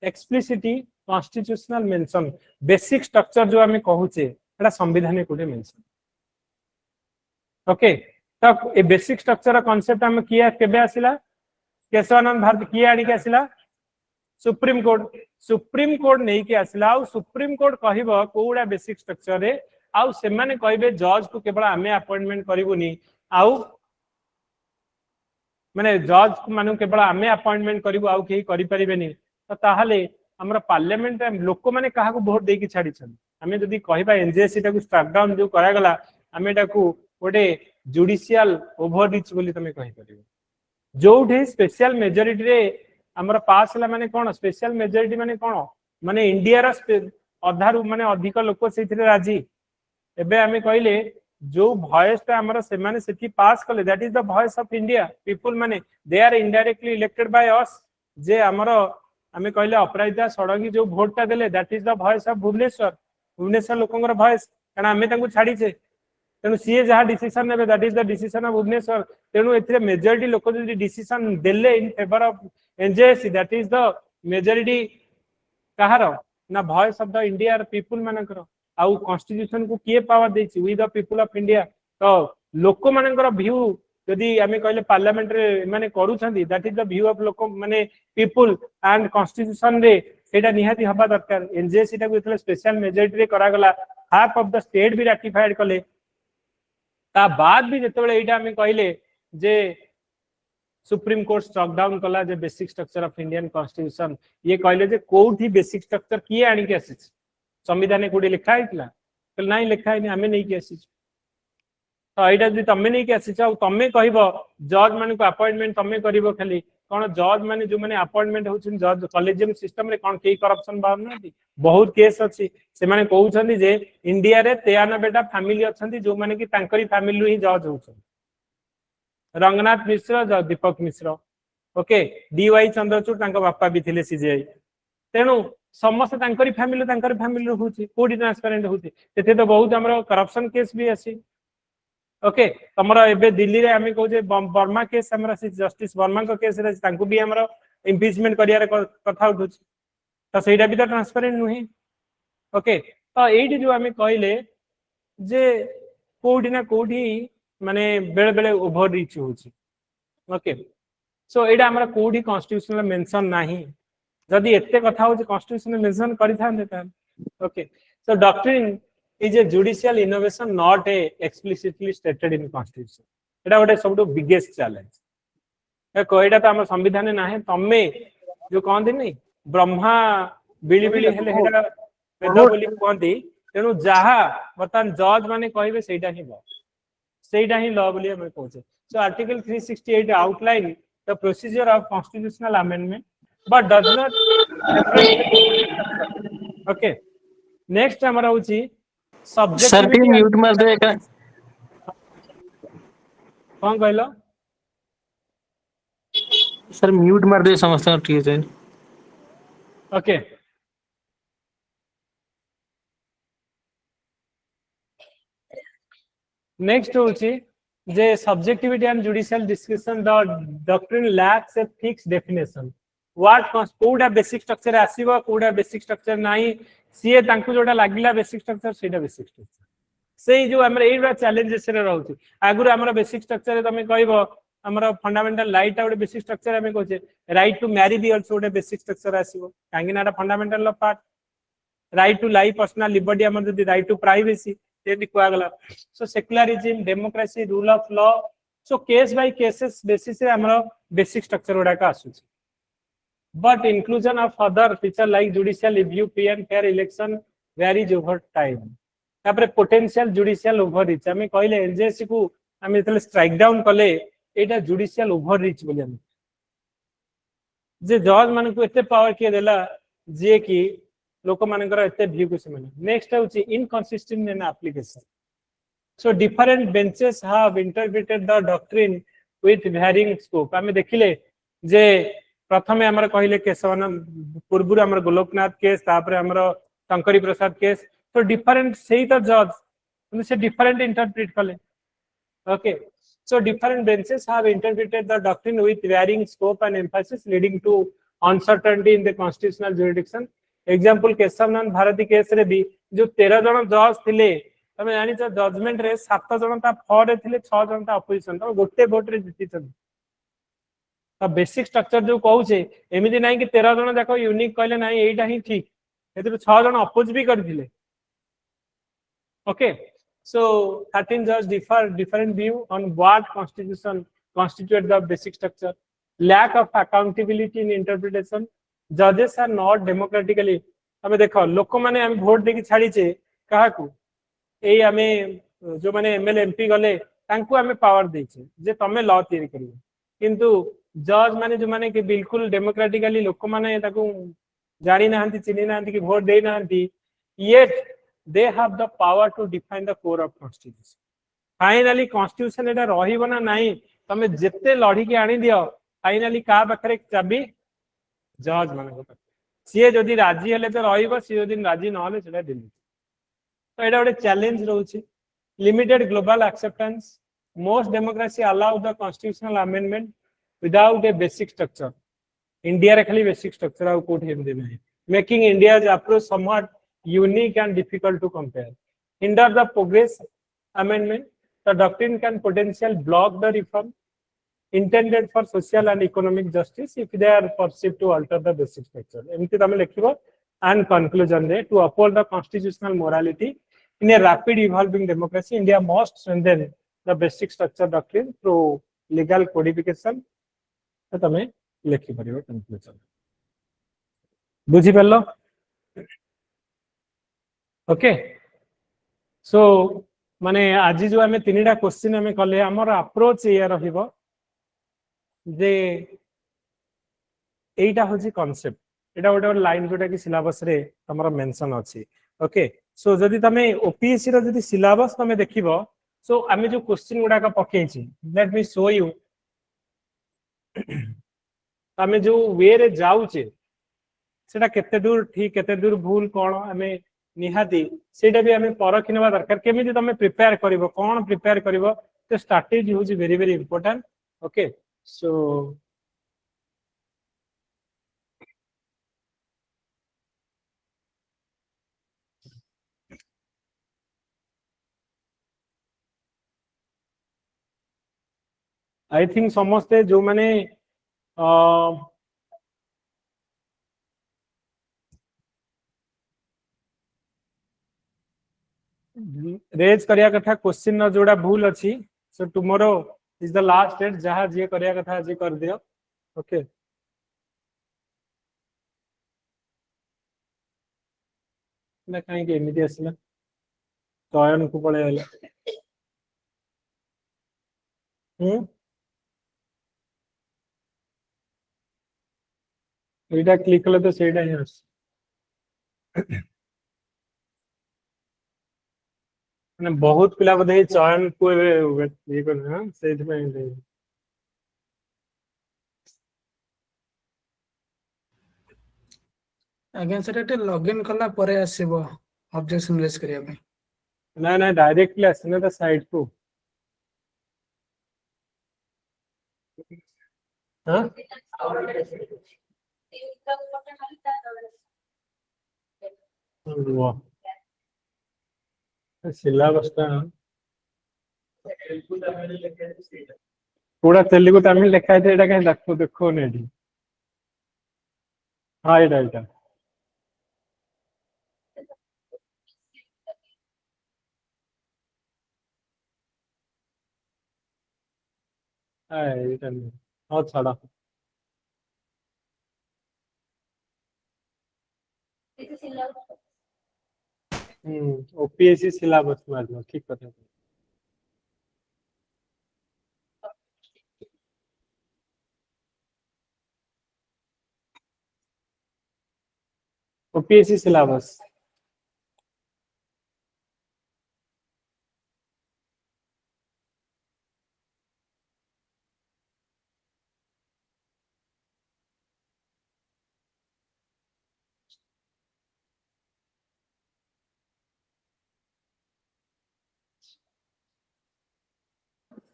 explicitly constitutional mention basic structure जो हमें कहूचे एटा संविधान कोटे mention okay तो ए बेसिक स्ट्रक्चर कांसेप्ट हम किया केबे आसिला केशवानंद भारती किया आनी के आसिला सुप्रीम कोर्ट नहीं कि आसला आउ सुप्रीम कोर्ट कहबो कोडा बेसिक स्ट्रक्चर रे आउ से माने कहबे जज को केवल आमे अपॉइंटमेंट करबुनी आउ माने जज मानु केवल आमे अपॉइंटमेंट करबु आउ केही करि परिबेनी तो ताहाले हमरा पार्लियामेंट लोक माने काहा को वोट देकी छाडी छन आमे जदी कहबा एनजेसी टा को स्ट्रक डाउन जो करा गला आमे टाकू गोटे जुडिशियल ओवररीच बोली तमे कहि परिबो जोठे स्पेशल मेजॉरिटी रे हमरा पास हला माने कोन स्पेशल मेजॉरिटी माने कोन माने इंडिया रा अधारु माने अधिक लोक सेथिरे राजी एबे आमे कहले जो वॉइस ता हमरा से माने सेठी पास कले that is the voice of India people माने they are indirectly elected by us जे हमरा आमे कहले अपराजिता सडंगी जो वोट ता देले that is the voice of Bhubaneswar लोकंगर वॉइस कारण आमे तांको छाडी छे तेणु सीए जहाँ डिसीजन नेबे that is the decision of Bhubaneswar तेणु एथिरे मेजॉरिटी लोक जदि डिसीजन देले in favour of NJC that is the majority कहार ना voice of the India people मानकर आउ कॉन्स्टिट्यूशन को किए पावर देछि we the people of India तो लोक मानकर व्यू यदि आमे कहले पार्लियामेंट रे माने करूछंदी that is the view of लोक माने पीपल एंड कॉन्स्टिट्यूशन रे सेटा निहाती हबा दरकार एनजेसी टा को इतले स्पेशल मेजॉरिटी रे करा गला हाफ ऑफ द स्टेट भी रैटिफाइड कले ता बाद भी जेतेबेले एटा आमे कहले जे सुप्रीम कोर्ट स्ट्रक डाउन कला जे basic structure of Indian constitution ये कहले जे कोठी बेसिक स्ट्रक्चर किए आनी के आसी संविधान कोडी लिखा हितला तो नाही लिखा हिनी आमे नै के आसी तो एटा जदि तमे नै के आसी छ तमे कहबो जज माने को अपॉइंटमेंट तमे करिवो खाली कोन जज माने जो माने अपॉइंटमेंट होछन जज कॉलेजियम सिस्टम रे कोन केही करप्शन बाहर नाथि बहुत केस अछि से माने कहउछन जे इंडिया रे 93 टा फैमिली अछंती जो माने कि तांकरी फैमिली ही जज होछन रंगनाथ मिश्र दीपक मिश्र ओके डीवाई चंद्रचूड़ तांका बापा भी थिले सीजीआई तेणु समस्त तांकरी फैमिली होची कोडी ट्रांसपेरेंट होची तेथे तो बहुत हमरो करप्शन केस भी अछि ओके हमरा एबे दिल्ली रे हमें कहू जे वर्मा केस हमरा जस्टिस वर्मा को केस रे तांको भी हमरा इम्पीचमेंट करिया कथा उठुची तो सेटा भी तो ट्रांसपेरेंट नुही ओके तो एठी जो हमें कहले जे कोडी ना कोडी माने बेले बेले ओवर रीच होची ओके सो एटा हमरा कोडी कॉन्स्टिट्यूशनल मेंशन नाही जदि एते कथा हो कॉन्स्टिट्यूशन मेंशन करि थांते त okay so doctrine is a judicial innovation not a explicitly stated in constitution एटा गोटे सबटो बिगेस्ट चैलेंज देखो एटा त हमर संविधान नाही तमे जो कहंदी नै ब्रह्मा बिली बिली हेले हेटा वेद बोली कहंदी तेनु जहा बतन जज माने कहबे सेटा ही लॉ बोली हम कहछे so article 368 outline the procedure of constitutional amendment but does not okay next हमारा होची सब्जेक्टिविटी म्यूट मार दे का कोन कहलो सर म्यूट मार दे समस्त ठीक है ओके नेक्स्ट होची जे subjectivity and judicial discussion the doctrine lacks a fixed definition what कोडा बेसिक स्ट्रक्चर आसीबो कोडा बेसिक स्ट्रक्चर नाही सीए तांकु जोटा लागिला बेसिक स्ट्रक्चर सेटा बेसिक स्ट्रक्चर सेही जो हमरा एइबा चैलेंजेस रे रहउची आगुर हमरा बेसिक स्ट्रक्चर रे तमे कहबो हमरा फंडामेंटल राइट आउट बेसिक स्ट्रक्चर हमें कहछे राइट टू मैरी भी आल्सो ओटे बेसिक स्ट्रक्चर आसीबो कांगी नाटा fundamental law part right to life personal liberty हमर जदी राइट टू प्राइवेसी तेदी कुआ गला so secularism democracy rule of law so case by cases basis रे हमरा बेसिक स्ट्रक्चर ओडा का आसुची but inclusion of other feature like judicial review free and fair election varies over time तापरे potential judicial overreach हमें कहले NJC को हमें तले स्ट्राइक डाउन कले एटा judicial overreach बोली हम जे जज मान को एते पावर के देला जे कि लोक मानकर एते व्यू को से माने नेक्स्ट होची inconsistent in application so different benches have interpreted the doctrine with varying scope हमें देखिले जे प्रथमे हमर कहले केशवन पूर्वरु हमर गोलोकनाथ केस तापरे हमर शंकरी प्रसाद केस तो डिफरेंट सेही तो जज से डिफरेंट इंटरप्रेट कले okay so different benches have interpreted the doctrine with varying scope and emphasis leading to uncertainty in the constitutional jurisdiction example Kesavananda Bharati case रे भी जो 13 जन जज थिले तमे जानि छ जजमेंट रे 7 जन ता फॉर रे थिले 6 जन ता अपोजिशन तो गोटे वोट रे जिति छन बेसिक स्ट्रक्चर जो कहूचे एमती ना कि 13 जन जाक यूनिक कहले ना यहीटा ही ठीक ए 6 जन अपोज भी करथिले okay so 13 judges differ different view on what constitution constitute the basic structure lack of accountability in interpretation judges are not democratically हमें देखो लोक माने हम वोट देकी छाड़ीचे काहाकू एई हमें जो माने एमएलए एमपी गले तांकू हमें पावर देचे जे तमे लॉ तैयारी करियो किंतु जज माने जो माने कि बिल्कुल डेमोक्रेटिकली लोक माने ताकू जानी नाहंती चिनी नाहंती कि वोट दे नाहंती yet they have the power to define the core of constitution finally constitution एटा रहिबो ना नाही तमे जेते लढी के आनी दियो फाइनली का पाखरे चाबी जज माने सी जदि राजी हेले तो रहिबो सी जदि राजी न होले सेटा दिल्ली तो एटा गोटे challenge रहउची limited global acceptance most democracy allow the constitutional amendment without a basic structure india रे खाली basic structure आ कोठ हेमदे नाही making india's approach somewhat unique and difficult to compare hinder the progress amendment the doctrine can potentially block the reform intended for social and economic justice if they are perceived to alter the basic structure एमती तमे लिखिबो and conclusion रे to uphold the constitutional morality in a rapid evolving democracy india must strengthen the basic structure doctrine through legal codification तो तमे लिखि परिबो conclusion बुझी परलो okay so माने आज जो आमे तीनटा क्वेश्चन आमे कले हमर अप्रोच या रहिबो जे एटा होची कांसेप्ट एटा गोटे लाइन जोटा कि सिलेबस रे हमर मेंशन अछि ओके सो जदि तमे ओपीएससी रो जदि सिलेबस तमे देखिबो सो आमे जो क्वेश्चन गुडा का पकेछि लेट मी शो यू तमे जो वे रे जाउचे सेटा केते दूर ठीक केते दूर भूल कोन आमे निहाती सेटा भी आमे परखिनवा दरकार केमिति तमे प्रिपेयर करिवो कोन प्रिपेयर करिवो तो स्ट्रेटजी होची very very important okay so I think समस्ते जो माने रेज करिया कथा क्वेश्चन न जोड़ा भूल अछि सो tomorrow is the last date जहा जे करिया कथा जे कर दियो ओके ना काई के एमिति असला चयन को पळे आला एटा क्लिक कले तो सेटा ही आस माने बहुत पिला बधे चयन को ये कर हां सेठ में आज्ञा सर एटे लॉगिन कला परे आसीबो ऑब्जेक्शन रेज करिया पे ना ना डायरेक्टली आसने तो साइट को हां वाह सिलेबस ता पूरा तेलुगु तमिल लिखा है एटा कहीं देखो देखो नेडी हां एटा एटा हां छाड़ा ओपीएससी सिलेबस में ठीक कथा ओपीएससी सिलेबस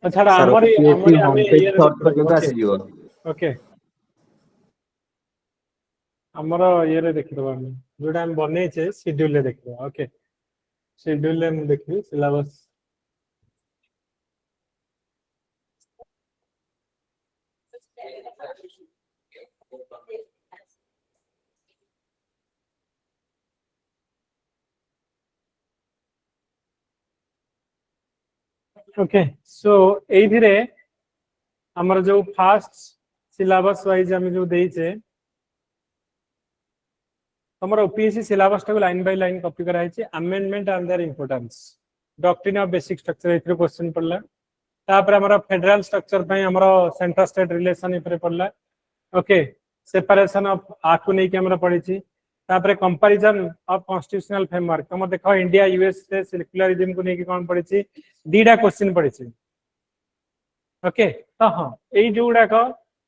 अच्छा हमर हमर हमें ये ओके हमर ये रे देखि दबा हम जोटा हम बनै छै शेड्यूल ले देखबो ओके शेड्यूल ले हम देखबी सिलेबस ओके सो एइथिरे हमर जो फास्ट सिलेबस वाइज हम जो देइचे हमर ओपीएससी सिलेबस को लाइन बाय लाइन कॉपी कराई छै amendment and their importance doctrine of basic structure इथरे क्वेश्चन पड़ला तापर हमर फेडरल स्ट्रक्चर पय हमर सेंट्रल स्टेट रिलेशन इथरे पड़ला ओके सेपरेशन ऑफ आकु नै के हमर पढ़ी छी तापर कंपैरिजन ऑफ कॉन्स्टिट्यूशनल फ्रेमवर्क हम देखो इंडिया यूएस से सेक्युलरिज्म को नै के कोन पढ़ी छी दीडा क्वेश्चन पढ़ी छी ओके तो हां एई जोडा को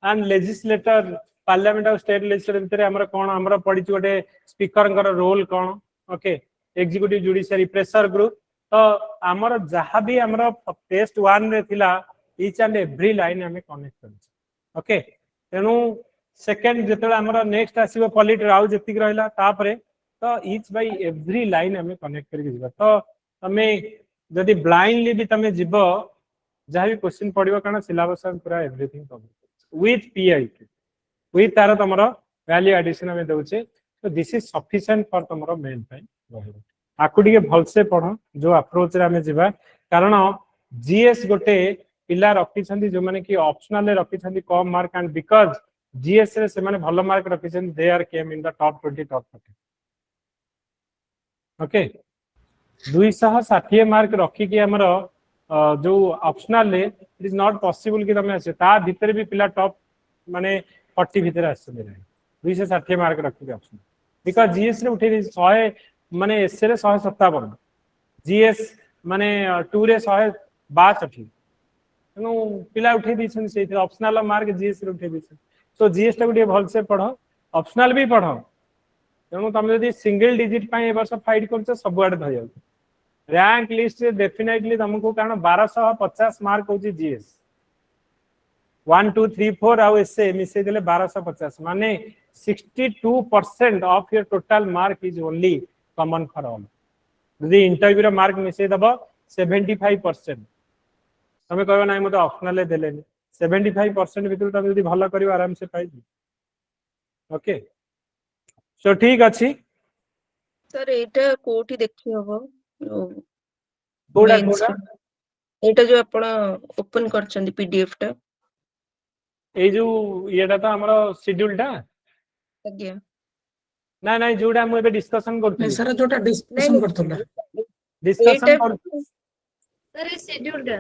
एंड लेजिस्लेटर पार्लियामेंट और स्टेट लेजिस्लेचर भितर हमर कोन हमर पढ़ी छी गोटे स्पीकर कर रोल कोन okay executive judiciary pressure group तो हमर जहां भी हमर टेस्ट 1 रे थिला ईच एंड एवरी लाइन हमें कनेक्ट कर ओके तेनु सेकंड जेतले हमर नेक्स्ट आसीबो पॉलिटी राउ जतिक रहला तापरे तो ईच बाय एवरी लाइन हमें कनेक्ट करके जिबा तो हमें जदी ब्लाइंडली भी तमे जिबो जहां भी क्वेश्चन पड़िबो कारण सिलेबस पूरा everything cover with PI with तार तमरो वैल्यू एडिशन हमें दोचे तो दिस इज सफिशिएंट फॉर तमरो मेन टाइम आकु टिके भलसे पढो जो अप्रोच रे हमें जिबा कारण जीएस गोटे पिला रखी छंदी जो माने कि ऑप्शनल रे रखी छंदी कम मार्क एंड बिकॉज़ जीएस रे से माने भलो मार्क रखी छंदी they are came in the top 20 top 30 okay 260 mark रखी कि हमरो जो ऑप्शनल रे इट इज नॉट पॉसिबल कि तमे आसे ता भीतर भी पिला टॉप माने 40 भीतर आसे दे 260 मार्क रखी ऑप्शन बिकॉज़ जीएस रे उठे 100 माने एस रे 157 जीएस माने 2 रे 162 नो पिला उठे दिछन से ऑप्शनल मार्क जीएस रे उठे दिछन सो जीएस टा गुटे भल से पढो ऑप्शनल भी पढो तेनु तमे यदि सिंगल डिजिट पाए ए वर्ष फाइट करछ सब आडे धय जाउ रैंक लिस्ट रे डेफिनेटली तुमको कारण 1250 मार्क होची जीएस 1 2 3 4 आउ एसए मिसे देले 1250 माने 62% of your total mark is only common for all यदि इंटरव्यू रे मार्क मिसे दबो 75% तमे कहबो नाही मते ऑप्शनल देलेनी 75% भितर तमे यदि भलो करियो आराम से पाइ ओके सो ठीक अछि सर एटा कोठी देखि हबो कोडा कोडा एटा जो आपण ओपन करचंदी पीडीएफ टा ए जो येटा तो हमरो शेड्यूल टा आज्ञा ना ना जोडा हम एबे डिस्कशन करथि नहीं सर जोटा डिस्कशन करथला डिस्कशन कर सर ए शेड्यूल टा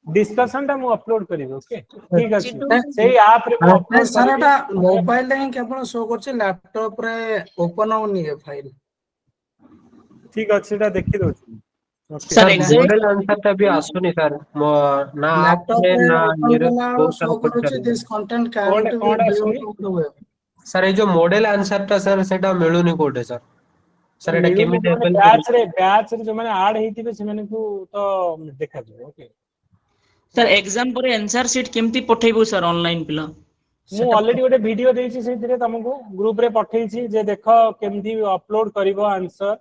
डिस्कशन टा मु अपलोड करिवो ओके ठीक अछि सेही ऐप रे नहीं अपलोड सर एटा मोबाइल रे केवल शो करछ लैपटॉप रे ओपन होनी है फाइल ठीक अछि ता देखि दो okay sir exact model answer टा भी आसुनी सर ना आप लैपटॉप में रे ना ओपन मेरे करला बहुत शो सारा करछ question this content can to be code viewed on the web sir ये जो मॉडल आंसर टा सर सेटा मिलुनी कोटे सर सर एटा केमिति एप्पल बैच रे जो माने ऐड हेतिबे से माने को तो देखा दो ओके सर एग्जाम पर आंसर शीट केमती पठेबो सर ऑनलाइन पिला मु ऑलरेडी गोटे वीडियो देछि सेतिरे तुमको ग्रुप रे पठेइ छी जे देखो केमती अपलोड करिवो आंसर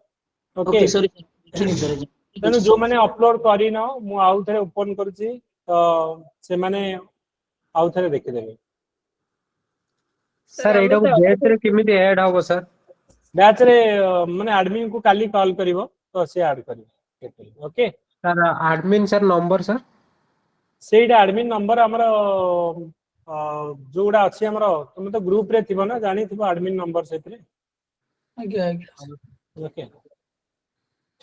ओके ओके सर लिखिनि सर तेनु जो माने अपलोड करी न मु आउ थरे ओपन करछि तो से माने आउ थरे देखि देबे सर एटा को बैच रे केमिति ऐड होबो सर बैच रे माने एडमिन को काली कॉल करिवो तो से ऐड करिवो okay sir admin sir number sir सेटा एडमिन नंबर हमर जोडा अछि हमर तुम तो ग्रुप रे थिबो ना जानि थिबो एडमिन नंबर सेतरे आज्ञा आज्ञा ओके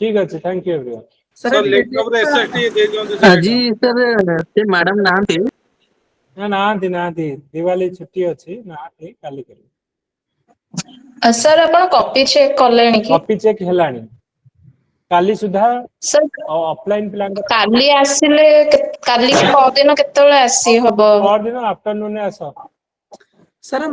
ठीक अछि thank you everyone sir laptop रे एसएसडी दे दियंतु जी सर से मैडम नांती ना ना दिवाली छुट्टी अछि ना काली करी सर आपण कॉपी चेक करलेनी कि कॉपी चेक हेलानी काली सुधा सर ऑफलाइन प्लान काली आसिले काली परदिन केतले आसी हबो और दिन आफ्टरनून ने आसो सर